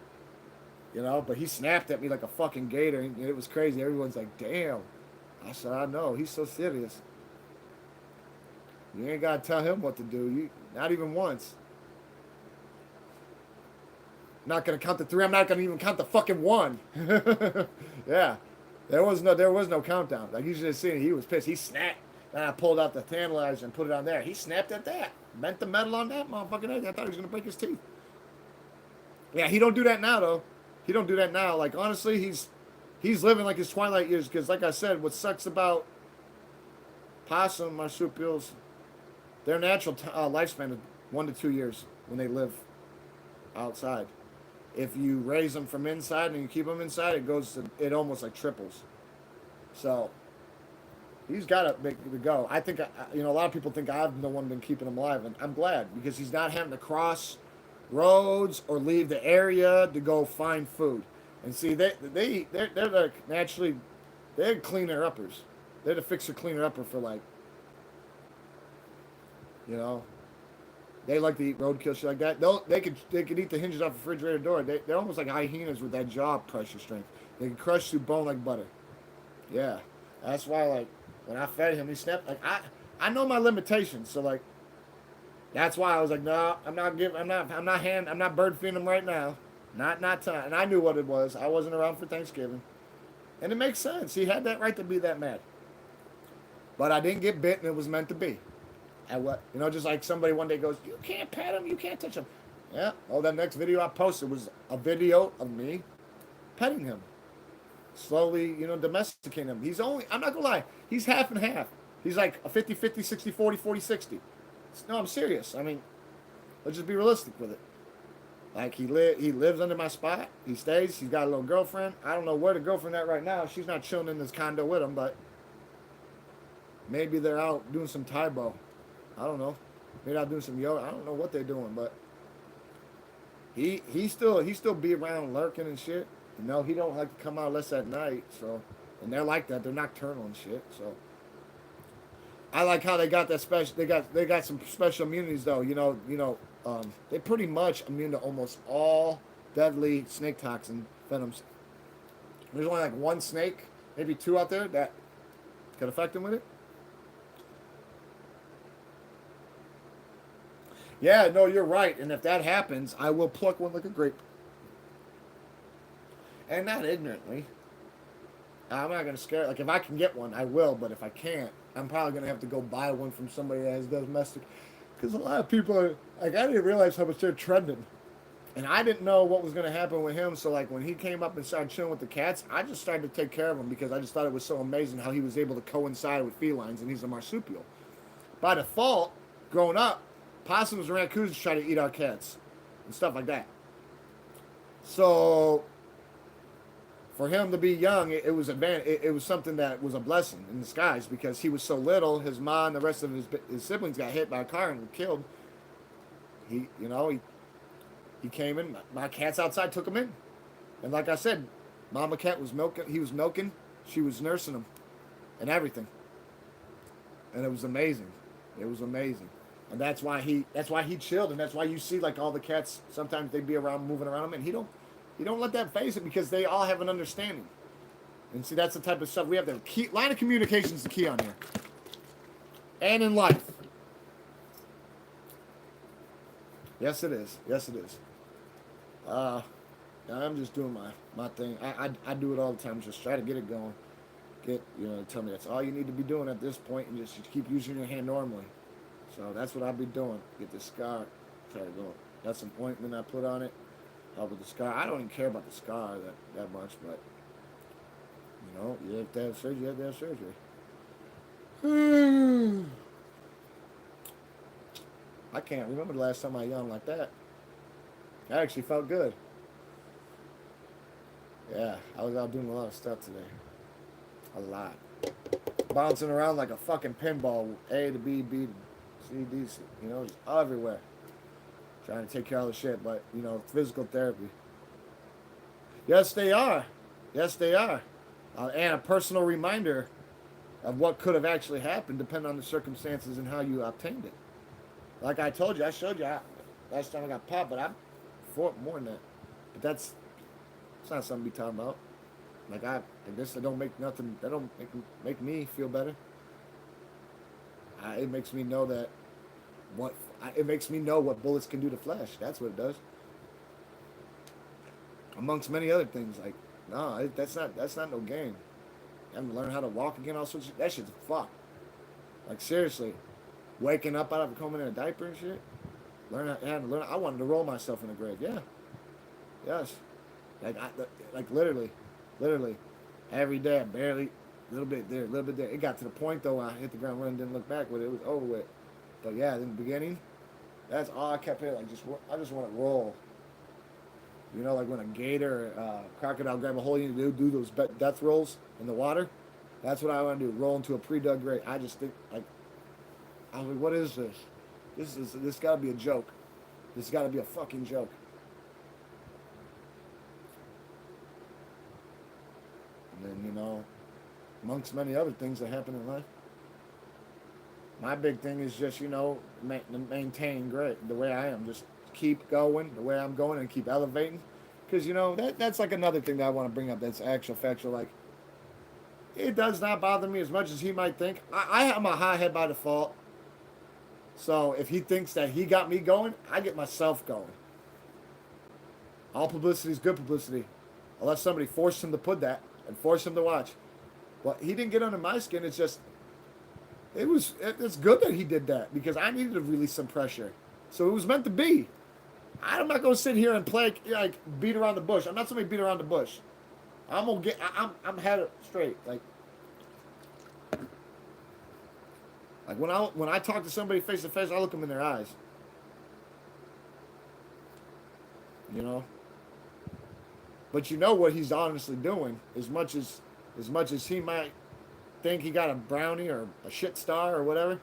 but he snapped at me like a fucking gator, and it was crazy. Everyone's like, damn. I said, I know, he's so serious. You ain't gotta tell him what to do. Not even once. I'm not gonna count the 3. I'm not gonna even count the fucking 1. Yeah, there was no countdown. Like you should have seen it. He was pissed. He snapped. And I pulled out the tantalizer and put it on there. He snapped at that. Bent the metal on that motherfucking head. I thought he was gonna break his teeth. Yeah, he don't do that now though. He don't do that now. Like honestly, he's living like his twilight years. Because like I said, what sucks about possum marsupials, their natural lifespan is 1 to 2 years when they live outside. If you raise them from inside and you keep them inside, it almost like triples. So he's got to make the go. I think a lot of people think I've the one been keeping him alive, and I'm glad because he's not having to cross roads or leave the area to go find food. And see, they're like naturally they're cleaner uppers. They're the fixer cleaner upper for like They like to eat roadkill shit like that. They could eat the hinges off a refrigerator door. They're almost like hyenas with that jaw pressure strength. They can crush through bone like butter. Yeah, that's why like when I fed him, he snapped. Like I know my limitations, so like that's why I was like, no, I'm not bird feeding him right now. Not time. And I knew what it was. I wasn't around for Thanksgiving, and it makes sense. He had that right to be that mad. But I didn't get bit, and it was meant to be. And what just like somebody one day goes, you can't pet him, you can't touch him. Yeah. Oh, that next video I posted was a video of me petting him, slowly, domesticating him. I'm not gonna lie, he's half and half. He's like a 50-50, 60-40, 40-60. No, I'm serious. I mean, let's just be realistic with it. Like he lives under my spot. He stays. He's got a little girlfriend. I don't know where the girlfriend at right now. She's not chilling in this condo with him, but maybe they're out doing some Taibo. I don't know. Maybe out doing some yoga. I don't know what they're doing, but he still be around lurking and shit. He don't like to come out unless at night. So, and they're like that. They're nocturnal and shit. So, I like how they got that special. They got some special immunities though. They're pretty much immune to almost all deadly snake toxin venoms. There's only like 1 snake, maybe 2 out there that could affect them with it. Yeah, no, you're right. And if that happens, I will pluck one like a grape. And not ignorantly. I'm not gonna scare. Like if I can get one, I will. But if I can't, I'm probably gonna have to go buy one from somebody that has domestic. Because a lot of people are like, I didn't realize how much they're trending, and I didn't know what was gonna happen with him. So like when he came up and started chilling with the cats, I just started to take care of him because I just thought it was so amazing how he was able to coincide with felines, and he's a marsupial. By default, growing up, possums and raccoons try to eat our cats and stuff like that. So for him to be young, it was it was something that was a blessing in disguise because he was so little. His mom and the rest of his siblings got hit by a car and were killed. He came in. My cats outside took him in, and like I said, Mama cat was milking. He was milking. She was nursing him, and everything. And it was amazing. It was amazing, and that's why he chilled, and that's why you see like all the cats. Sometimes they'd be around moving around him, and he don't let that phase it because they all have an understanding. And see, that's the type of stuff we have to key. Line of communication is the key on here, and in life. Yes, it is. Yes, it is. I'm just doing my thing. I do it all the time. Just try to get it going. Tell me that's all you need to be doing at this point, and just keep using your hand normally. So that's what I'll be doing. Get this scar. Try to go. That's some ointment I put on it. Help with the scar. I don't even care about the scar that much, but you have to have surgery. You have to have surgery. I can't remember the last time I yawned like that. I actually felt good. Yeah, I was out doing a lot of stuff today. A lot. Bouncing around like a fucking pinball. A to B, B to C, D, C. Just everywhere. Trying to take care of the shit, but, physical therapy. Yes, they are. Yes, they are. And a personal reminder of what could have actually happened depending on the circumstances and how you obtained it. Like I told you, I showed you last time I got popped, but I'm more than that. But it's not something to be talking about. Like guess that don't make nothing. That don't make me feel better. It makes me know that it makes me know what bullets can do to flesh. That's what it does. Amongst many other things, like no, that's not no game. You have to learn how to walk again. All sorts of that shit's fucked. Like seriously, waking up out of a coma in a diaper and shit. Learn. I wanted to roll myself in the grave. Yeah. Yes. Like literally, every day I barely, a little bit there, a little bit there. It got to the point though, I hit the ground running, didn't look back, but it was over with. But yeah, in the beginning, that's all I kept hearing. Like I just want to roll. Like when a gator or crocodile grab a hold of you to do those death rolls in the water. That's what I want to do. Roll into a pre-dug grave. I just think I was like, what is this? This got to be a joke. This got to be a fucking joke. And then, amongst many other things that happen in life, my big thing is just, maintain great the way I am. Just keep going the way I'm going and keep elevating. Because, that's like another thing that I want to bring up that's actual factual. Like, it does not bother me as much as he might think. I am a high head by default. So if he thinks that he got me going, I get myself going. All publicity is good publicity. Unless somebody forced him to put that and forced him to watch. Well, he didn't get under my skin. It's just, it's good that he did that because I needed to release some pressure. So it was meant to be. I'm not going to sit here and play, beat around the bush. I'm not somebody beat around the bush. I'm headed straight. Like when I talk to somebody face to face, I look them in their eyes. But what he's honestly doing, as much as he might think he got a brownie or a shit star or whatever,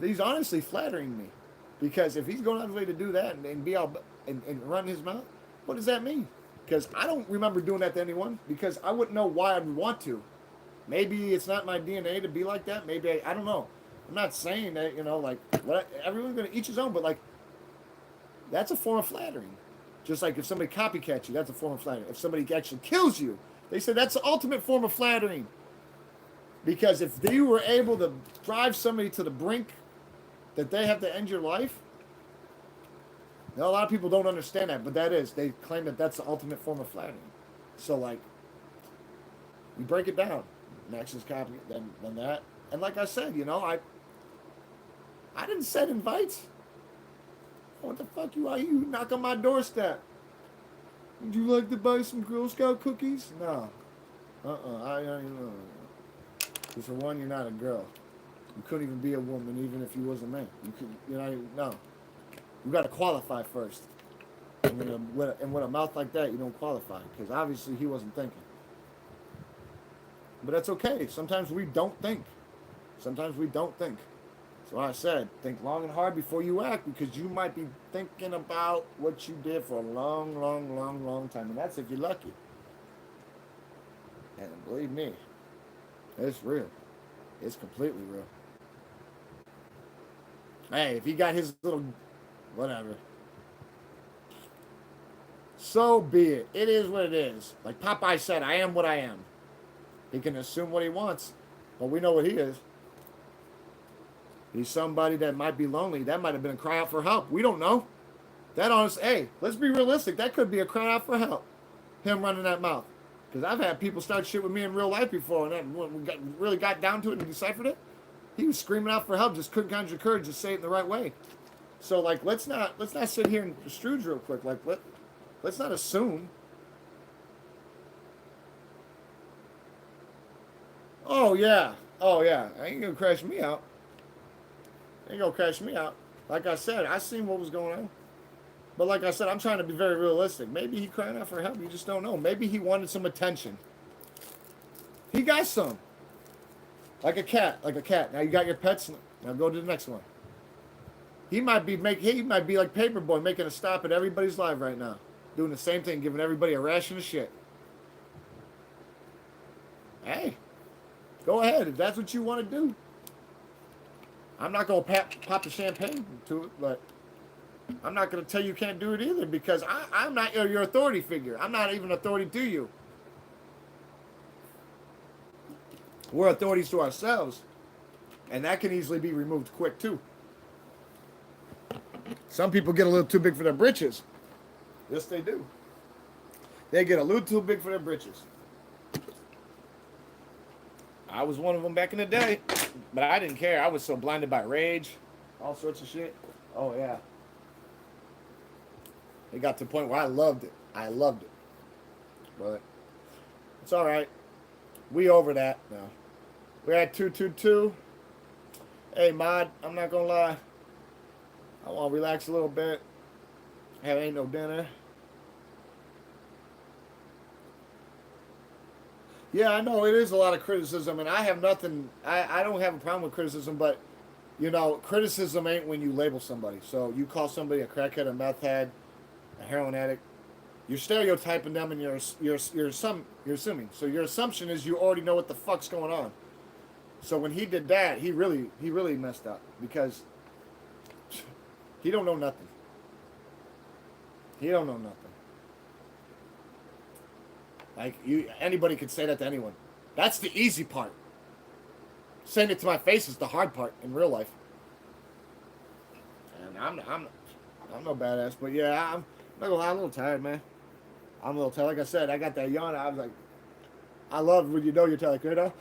he's honestly flattering me. Because if he's going out of his way to do that and be all and run his mouth, what does that mean? Because I don't remember doing that to anyone because I wouldn't know why I'd want to. Maybe it's not my DNA to be like that. Maybe I don't know. I'm not saying that, everyone's going to each his own, but that's a form of flattering. Just like if somebody copycats you, that's a form of flattering. If somebody actually kills you, they say that's the ultimate form of flattering. Because if you were able to drive somebody to the brink that they have to end your life, Now, a lot of people don't understand that, but that is. They claim that that's the ultimate form of flattering. So, like, we break it down. Next is copy, then that. And like I said, I didn't send invites. What the fuck you are? You knock on my doorstep. Would you like to buy some Girl Scout cookies? No. I don't know. Because for one, you're not a girl. You couldn't even be a woman, even if you was a man. You could, no. You got to qualify first. And with a mouth like that, you don't qualify. Because obviously he wasn't thinking. But that's okay. Sometimes we don't think. Sometimes we don't think. So I said, think long and hard before you act, because you might be thinking about what you did for a long, long, long, long time. And that's if you're lucky. And believe me, it's real. It's completely real. Hey, if he got his little whatever, so be it. It is what it is. Like Popeye said, I am what I am. He can assume what he wants, but we know what he is. He's somebody that might be lonely. That might have been a cry out for help. We don't know. That honest, hey, let's be realistic. That could be a cry out for help. Him running that mouth. Because I've had people start shit with me in real life before, and then when we really got down to it and deciphered it, he was screaming out for help, just couldn't conjure courage to say it in the right way. So like, let's not sit here and Scrooge real quick. Like, let's not assume. Oh yeah, ain't gonna crash me out. Ain't gonna crash me out. Like I said, I seen what was going on. But like I said, I'm trying to be very realistic. Maybe he crying out for help. You just don't know. Maybe he wanted some attention. He got some. Like a cat. Now you got your pets. Now go to the next one. He might be like Paperboy, making a stop at everybody's life right now, doing the same thing, giving everybody a ration of shit. Hey, go ahead if that's what you want to do. I'm not gonna pop the champagne to it, but I'm not gonna tell you can't do it either, because I'm not your authority figure. I'm not even authority to you. We're authorities to ourselves, and that can easily be removed quick too. Some people get a little too big for their britches. Yes, they do. They get a little too big for their britches. I was one of them back in the day, but I didn't care. I was so blinded by rage, all sorts of shit. Oh yeah. It got to the point where I loved it. But it's all right. We over that now. We're at 222. Hey, Mod, I'm not gonna lie. I want to relax a little bit. Ain't no dinner. Yeah, I know it is a lot of criticism, and I have nothing. I don't have a problem with criticism, but criticism ain't when you label somebody. So you call somebody a crackhead, a meth head, a heroin addict. You're stereotyping them, and you're assuming. So your assumption is you already know what the fuck's going on. So when he did that, he really messed up, because he don't know nothing. He don't know nothing. Like, anybody could say that to anyone. That's the easy part. Saying it to my face is the hard part in real life. And I'm no badass, but yeah, I'm not gonna lie, I'm a little tired, man. I'm a little tired. Like I said, I got that yawn. I was like, I love when you're tired,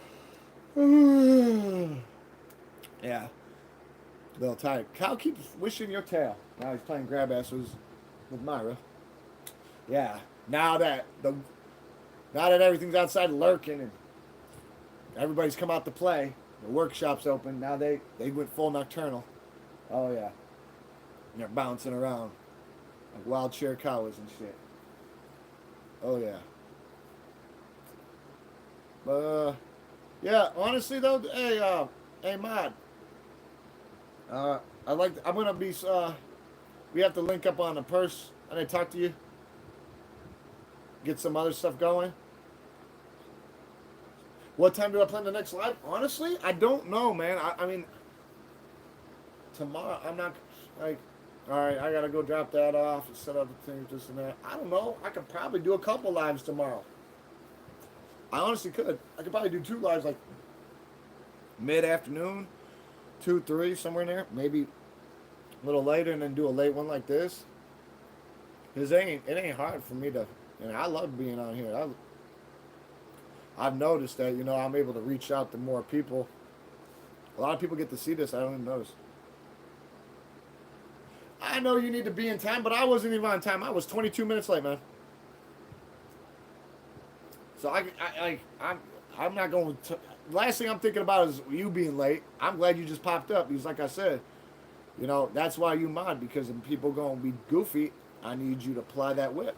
yeah. A little tired. Kyle keeps wishing your tail. Now he's playing grab asses with Myra. Yeah. Now that everything's outside lurking and everybody's come out to play, the workshop's open. Now they went full nocturnal. Oh yeah. And they're bouncing around like wild Chiricahuas and shit. Oh yeah. But yeah, honestly though, hey Mod. I'm gonna be we have to link up on the purse and I talk to you. Get some other stuff going. What time do I plan the next live? Honestly, I don't know, man. I mean, tomorrow, I'm not, like, alright, I gotta go drop that off and set up the things, this and that. I don't know. I could probably do a couple lives tomorrow. I honestly could. I could probably do 2 lives, like, mid-afternoon, 2, 3, somewhere in there. Maybe a little later, and then do a late one like this. It ain't hard for me to, and I love being on here. I've noticed that I'm able to reach out to more people. A lot of people get to see this. I don't even notice. I know you need to be in time, but I wasn't even on time. I was 22 minutes late, man. So I'm not going to. Last thing I'm thinking about is you being late. I'm glad you just popped up because, like I said, that's why you mod, because if people going to be goofy, I need you to apply that whip.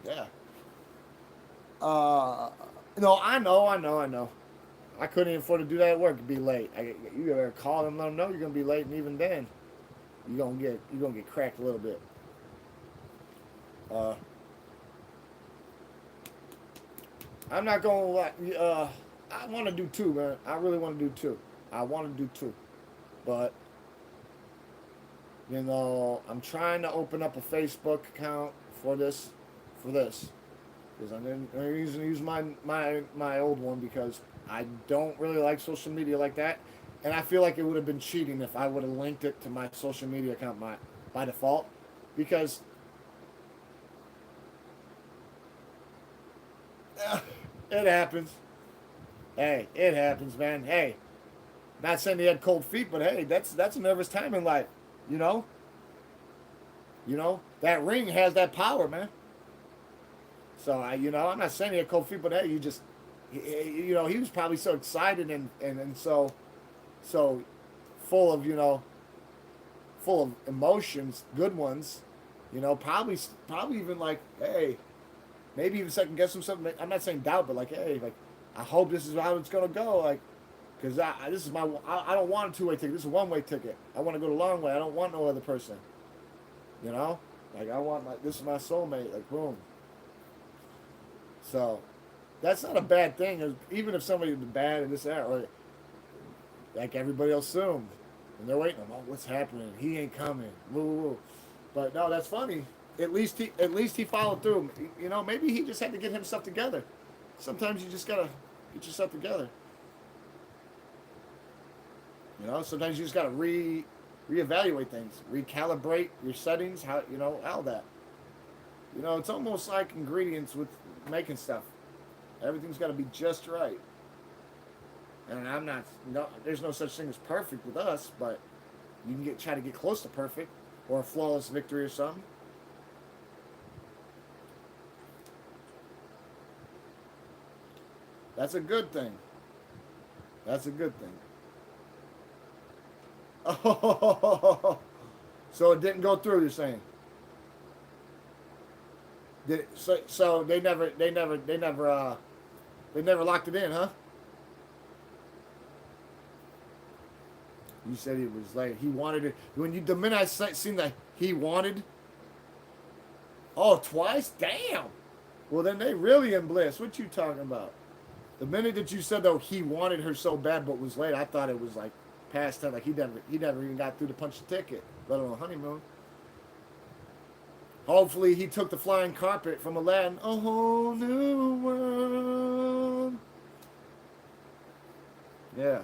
Yeah. Uh, no, I know. I couldn't even afford to do that at work. Be late. You better call them, let them know you're gonna be late, and even then, you're gonna get cracked a little bit. Uh, I'm not gonna lie. I want to do two, man. I really want to do two. I want to do two, but I'm trying to open up a Facebook account for this, because I'm using use my old one because I don't really like social media like that, and I feel like it would have been cheating if I would have linked it to my social media account by default, because it happens. Hey, it happens, man. Hey, not saying he had cold feet, but hey, that's a nervous time in life. You know, that ring has that power, man. So I'm not saying he had cold feet, but hey, he was probably so excited and so full of full of emotions, good ones. Probably even like, hey, maybe even second guess himself. I'm not saying doubt, but like, hey, like, I hope this is how it's gonna go. Like, because this is I don't want a two-way ticket. This is a one-way ticket. I want to go the long way. I don't want no other person. You know, like this is my soulmate. Like, boom. So that's not a bad thing. Even if somebody's bad and this that, or like everybody else assumed, and they're waiting. Oh, what's happening? He ain't coming. Woo, woo, woo. But no, that's funny. At least he followed through. Maybe he just had to get himself together. Sometimes you just gotta get yourself together. Sometimes you just gotta reevaluate things, recalibrate your settings. All that. It's almost like ingredients with making stuff. Everything's got to be just right. And I'm not. No, there's no such thing as perfect with us, but you can try to get close to perfect or a flawless victory or something. That's a good thing. That's a good thing. Oh, so it didn't go through. You're saying? So they never locked it in, huh? You said it was like he wanted it the minute seen that he wanted. Oh, twice, damn. Well, then they really in bliss. What you talking about? The minute that you said though he wanted her so bad but was late, I thought it was like past time. Like he never even got through to punch the ticket, let alone honeymoon. Hopefully he took the flying carpet from Aladdin. A whole new world. Yeah.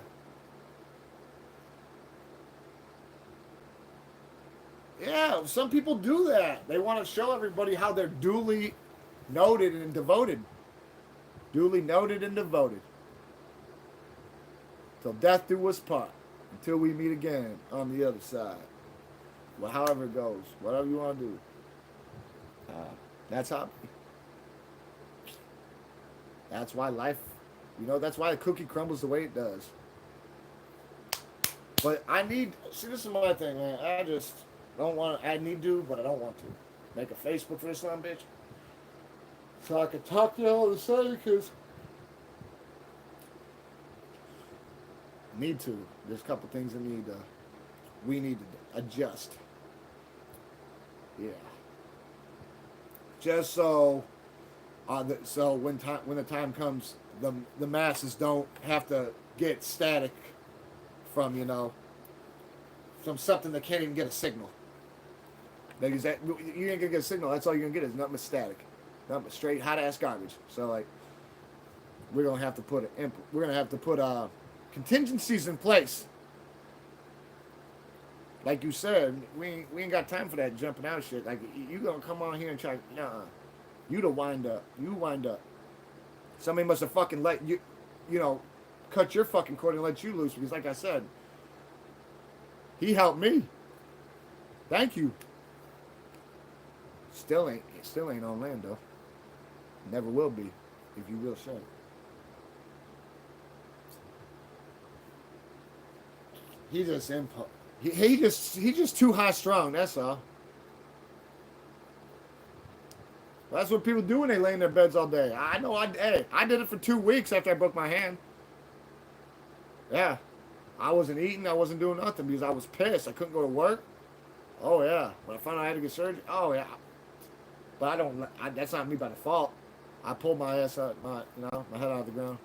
Yeah, some people do that. They want to show everybody how they're duly noted and devoted. Duly noted and devoted. Till death do us part. Until we meet again on the other side. Well, however it goes. Whatever you want to do. Uh, that's how. That's why life. That's why the cookie crumbles the way it does. But I need. See, this is my thing, man. I just don't want to. I need to, but I don't want to. Make a Facebook for this son bitch. So I can talk to y'all to say, because need to. There's a couple things we need to adjust. Yeah. Just so when the time comes, the masses don't have to get static from from something that can't even get a signal. Because you ain't gonna get a signal. That's all you're gonna get is nothing but static, nothing but straight hot ass garbage. So like we're gonna have to put contingencies in place. Like you said, we ain't got time for that jumping out shit. Like you gonna come on here and try, nah, you to wind up. You wind up. Somebody must have fucking let you, you know, cut your fucking cord and let you loose because, like I said, he helped me. Thank you. Still ain't on land though. Never will be, if you will say. He just impo. He just too high strung. That's all. That's what people do when they lay in their beds all day. I know. I did it for 2 weeks after I broke my hand. Yeah, I wasn't eating. I wasn't doing nothing because I was pissed. I couldn't go to work. Oh yeah. When I found out I had to get surgery. Oh yeah. But I don't. That's not me by default. I pulled my ass out, my head out of the ground.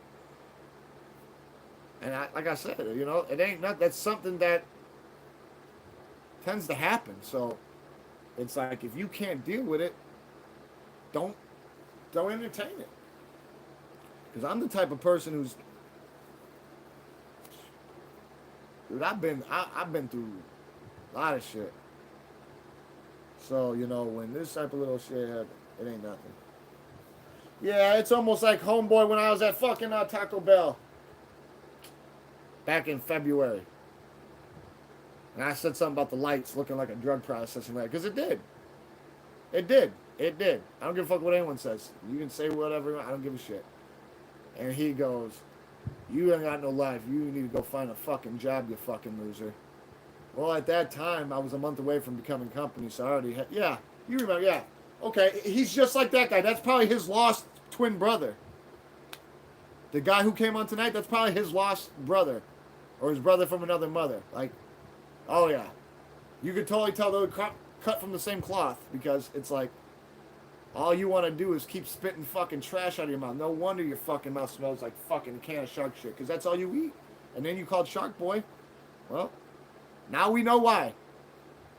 And like I said, it ain't not. That's something that tends to happen. So it's like if you can't deal with it, don't don't entertain it. Because I'm the type of person who's, dude. I've been through a lot of shit. So when this type of little shit happens, it ain't nothing. Yeah, it's almost like homeboy when I was at fucking Taco Bell back in February. And I said something about the lights looking like a drug processing lab. Because it did. It did. It did. I don't give a fuck what anyone says. You can say whatever. I don't give a shit. And he goes, you ain't got no life. You need to go find a fucking job, you fucking loser. Well, at that time, I was a month away from becoming company, so I already had... Yeah, you remember, yeah. Okay, he's just like that guy. That's probably his lost twin brother. The guy who came on tonight, that's probably his lost brother. Or his brother from another mother. Like, oh yeah. You could totally tell they're cut from the same cloth because it's like all you want to do is keep spitting fucking trash out of your mouth. No wonder your fucking mouth smells like fucking can of shark shit because that's all you eat. And then you called Shark Boy. Well, now we know why.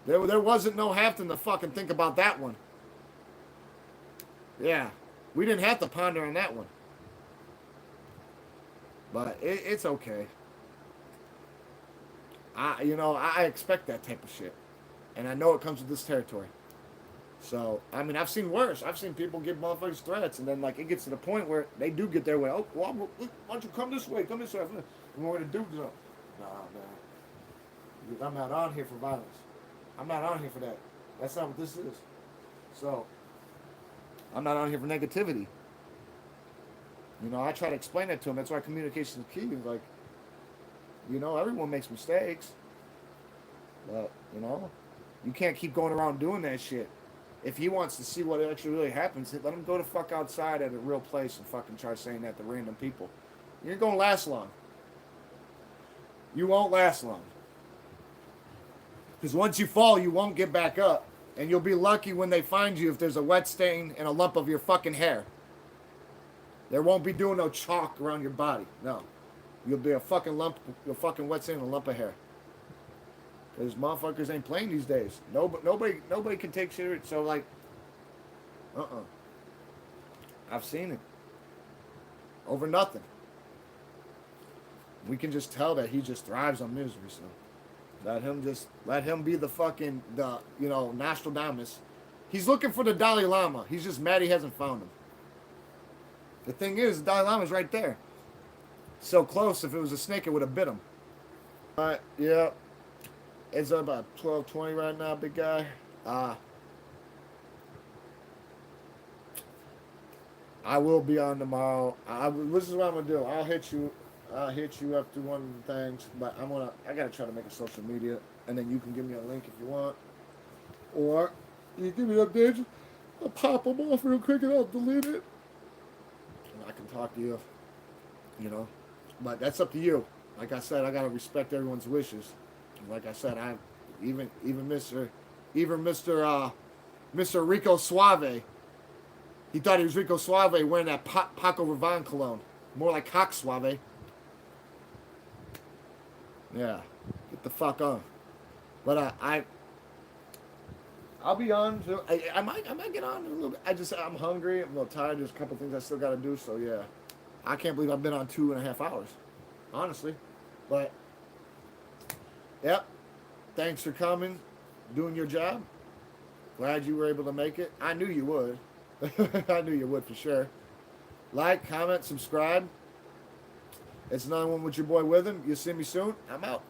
There wasn't no having to fucking think about that one. Yeah, we didn't have to ponder on that one. But it's okay. I expect that type of shit. And I know it comes with this territory. So, I mean, I've seen worse. I've seen people give motherfuckers threats, and then, like, it gets to the point where they do get their way. Oh, well, why don't you come this way? Come this way. And we're going to do something. Nah, man. I'm not on here for violence. I'm not on here for that. That's not what this is. So, I'm not on here for negativity. I try to explain that to them. That's why communication is key. Like, everyone makes mistakes. But, you can't keep going around doing that shit. If he wants to see what actually really happens, let him go the fuck outside at a real place and fucking try saying that to random people. You ain't gonna last long. You won't last long. Because once you fall, you won't get back up. And you'll be lucky when they find you if there's a wet stain and a lump of your fucking hair. There won't be doing no chalk around your body. No. You'll be a fucking lump, a fucking wet stain and a lump of hair. Because motherfuckers ain't playing these days. Nobody can take shit. So, like, I've seen it. Over nothing. We can just tell that he just thrives on misery, so let him be the fucking, Nostradamus. He's looking for the Dalai Lama. He's just mad he hasn't found him. The thing is, the Dalai Lama's right there. So close, if it was a snake, it would have bit him. Alright, yeah. It's about 12:20 right now, big guy. I will be on tomorrow. This is what I'm gonna do. I'll hit you up to one of the things, but I gotta try to make a social media, and then you can give me a link if you want, or you give me updates. I'll pop them off real quick and I'll delete it, and I can talk to you. But that's up to you. Like I said, I gotta respect everyone's wishes. Like I said, even Mr. Rico Suave. He thought he was Rico Suave wearing that Paco Rabanne cologne. More like Cock Suave. Yeah, get the fuck on. But I'll be on. I might get on in a little bit. I'm hungry. I'm a little tired. There's a couple things I still got to do. So yeah, I can't believe I've been on 2.5 hours. Honestly, but yep. thanks for coming, doing your job. Glad you were able to make it. I knew you would. I knew you would for sure. Like, comment, subscribe. It's another one with your boy Witham. You'll see me soon. I'm out.